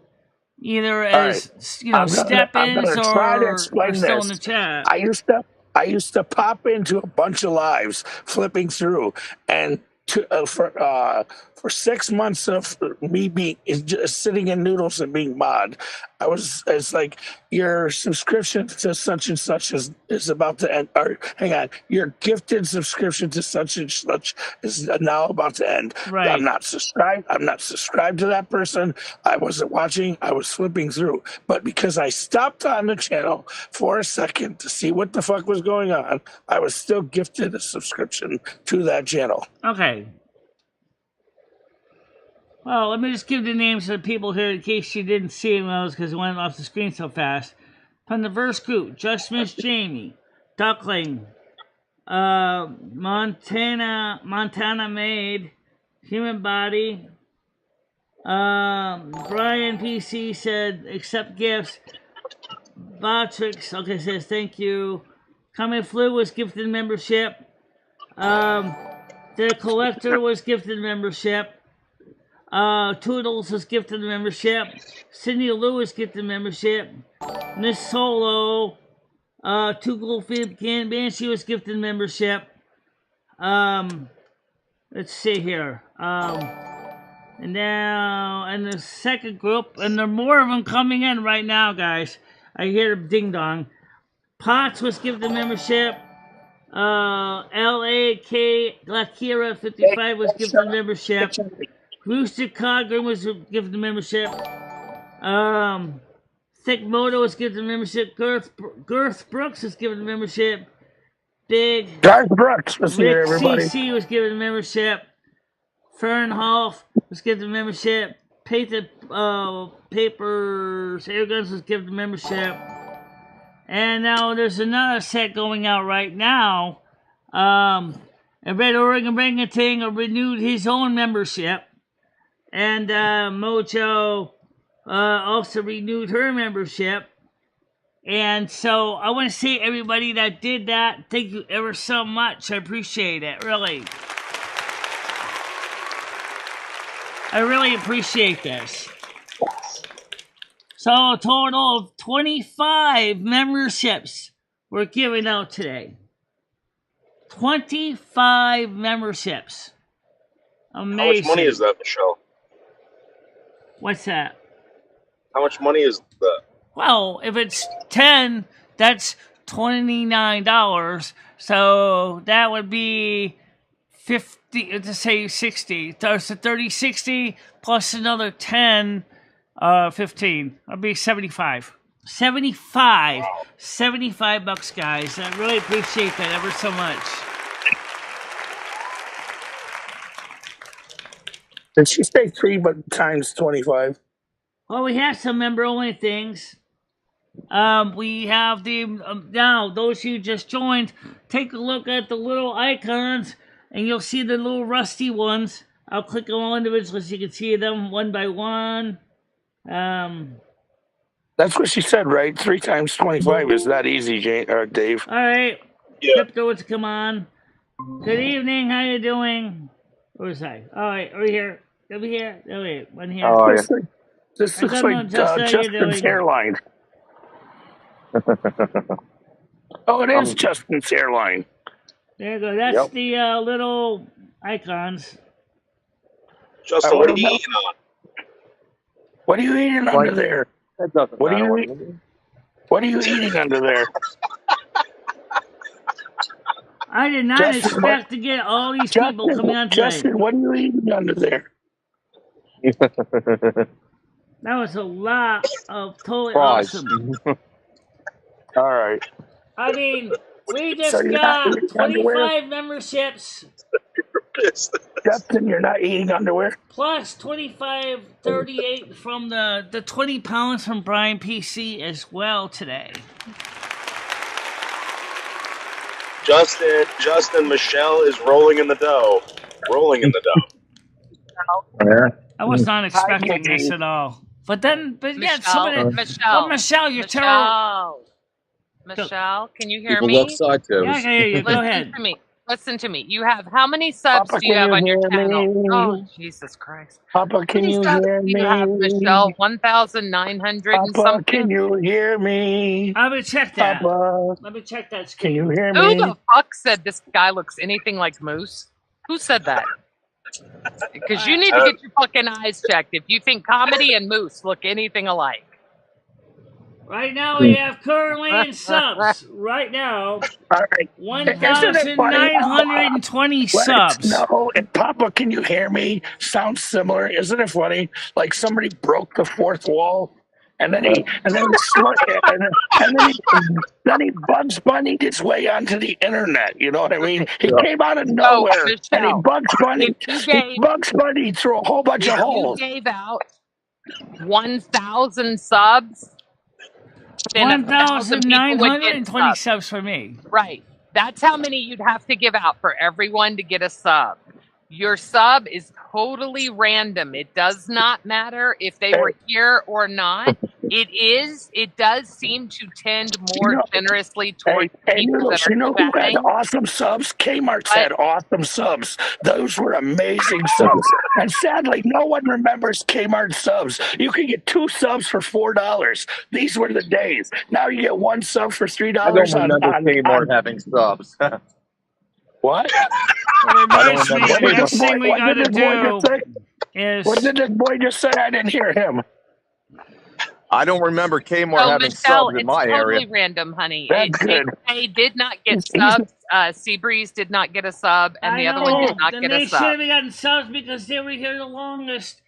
either as step-ins or still in the chat. I used to pop into a bunch of lives, flipping through, and for 6 months of me being just sitting in noodles and being mod, it's like your subscription to such and such is about to end. Or hang on, your gifted subscription to such and such is now about to end. Right. I'm not subscribed to that person. I wasn't watching. I was flipping through, but because I stopped on the channel for a second to see what the fuck was going on, I was still gifted a subscription to that channel. Okay. Well, let me just give the names of the people here in case you didn't see them because it went off the screen so fast. From the verse group, Just Miss Jamie, Duckling, Montana Maid, Human Body, Brian PC said accept gifts. Botrix, okay, says thank you. Comet Flu was gifted membership. The Collector was gifted membership. Toodles was gifted membership. Cindy Lewis gifted membership. Miss Solo, Two Goldfield Can Banshee was gifted membership. Let's see here. And now, and the second group, and there are more of them coming in right now, guys. I hear ding dong. Potts was gifted membership. LAK Lakira 55 was gifted membership. Rooster Cogburn was gifted membership. Thick Moto was given membership. Girth Brooks was given membership. Big Garth Brooks was Rick here, everybody. CC was given membership. Fern Hoff was given membership. Papers Airguns was given membership. And now there's another set going out right now. And Red Oregon Orangutan renewed his own membership. And Mojo also renewed her membership. And so I want to say everybody that did that, thank you ever so much. I appreciate it, really. I really appreciate this. So a total of 25 memberships we're giving out today. 25 memberships. Amazing. How much money is that, Michelle? What's that? How much money is that? Well, if it's 10, that's $29. So that would be 50, to say 60. So 30, 60 plus another 10, 15. That'd be 75. 75. Wow. $75, guys. I really appreciate that ever so much. Did she say 3 times 25? Well, we have some member-only things. We have the now those who just joined. Take a look at the little icons, and you'll see the little rusty ones. I'll click on all individually so you can see them one by one. That's what she said, right? 3 times 25 is that easy, Dave? All right, yeah. Crypto, come on. Good evening. How you doing? Where's I? All right, over here. Over here. Oh wait, one here. Oh, yeah. This looks like Justin's hairline. Oh, it is Justin's hairline. There you go. That's the little icons. Justin, what are you eating on? What are you eating under there? What are you eating? What are you eating under there? I did not expect to get all these people coming on today. Justin, what are you eating under there? That was a lot of totally awesome. All right. I mean, we just got 25 memberships. Justin, you're not eating underwear? Plus 25.38 from the 20 pounds from Brian PC as well today. Justin, Michelle is rolling in the dough. Rolling in the dough. I was not expecting this at all. But yeah, Michelle, you're terrible. Michelle, can you hear me? Yeah, I can hear you. Go ahead. Listen to me. You have how many subs do you have on your channel? Oh, Jesus Christ. Papa, can you hear me? Do you have, Michelle? 1,900 and something? Can you hear me? I will check that. Papa, let me check that. Can you hear me? Who the fuck said this guy looks anything like Moose? Who said that? Because you need to get your fucking eyes checked if you think comedy and Moose look anything alike. Right now we have currently in subs. Right now, 1,920 subs. No, and Papa, can you hear me? Sounds similar. Isn't it funny? Like somebody broke the fourth wall, and then he Bugs Bunny'd his way onto the internet. You know what I mean? He came out of nowhere, and he Bugs Bunny through a whole bunch of holes. You gave out 1,000 subs. 1,920 subs for me. Right. That's how many you'd have to give out for everyone to get a sub. Your sub is totally random. It does not matter if they were here or not. It does seem to tend more generously towards people that are who had awesome subs? Kmart's had awesome subs. Those were amazing subs. And sadly, no one remembers Kmart subs. You could get 2 subs for $4. These were the days. Now you get 1 sub for $3. I don't remember Kmart having subs. What? Next thing we gotta do is... What did this boy just say? I didn't hear him. I don't remember Kmart having subs in my area. It's totally random, honey. They did not get subs. Seabreeze did not get a sub, and the other one did not get a sub. They should have gotten subs because they were here the longest.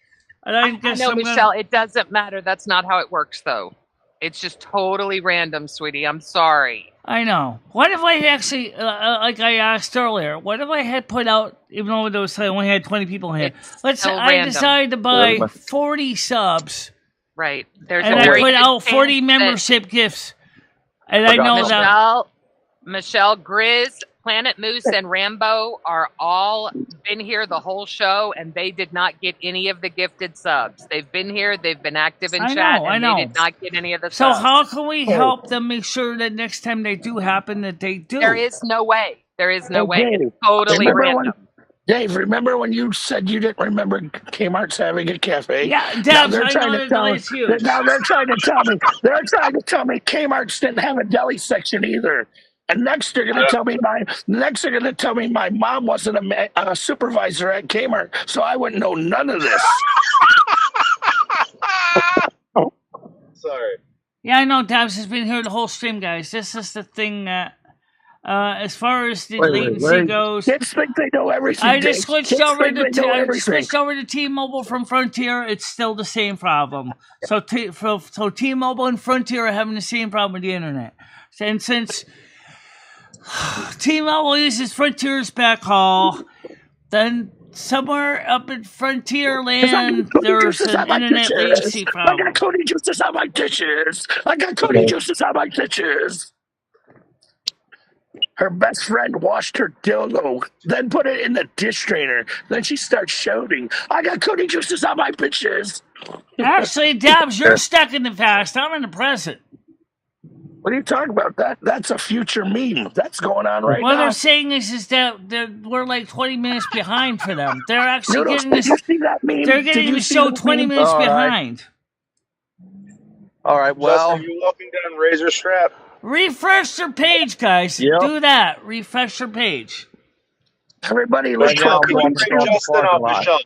And I know, Michelle, it doesn't matter. That's not how it works, though. It's just totally random, sweetie. I'm sorry. I know. What if I actually, like I asked earlier, what if I had put out, even though I only had 20 people here, let's say I decided to buy 40 subs. Right. And I put out 40 membership gifts. And I know that Michelle, Grizz, Planet Moose, and Rambo are all been here the whole show, and they did not get any of the gifted subs. They've been here, they've been active in chat, and they did not get any of the subs. So how can we help them make sure that next time they do happen that they do? There is no way. There is no way. It's totally random. Dave, remember when you said you didn't remember Kmart's having a cafe? Yeah, Now Debs, they're I trying know to the tell me. delay's huge. Now they're trying to tell me. They're trying to tell me Kmart's didn't have a deli section either. And next they're going to tell me my mom wasn't a supervisor at Kmart, so I wouldn't know none of this. Sorry. Yeah, I know Debs has been here the whole stream, guys. This is the thing that, as far as the latency goes, Kids think they know everything. I just Dave. switched Kids over think they know everything. to T-Mobile from Frontier. It's still the same problem. So T-Mobile and Frontier are having the same problem with the internet. And since T-Mobile uses Frontier's backhaul, then somewhere up in Frontier land, there's an internet latency problem. I got Cody juices on my dishes. I got Cody juices on my dishes. Her best friend washed her dildo, then put it in the dish drainer. Then she starts shouting, I got Cody juices on my bitches. Actually, Debs, you're stuck in the past. I'm in the present. What are you talking about? That's a future meme. That's going on right what now. They're saying is that we're like 20 minutes behind for them. They're actually Noodles, getting this. did you see that meme? They're Did getting you the see show that 20 meme? minutes All right. behind. All right, well, Justin, you walking down Razor Strap? Refresh your page, guys. Yep. Do that. Refresh your page. Everybody, Right let's now, talk. I'm walking Bring across the Justin parking up, lot. Michelle.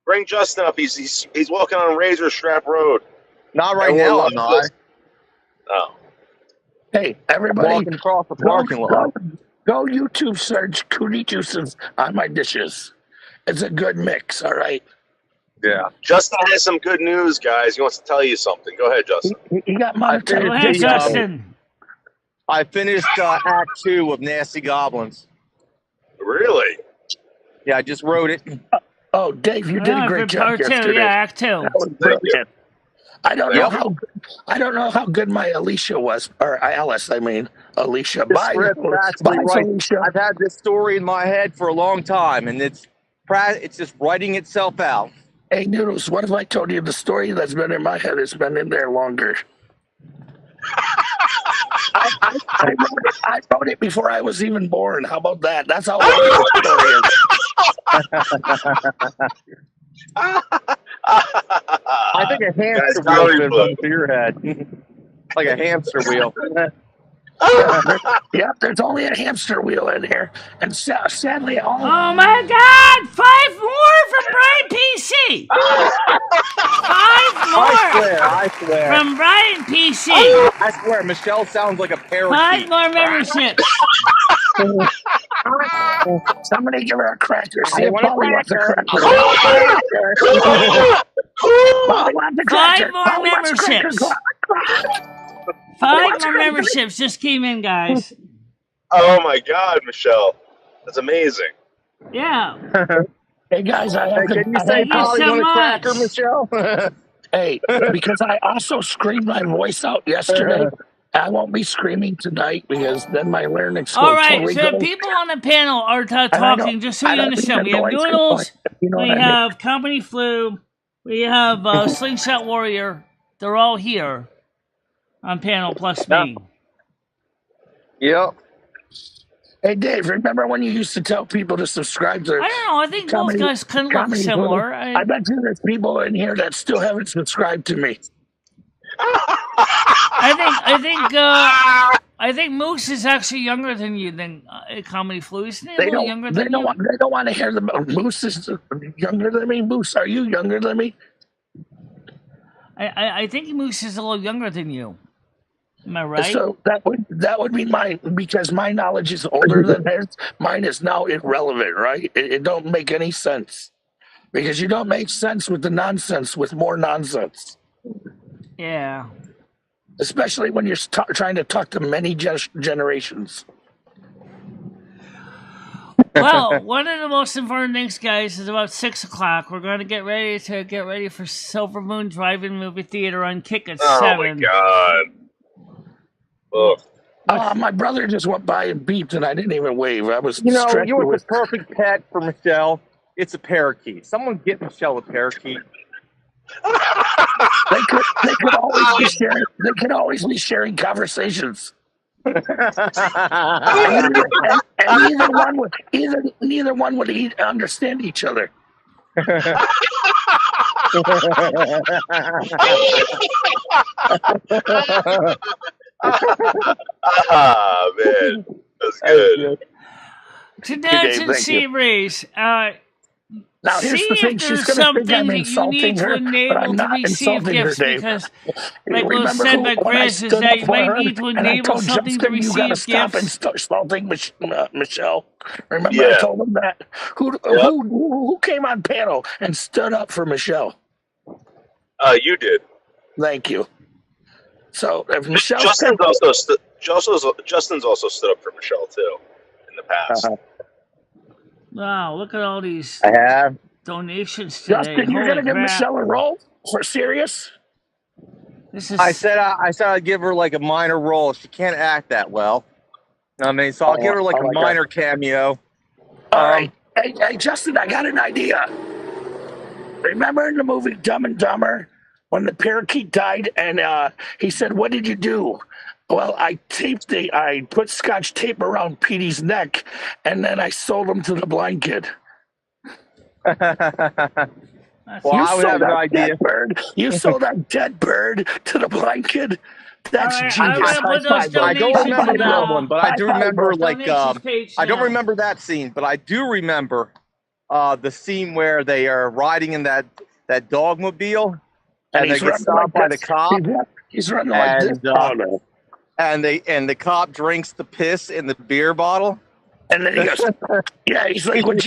Bring Justin up. He's walking on Razor Strap Road. Not right Everyone now, loves I'm not. this. Oh. Hey, I'm everybody, walking across the parking lot. go YouTube search Cootie Juices on my dishes. It's a good mix, all right? Yeah. Justin has some good news, guys. He wants to tell you something. Go ahead, Justin. He got Go monetary. ahead, the, Justin. I finished Act 2 of Nasty Goblins. Really? Yeah, I just wrote it. Oh, Dave, you did a great job Part 2, yesterday. yeah, Act 2. That was Thank you. brilliant. I don't Yep. know how good my Alicia was, or Alice. I mean Alicia. The Bye, script is actually bye, right. Alicia. I've had this story in my head for a long time, and it's just writing itself out. Hey, Noodles, what if I told you the story that's been in my head has been in there longer? I wrote it before I was even born. How about that? That's how long the story is. I think a hamster Guys, wheel Bowery fits Book. onto your head. Like a hamster wheel. Yeah, there's only a hamster wheel in here. And sadly, all. Oh my God! 5 more from Brian PC! 5 more! I swear. From Brian PC! I swear, Michelle sounds like a parakeet. 5 more memberships! Somebody give her a cracker. See if want a Polly wants a cracker. cracker. Polly wants a 5 cracker. more Polly wants a cracker. memberships! 5 more memberships just came in, guys. Oh my God, Michelle. That's amazing. Yeah. Hey guys, I have Can you say you Polly so want a much. cracker, Michelle? Hey, because I also screamed my voice out yesterday. I won't be screaming tonight because then my larynx will All right, totally so go. the people on the panel are talking, just so I you don't understand. We even have know what's Noodles, you know we what I mean? have Company Flu, we have Slingshot Warrior. They're all here on panel plus me. Yep. Hey Dave, remember when you used to tell people to subscribe to? I don't know. I think both guys kind of look Comedy similar. I bet you there's people in here that still haven't subscribed to me. I think Moose is actually younger than you than Comedy Flu. Isn't he a little younger than you? They don't want to hear the Moose is younger than me. Moose, are you younger than me? I think Moose is a little younger than you. Am I right? So that would be mine, because my knowledge is older than his. Mine is now irrelevant, right? It don't make any sense, because you don't make sense with the nonsense with more nonsense. Yeah. Especially when you're trying to talk to many generations. Well, one of the most important things, guys, is about 6 o'clock. We're going to get ready for Silver Moon Drive-In Movie Theater on Kick at 7. Oh my God. Ugh. My brother just went by and beeped, and I didn't even wave. I was You know stretching what's with the perfect pet for Michelle? It's a parakeet. Someone get Michelle a parakeet. They could always be sharing. They could always be sharing conversations. and neither one would understand each other. Ah, man, that's good. Tonight's and Seabrace, now, here's the see thing. if She's there's going to think something I'm that you insulting need to her, but enable I'm to not receive insulting her, gifts, Dave. because, like was Remember said by when I Chris, is stood that up you for might her need to and I enable told something to Justin, you got to receive stop gifts? insulting Michelle. Remember Yeah. I told him that? Who came on panel and stood up for Michelle? You did. Thank you. So if Michelle, Justin's also stood up for Michelle too in the past. Wow, look at all these I have. donations today. Justin, you're Holy going to give crap. Michelle a role for serious? This is... I said I'd give her like a minor role. She can't act that well. I mean, so I'll give her like a minor cameo. All right. Hey, Justin, I got an idea. Remember in the movie Dumb and Dumber when the parakeet died and he said, "What did you do?" Well, I put Scotch tape around Petey's neck, and then I sold him to the blind kid. Well, I would have an idea. You sold that dead bird to the blind kid. That's right, genius. I'm gonna put those I don't donations remember in, that one, but I do remember donations page I don't now. remember that scene, but I do remember the scene where they are riding in that dogmobile and they get stopped by the cop. He's running like this. And the cop drinks the piss in the beer bottle. And then he goes, "Yeah." He's like, "What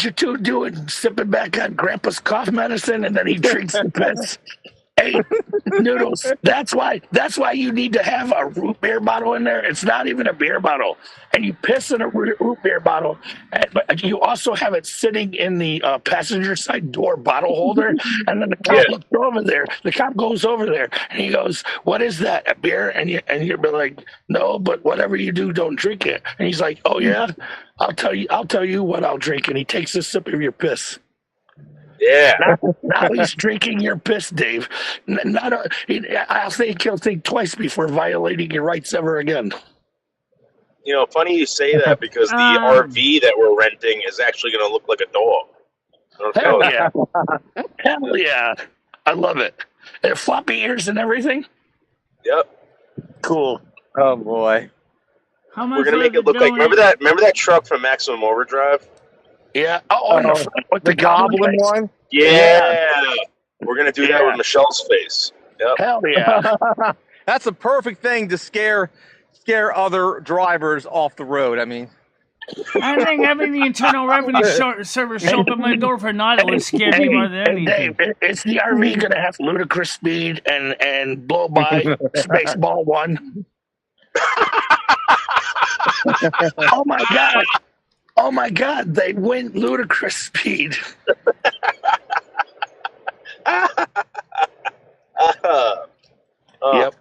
you two doing? Sipping back on Grandpa's cough medicine?" And then he drinks the piss. Hey, Noodles, that's why you need to have a root beer bottle in there. It's not even a beer bottle. And you piss in a root beer bottle, but you also have it sitting in the passenger side door bottle holder. And then the cop looks over there. The cop goes over there and he goes, "What is that? A beer?" And you're like, "No, but whatever you do, don't drink it." And he's like, "Oh yeah, I'll tell you what I'll drink." And he takes a sip of your piss. Yeah. Now he's drinking your piss, Dave. I think he'll think twice before violating your rights ever again. You know, funny you say that because the RV that we're renting is actually going to look like a dog. Hell yeah. Hell yeah. I love it. And floppy ears and everything? Yep. Cool. Oh, boy. How much we're going to make it look like, remember that truck from Maximum Overdrive? Yeah. Oh, with the goblin one? Yeah. We're going to do that with Michelle's face. Yep. Hell yeah. That's a perfect thing to scare other drivers off the road. I mean, I think having the Internal Revenue Service show up at my door for night would scare me more than anything. Dave, is the RV going to have ludicrous speed and blow by Spaceball 1? Oh my God, they win ludicrous speed. Yep.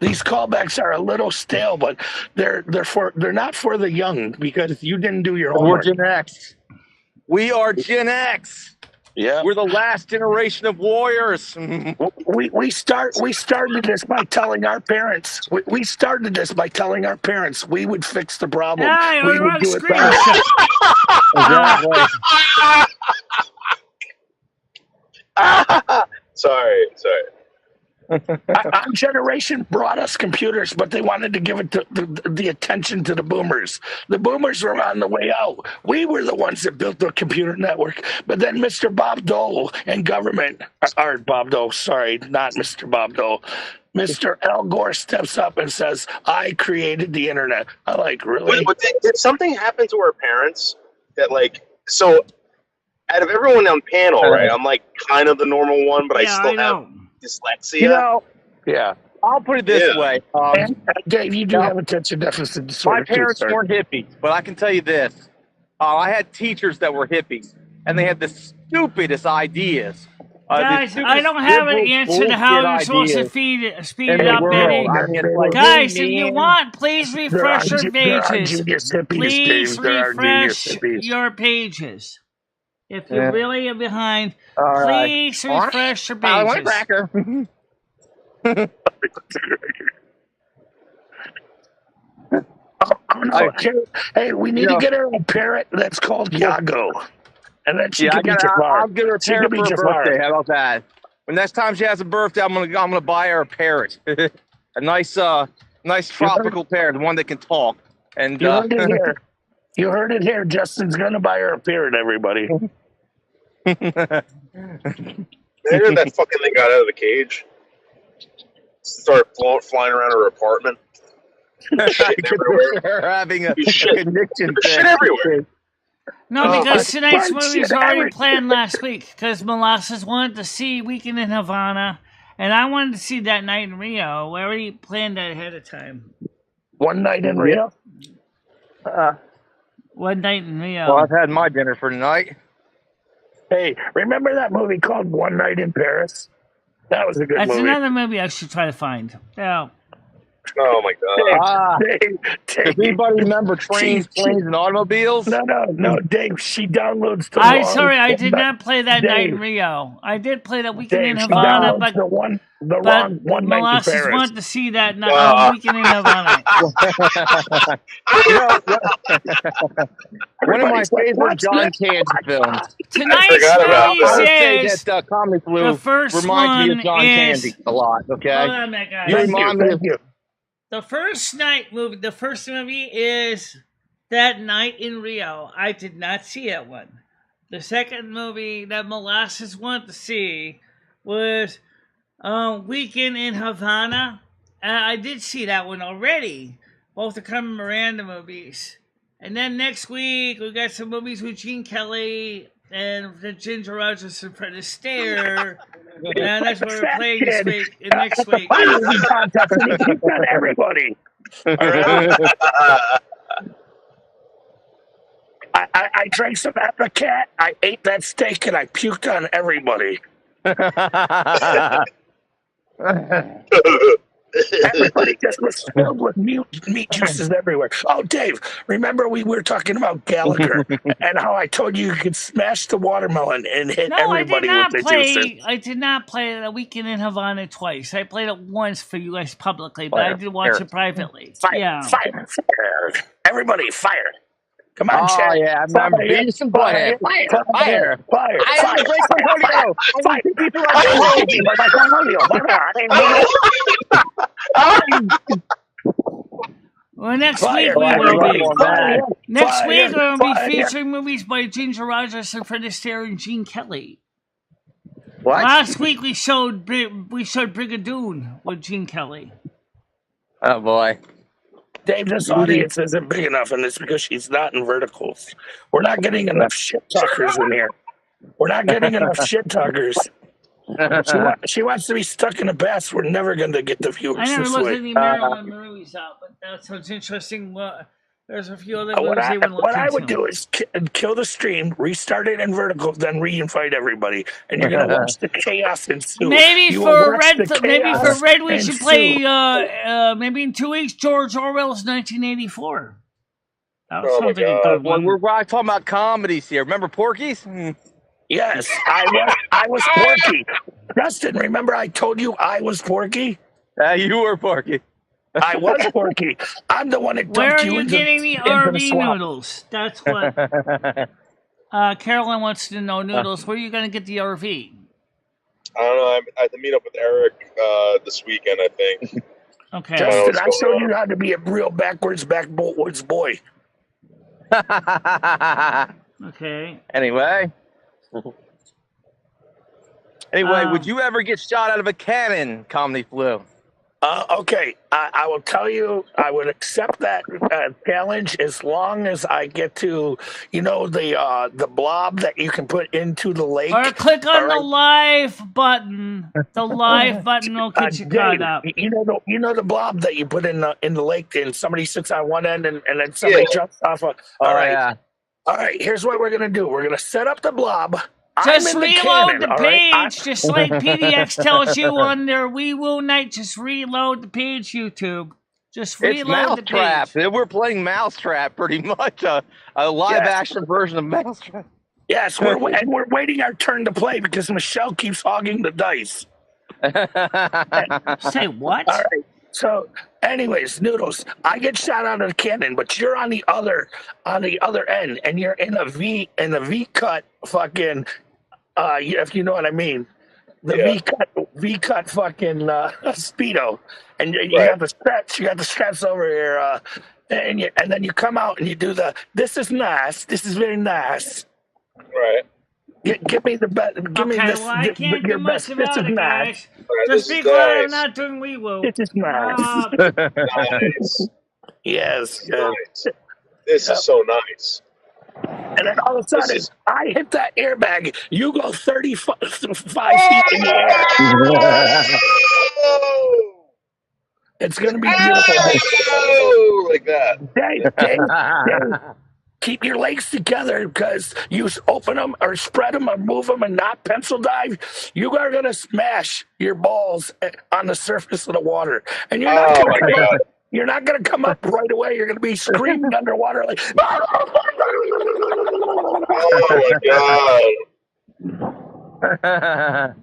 These callbacks are a little stale, but they're not for the young because you didn't do your homework. We're Gen X. We are Gen X. Yeah. We're the last generation of warriors. We started this by telling our parents. We started this by telling our parents we would fix the problem. Yeah, we would do it better. Sorry. Our generation brought us computers, but they wanted to give it the attention to the boomers. The boomers were on the way out. We were the ones that built the computer network. But then Mr. Bob Dole and government, or Bob Dole, sorry, not Mr. Bob Dole. Mr. Al Gore steps up and says, "I created the internet." I like, really? Wait, but did something happen to our parents that, like, so out of everyone on panel, right, I'm like kind of the normal one, but I still have dyslexia. You know, yeah. I'll put it this way. Dave, you do have attention deficit disorder. My parents weren't hippies, but I can tell you this. I had teachers that were hippies, and they had the stupidest ideas. Guys, I don't have an answer to how you're supposed to speed it up, Benny. Guys, if you want, please refresh your pages. Please refresh your pages. If you're really behind, please refresh your pages. Oh no! Hey, we need to get her a parrot that's called Yago, and then she can be Jafar. I'll get her a parrot for her birthday. How about that? When next time she has a birthday, I'm gonna buy her a parrot, a nice tropical parrot, one that can talk. And you heard it here. You heard it here. Justin's gonna buy her a parrot. Everybody. I heard that fucking thing got out of the cage. Started flying around her apartment. Shit everywhere. Having a shit everywhere. No, because tonight's movie was already planned last week. Because Molasses wanted to see Weekend in Havana, and I wanted to see That Night in Rio. We already planned that ahead of time. One night in Rio. One night in Rio. Well, I've had my dinner for tonight. Hey, remember that movie called One Night in Paris? That was a good movie. That's another movie I should try to find. Yeah. Oh my God. Does anybody remember Trains, Planes, and Automobiles? No, Dave. She downloads the I did not play That Night in Rio. I did play that Weekend in Havana, but wrong one night in Molasses Paris. wanted to see that Weekend in Havana. One of my favorite John Candy films. Tonight's movie is that Comedy Flu the first reminds me one of John is Candy a lot. Okay, hold on, that guy. you remind me of The first movie is That Night in Rio. I did not see that one. The second movie that Molasses wanted to see was Weekend in Havana. I did see that one already. Both the Carmen Miranda movies. And then next week, we got some movies with Gene Kelly and the Ginger Rogers and Fred Astaire. And that's what we're playing this week and next week. Everybody. I drank some Apricat, I ate that steak, and I puked on everybody. Everybody just was filled with meat juices everywhere. Oh, Dave, remember we were talking about Gallagher and how I told you could smash the watermelon and hit everybody with the juices? I did not play The Weekend in Havana twice. I played it once for you guys publicly, but I did watch it privately. Fire. Everybody, fire. Come on, Chad. Oh, yeah, I'm beating some butthead. Fire. Well, next week we're going to be featuring movies by Ginger Rogers and Fred Astaire and Gene Kelly. What? Last week we showed Brigadoon with Gene Kelly. Oh boy. Dave, this audience isn't big enough, and it's because she's not in verticals. We're not getting enough shit talkers in here. We're not getting enough shit talkers. She wants to be stuck in a bath. We're never going to get the viewers. I never this looked way. at any Marilyn movies out, but that sounds interesting. There's a few other What movies I would do is kill the stream, restart it in verticals, then re-invite everybody, and you're going to watch the chaos ensue. Maybe for Red, we should play. Maybe in 2 weeks, George Orwell's 1984. That was something a good one. We're talking about comedies here. Remember Porky's? Yes, I was Porky. Justin, remember I told you I was Porky? You were Porky. I was Porky. I'm the one that dumped you into the Where are you getting the RV noodles? That's what Carolyn wants to know. Noodles. Where are you going to get the RV? I don't know. I have to meet up with Eric this weekend, I think. Okay. Justin, I showed you how to be a real backwoods boy. Okay. Anyway, would you ever get shot out of a cannon, Comedy Flu? Okay, I will tell you, I would accept that challenge as long as I get to, the blob that you can put into the lake. Or click on the live button. The live button will get you caught up. You know the blob that you put in the lake, and somebody sits on one end, and then somebody jumps off. All right, here's what we're gonna do. We're gonna set up the blob. Just reload the page, just like PDX tells you on their We Will Night. Just reload the page, YouTube. Just reload the page. We're playing Mousetrap, pretty much a live-action version of Mousetrap. Yes, we're waiting our turn to play because Michelle keeps hogging the dice. Say what? All right. So Anyways, Noodles, I get shot out of the cannon, but you're on the other end, and you're in a V cut fucking if you know what I mean. The V cut fucking speedo, and you got the straps over here, and then you come out and you do this is nice, this is very nice. Right. Give me the best. Give me this. Well, I can't do much about this is it, nice. guys. Just be glad I'm not doing wee woo. This is nice. Nice. Yes. Nice. This is so nice. And then all of a sudden, I hit that airbag. You go 35 feet in the air. It's going to be beautiful. Like that. Dave, keep your legs together, because you open them or spread them or move them and not pencil dive. You are going to smash your balls on the surface of the water. And you're not going to You're not going to come up right away. You're going to be screaming underwater like, oh my God.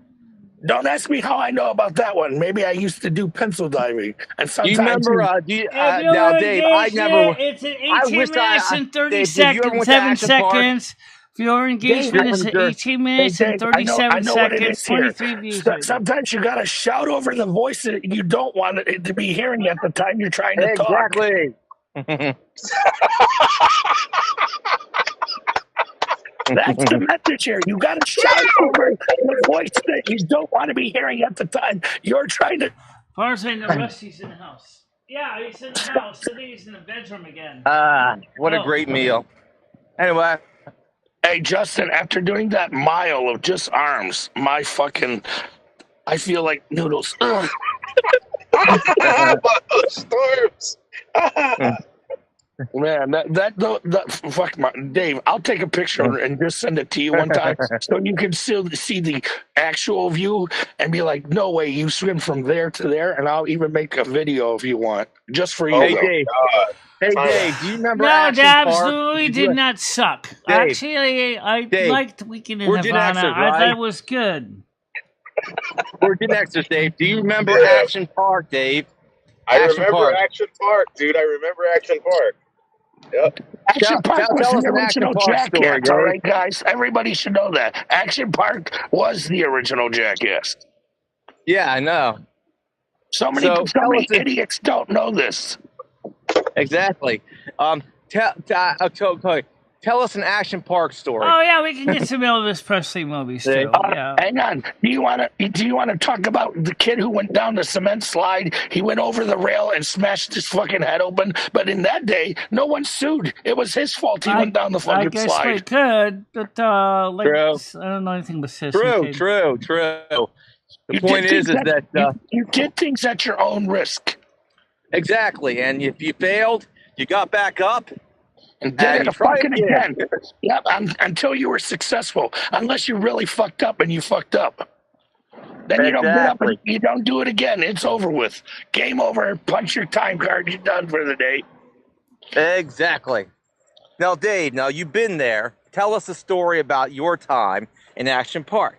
Don't ask me how I know about that one. Maybe I used to do pencil diving. And sometimes now, Dave, I never. It's an 18 minutes and 30 seconds, 7 seconds. If your engagement is 18 minutes and 37 seconds, 23 views. Sometimes you got to shout over the voice that you don't want it to be hearing at the time you're trying to talk. Exactly. That's the message here. You got to shout over the voice that you don't want to be hearing at the time you're trying to. Far as I know, Rusty's in the house. Yeah, he's in the house. I think he's in the bedroom again. What a great meal. Anyway. Hey, Justin, after doing that mile of just arms, I feel like Noodles. Storms. Man, fuck my Dave. I'll take a picture and just send it to you one time so you can still see the actual view and be like, no way, you swim from there to there, and I'll even make a video if you want, just for you. Hey, Dave. Hey, Dave, do you remember Action Dabs, Park? the movie did not suck. Dave, actually, I liked Weekend in we're Gen Havana. Xers, I thought right? it was good. We're Gen Xers, Dave. Do you remember Action Park, Dave? I remember Action Park, dude. I remember Action Park. Yep. Action Park was tell us the an Action original Park story, Jackass, all Dave. right, guys? Everybody should know that. Action Park was the original Jackass. Yeah, I know. So many idiots don't know this. Exactly. Tell us an Action Park story. Oh yeah, we can get some Elvis Presley movies too. Yeah. Hang on. Do you want to talk about the kid who went down the cement slide? He went over the rail and smashed his fucking head open. But in that day, no one sued. It was his fault. He went down the fucking slide. I guess we could, but I don't know anything but this. True. The point is that you did things at your own risk. Exactly, and if you failed, you got back up. And did it fucking again. Yep, until you were successful. Unless you really fucked up and you fucked up. Then you don't get up and you don't do it again. It's over with. Game over. Punch your time card. You're done for the day. Exactly. Now, Dave, you've been there. Tell us a story about your time in Action Park.